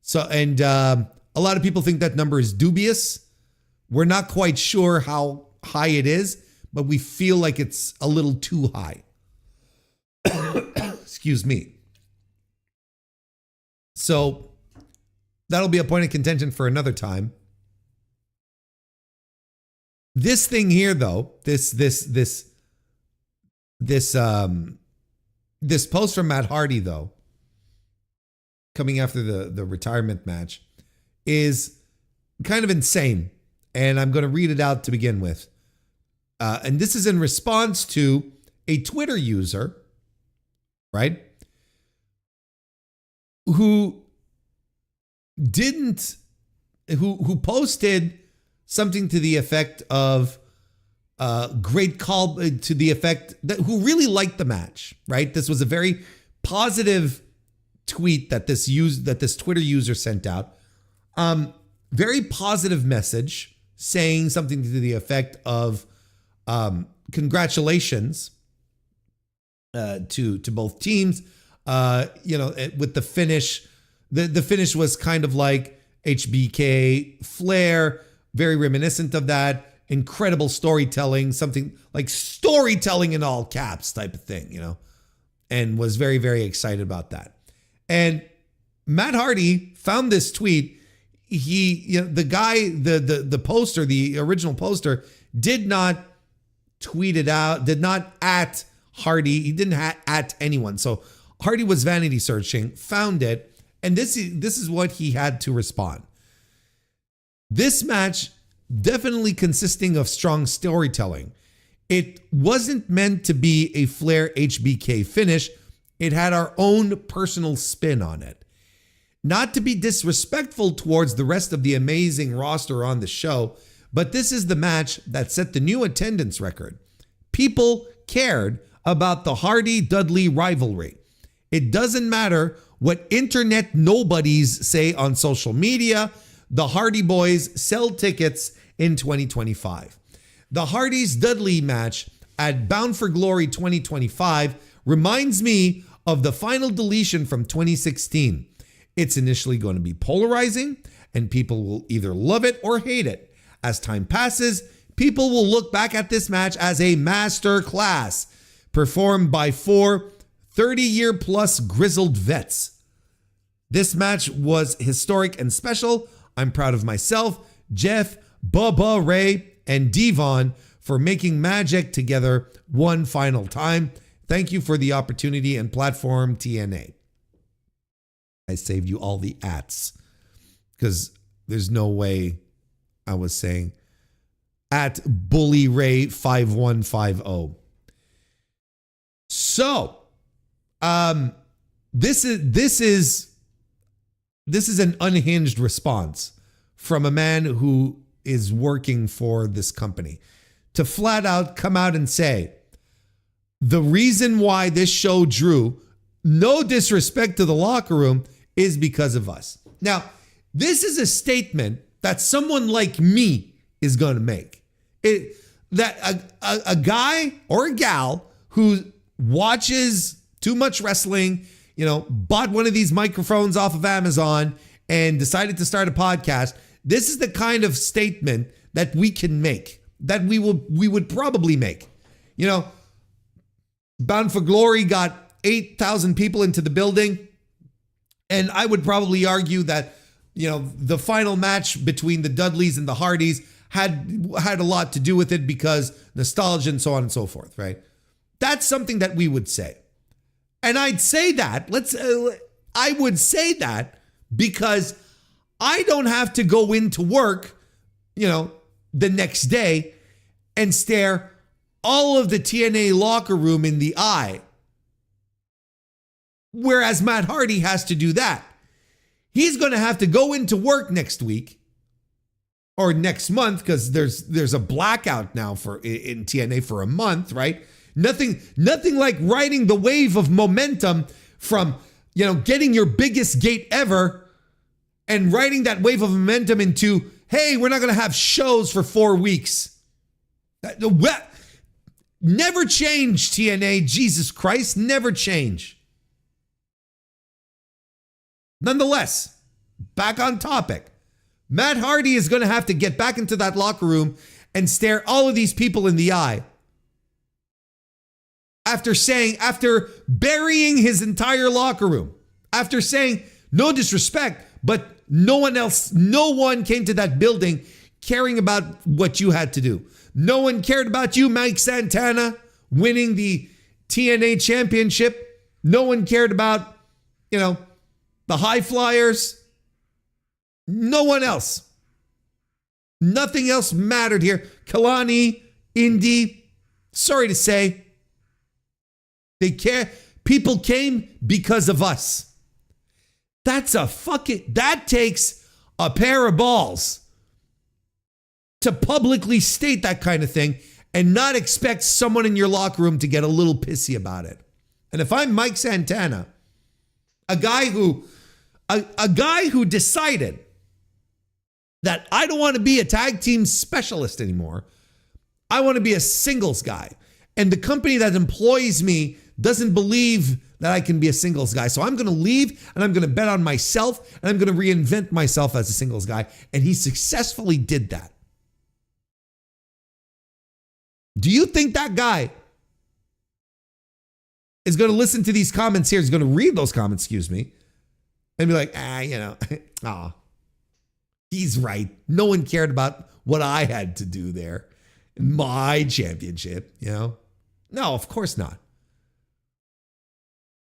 So, and a lot of people think that number is dubious. We're not quite sure how high it is, but we feel like it's a little too high. Excuse me. So that'll be a point of contention for another time. This thing here, though, this post from Matt Hardy, though, coming after the retirement match, is kind of insane. And I'm going to read it out to begin with. And this is in response to a Twitter user, right, who posted something to the effect of great call, to the effect that who really liked the match, right? This was a very positive tweet that this Twitter user sent out. Very positive message saying something to the effect of congratulations to both teams. With the finish, the finish was kind of like HBK Flair, very reminiscent of that. Incredible storytelling, something like storytelling in all caps type of thing, and was very, very excited about that. And Matt Hardy found this tweet. The guy, the poster, the original poster, did not tweet it out, did not at Hardy. He didn't at anyone. So Hardy was vanity searching, found it, and this is what he had to respond. This match definitely consisting of strong storytelling. It wasn't meant to be a Flair HBK finish. It had our own personal spin on it. Not to be disrespectful towards the rest of the amazing roster on the show, but this is the match that set the new attendance record. People cared about the Hardy-Dudley rivalry. It doesn't matter what internet nobodies say on social media. The Hardy Boys sell tickets in 2025. The Hardys Dudley match at Bound for Glory 2025 reminds me of the final deletion from 2016. It's initially going to be polarizing, and people will either love it or hate it. As time passes, people will look back at this match as a master class performed by 4 30-year plus grizzled vets. This match was historic and special. I'm proud of myself, Jeff, Bubba, Ray, and Devon for making magic together one final time. Thank you for the opportunity and platform, TNA. I saved you all the ats because there's no way I was saying at Bully Ray 5150. So, this is an unhinged response from a man who is working for this company to flat out come out and say, the reason why this show drew no disrespect to the locker room is because of us. Now, this is a statement that someone like me is going to make. That a guy or a gal who watches too much wrestling, bought one of these microphones off of Amazon and decided to start a podcast. This is the kind of statement that we can make, that we would probably make. Bound for Glory got 8,000 people into the building. And I would probably argue that, the final match between the Dudleys and the Hardys had a lot to do with it because nostalgia and so on and so forth, right? That's something that we would say. And I'd say that, I would say that because I don't have to go into work, the next day and stare all of the TNA locker room in the eye. Whereas Matt Hardy has to do that. He's going to have to go into work next week or next month because there's a blackout now in TNA for a month, right? Nothing like riding the wave of momentum from, getting your biggest gate ever and riding that wave of momentum into, hey, we're not going to have shows for 4 weeks. Never change, TNA. Jesus Christ, never change. Nonetheless, back on topic. Matt Hardy is going to have to get back into that locker room and stare all of these people in the eye. After burying his entire locker room, after saying, no disrespect, but no one came to that building caring about what you had to do. No one cared about you, Mike Santana, winning the TNA championship. No one cared about, the High Flyers. No one else. Nothing else mattered here. Kalani, Indy, sorry to say, they care. People came because of us. That takes a pair of balls to publicly state that kind of thing and not expect someone in your locker room to get a little pissy about it. And if I'm Mike Santana, a guy who decided that I don't want to be a tag team specialist anymore, I want to be a singles guy. And the company that employs me doesn't believe that I can be a singles guy. So I'm going to leave and I'm going to bet on myself and I'm going to reinvent myself as a singles guy. And he successfully did that. Do you think that guy is going to listen to these comments here? He's going to read those comments, excuse me, and be like, he's right. No one cared about what I had to do there. My championship, No, of course not.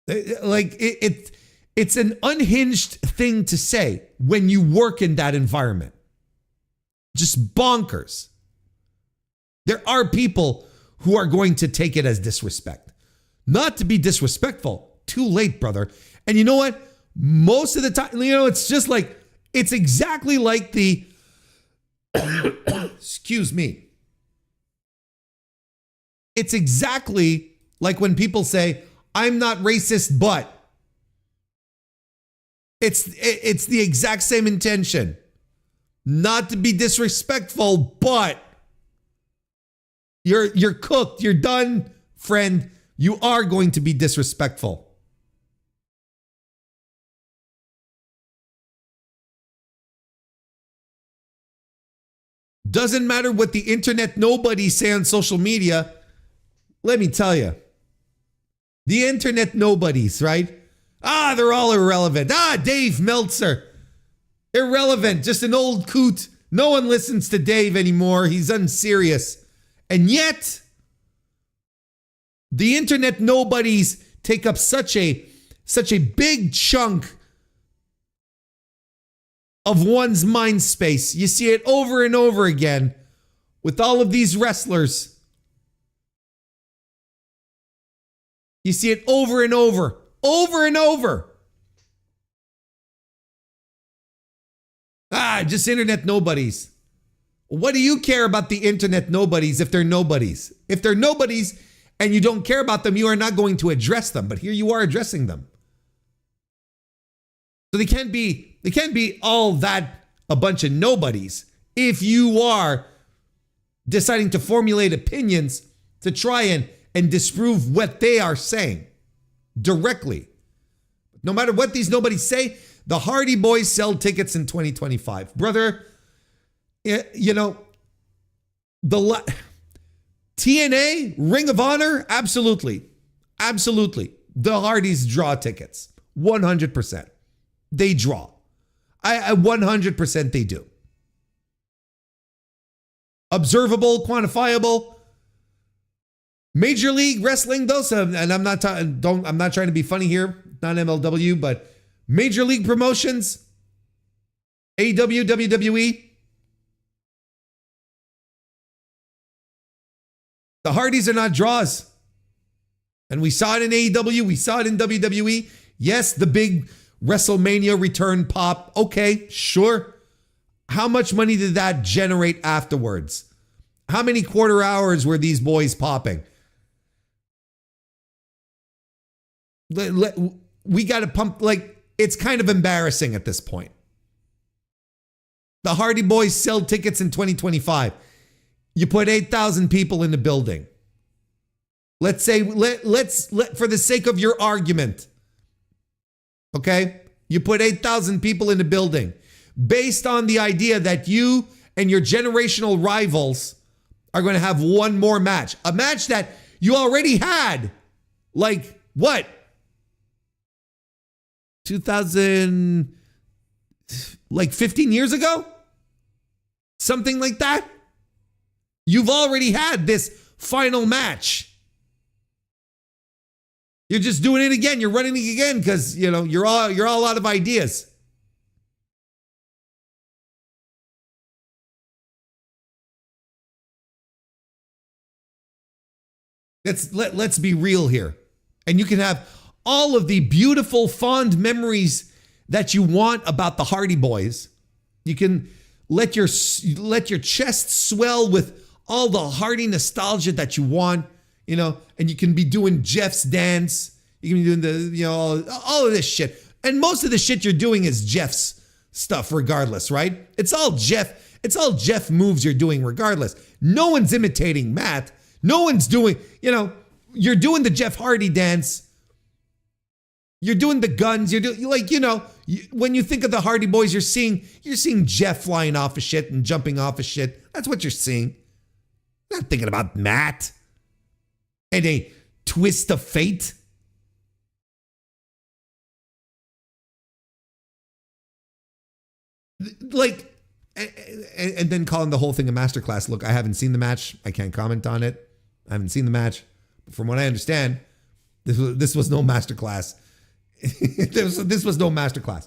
It's an unhinged thing to say when you work in that environment. Just bonkers. There are people who are going to take it as disrespect. Not to be disrespectful. Too late, brother. And you know what? Most of the time, it's just like, it's exactly like the, excuse me. It's exactly like when people say, I'm not racist, but. It's the exact same intention. Not to be disrespectful, but you're cooked. You're done, friend. You are going to be disrespectful. Doesn't matter what the internet nobodies say on social media. Let me tell you. The internet nobodies, right? They're all irrelevant. Dave Meltzer. Irrelevant. Just an old coot. No one listens to Dave anymore. He's unserious. And yet, the internet nobodies take up such a big chunk of one's mind space. You see it over and over again with all of these wrestlers. You see it over and over and over. Just internet nobodies. What do you care about the internet nobodies if they're nobodies? If they're nobodies and you don't care about them, you are not going to address them. But here you are addressing them. So they can't be all that a bunch of nobodies if you are deciding to formulate opinions to try and disprove what they are saying directly. No matter what these nobodies say, the Hardy Boys sell tickets in 2025. Brother, you know, TNA, Ring of Honor, absolutely. Absolutely. The Hardys draw tickets. 100%. They draw. I 100% they do. Observable, quantifiable. Major League Wrestling, though, and I'm not trying to be funny here, not MLW, but Major League Promotions, AEW, WWE. The Hardys are not draws. And we saw it in AEW, we saw it in WWE. Yes, the big WrestleMania return pop. Okay, sure. How much money did that generate afterwards? How many quarter hours were these boys popping? We got to pump, like, it's kind of embarrassing at this point. The Hardy Boys sell tickets in 2025. You put 8,000 people in the building. Let's say, let's for the sake of your argument, okay? You put 8,000 people in the building based on the idea that you and your generational rivals are going to have one more match. A match that you already had. Like, what? 2000, like 15 years ago? Something like that? You've already had this final match. You're just doing it again. You're running it again because, you know, you're all out of ideas. Let's be real here. And you can have all of the beautiful, fond memories that you want about the Hardy Boys. You can let your chest swell with all the Hardy nostalgia that you want, you know, and you can be doing Jeff's dance. You can be doing the, you know, all of this shit. And most of the shit you're doing is Jeff's stuff regardless, right? It's all Jeff moves you're doing regardless. No one's imitating Matt. No one's doing, you know, you're doing the Jeff Hardy dance. You're doing the guns. You're doing, like, you know, when you think of the Hardy Boys, you're seeing Jeff flying off of shit and jumping off of shit. That's what you're seeing. You're not thinking about Matt and a twist of fate. Like, and then calling the whole thing a masterclass. Look, I haven't seen the match. I can't comment on it. I haven't seen the match. But from what I understand, this was no masterclass. This was no masterclass.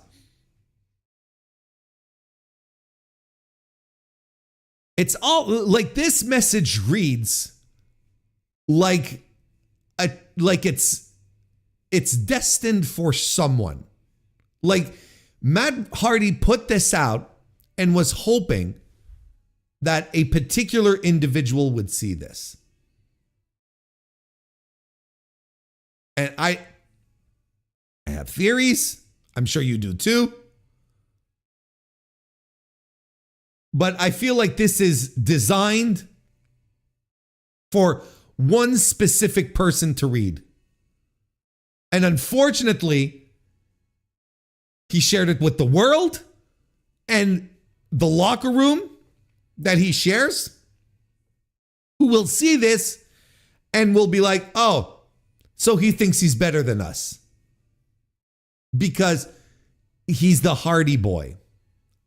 It's all like this message reads like it's destined for someone. Like Matt Hardy put this out and was hoping that a particular individual would see this. And I have theories. I'm sure you do too. But I feel like this is designed for one specific person to read. And unfortunately, he shared it with the world, and the locker room that he shares, who will see this and will be like, oh, so he thinks he's better than us because he's the Hardy Boy.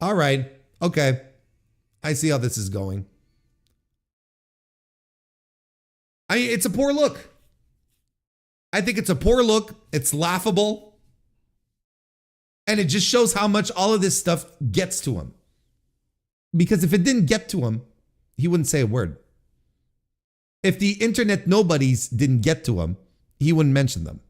All right. Okay. I see how this is going. It's a poor look. I think it's a poor look. It's laughable. And it just shows how much all of this stuff gets to him. Because if it didn't get to him, he wouldn't say a word. If the internet nobodies didn't get to him, he wouldn't mention them.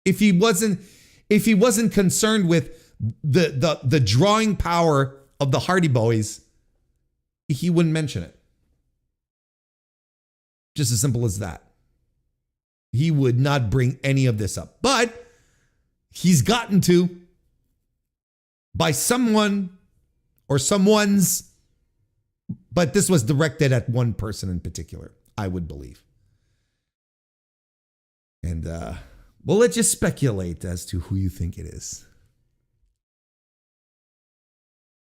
If he wasn't concerned with the drawing power of the Hardy Boys, he wouldn't mention it. Just as simple as that. He would not bring any of this up. But he's gotten to by someone or someone's, but this was directed at one person in particular, I would believe. And we'll let you speculate as to who you think it is.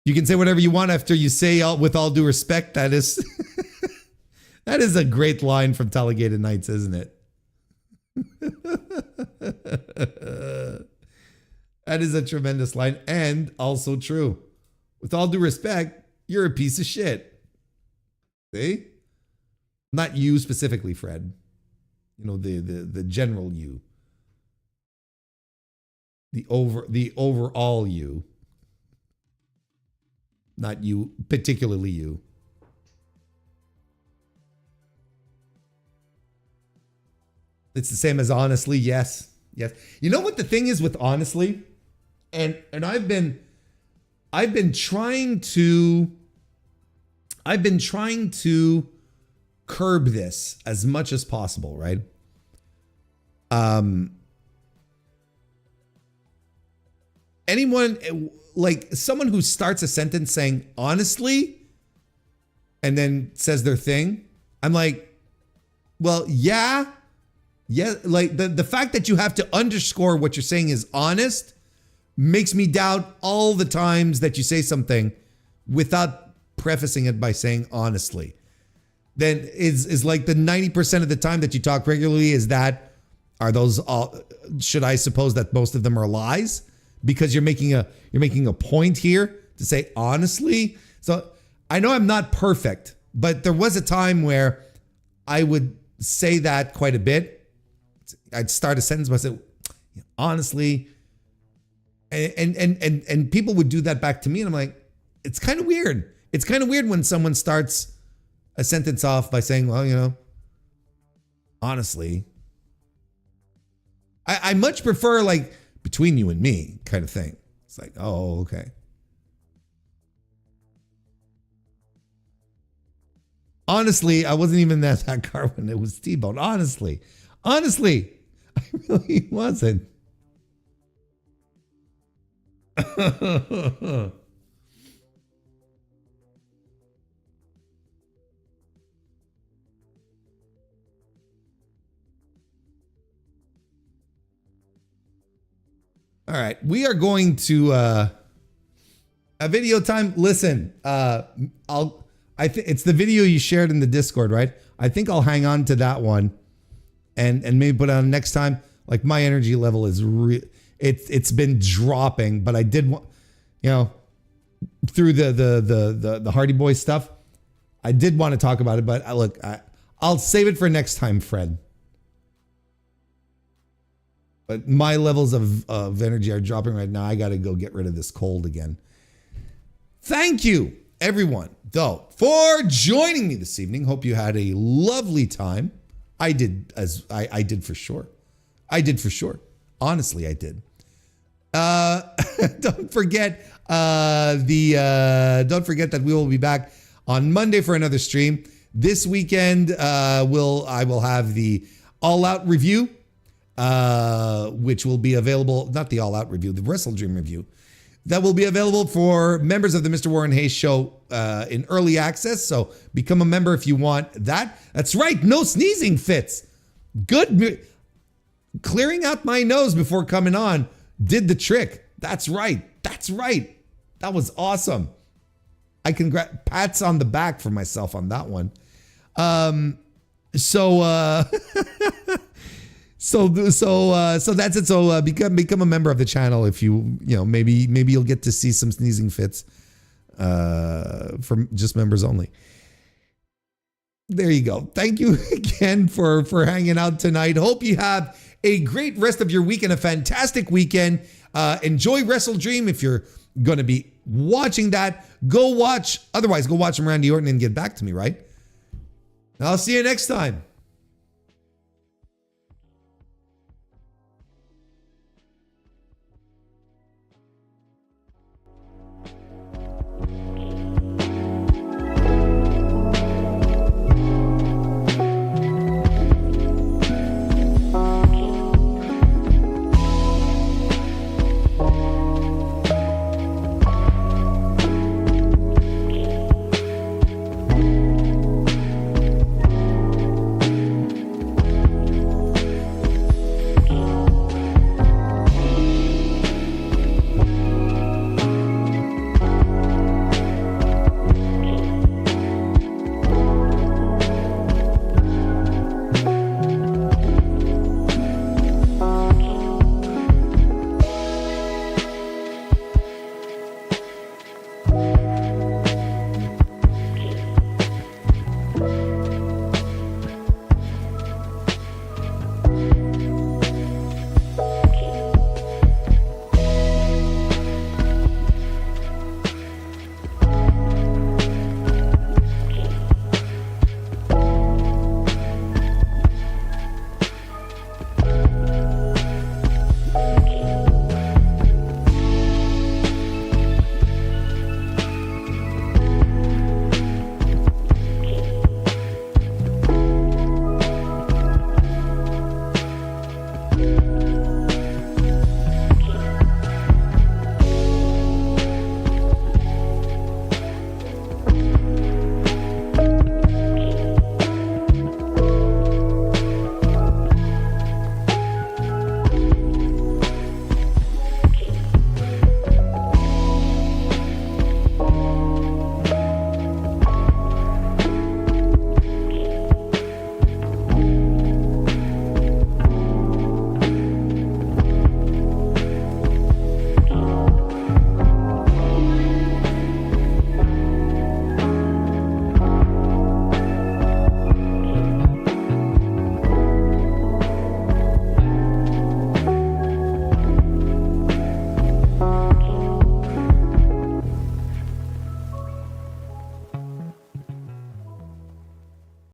You can say whatever you want after you say, with all due respect. That is that is a great line from Talladega Nights, isn't it? That is a tremendous line and also true. With all due respect, you're a piece of shit. See? Not you specifically, Fred. You know, the general you. The overall you. Not you, particularly you. It's the same as honestly, yes. Yes. You know what the thing is with honestly? And I've been trying to curb this as much as possible, right? Anyone, like someone who starts a sentence saying honestly and then says their thing, I'm like, well, yeah, like the fact that you have to underscore what you're saying is honest makes me doubt all the times that you say something without prefacing it by saying honestly. Then is like the 90% of the time that you talk regularly, are those all, should I suppose that most of them are lies? Because you're making a point here to say honestly. So I know I'm not perfect, but there was a time where I would say that quite a bit. I'd start a sentence by saying honestly, and people would do that back to me, and I'm like, it's kind of weird. It's kind of weird when someone starts a sentence off by saying, well, you know, honestly. I much prefer like between you and me kind of thing. It's like, oh, okay. Honestly, I wasn't even at that car when it was T-Bone. Honestly, I really wasn't. All right, we are going to a video time. Listen, I think it's the video you shared in the Discord, right? I think I'll hang on to that one, and maybe put it on next time. Like my energy level is it's been dropping, but I did want, you know, through the Hardy Boys stuff, I did want to talk about it. But look, I'll save it for next time, Fred. But my levels of energy are dropping right now. I got to go get rid of this cold again. Thank you, everyone, though, for joining me this evening. Hope you had a lovely time. I did, as I did for sure. I did for sure. Honestly, I did. Don't forget don't forget that we will be back on Monday for another stream. This weekend, I will have the All Out review. which will be available, not the All Out review, the WrestleDream review, that will be available for members of the Mr. Warren Hayes show in early access. So become a member if you want that. That's right, no sneezing fits. Good. Clearing out my nose before coming on did the trick. That's right. That's right. That was awesome. I pats on the back for myself on that one. So that's it. So become a member of the channel if maybe you'll get to see some sneezing fits from just members only. There you go. Thank you again for hanging out tonight. Hope you have a great rest of your week and a fantastic weekend. Enjoy WrestleDream. If you're going to be watching that, go watch. Otherwise, go watch some Randy Orton and get back to me, right? I'll see you next time.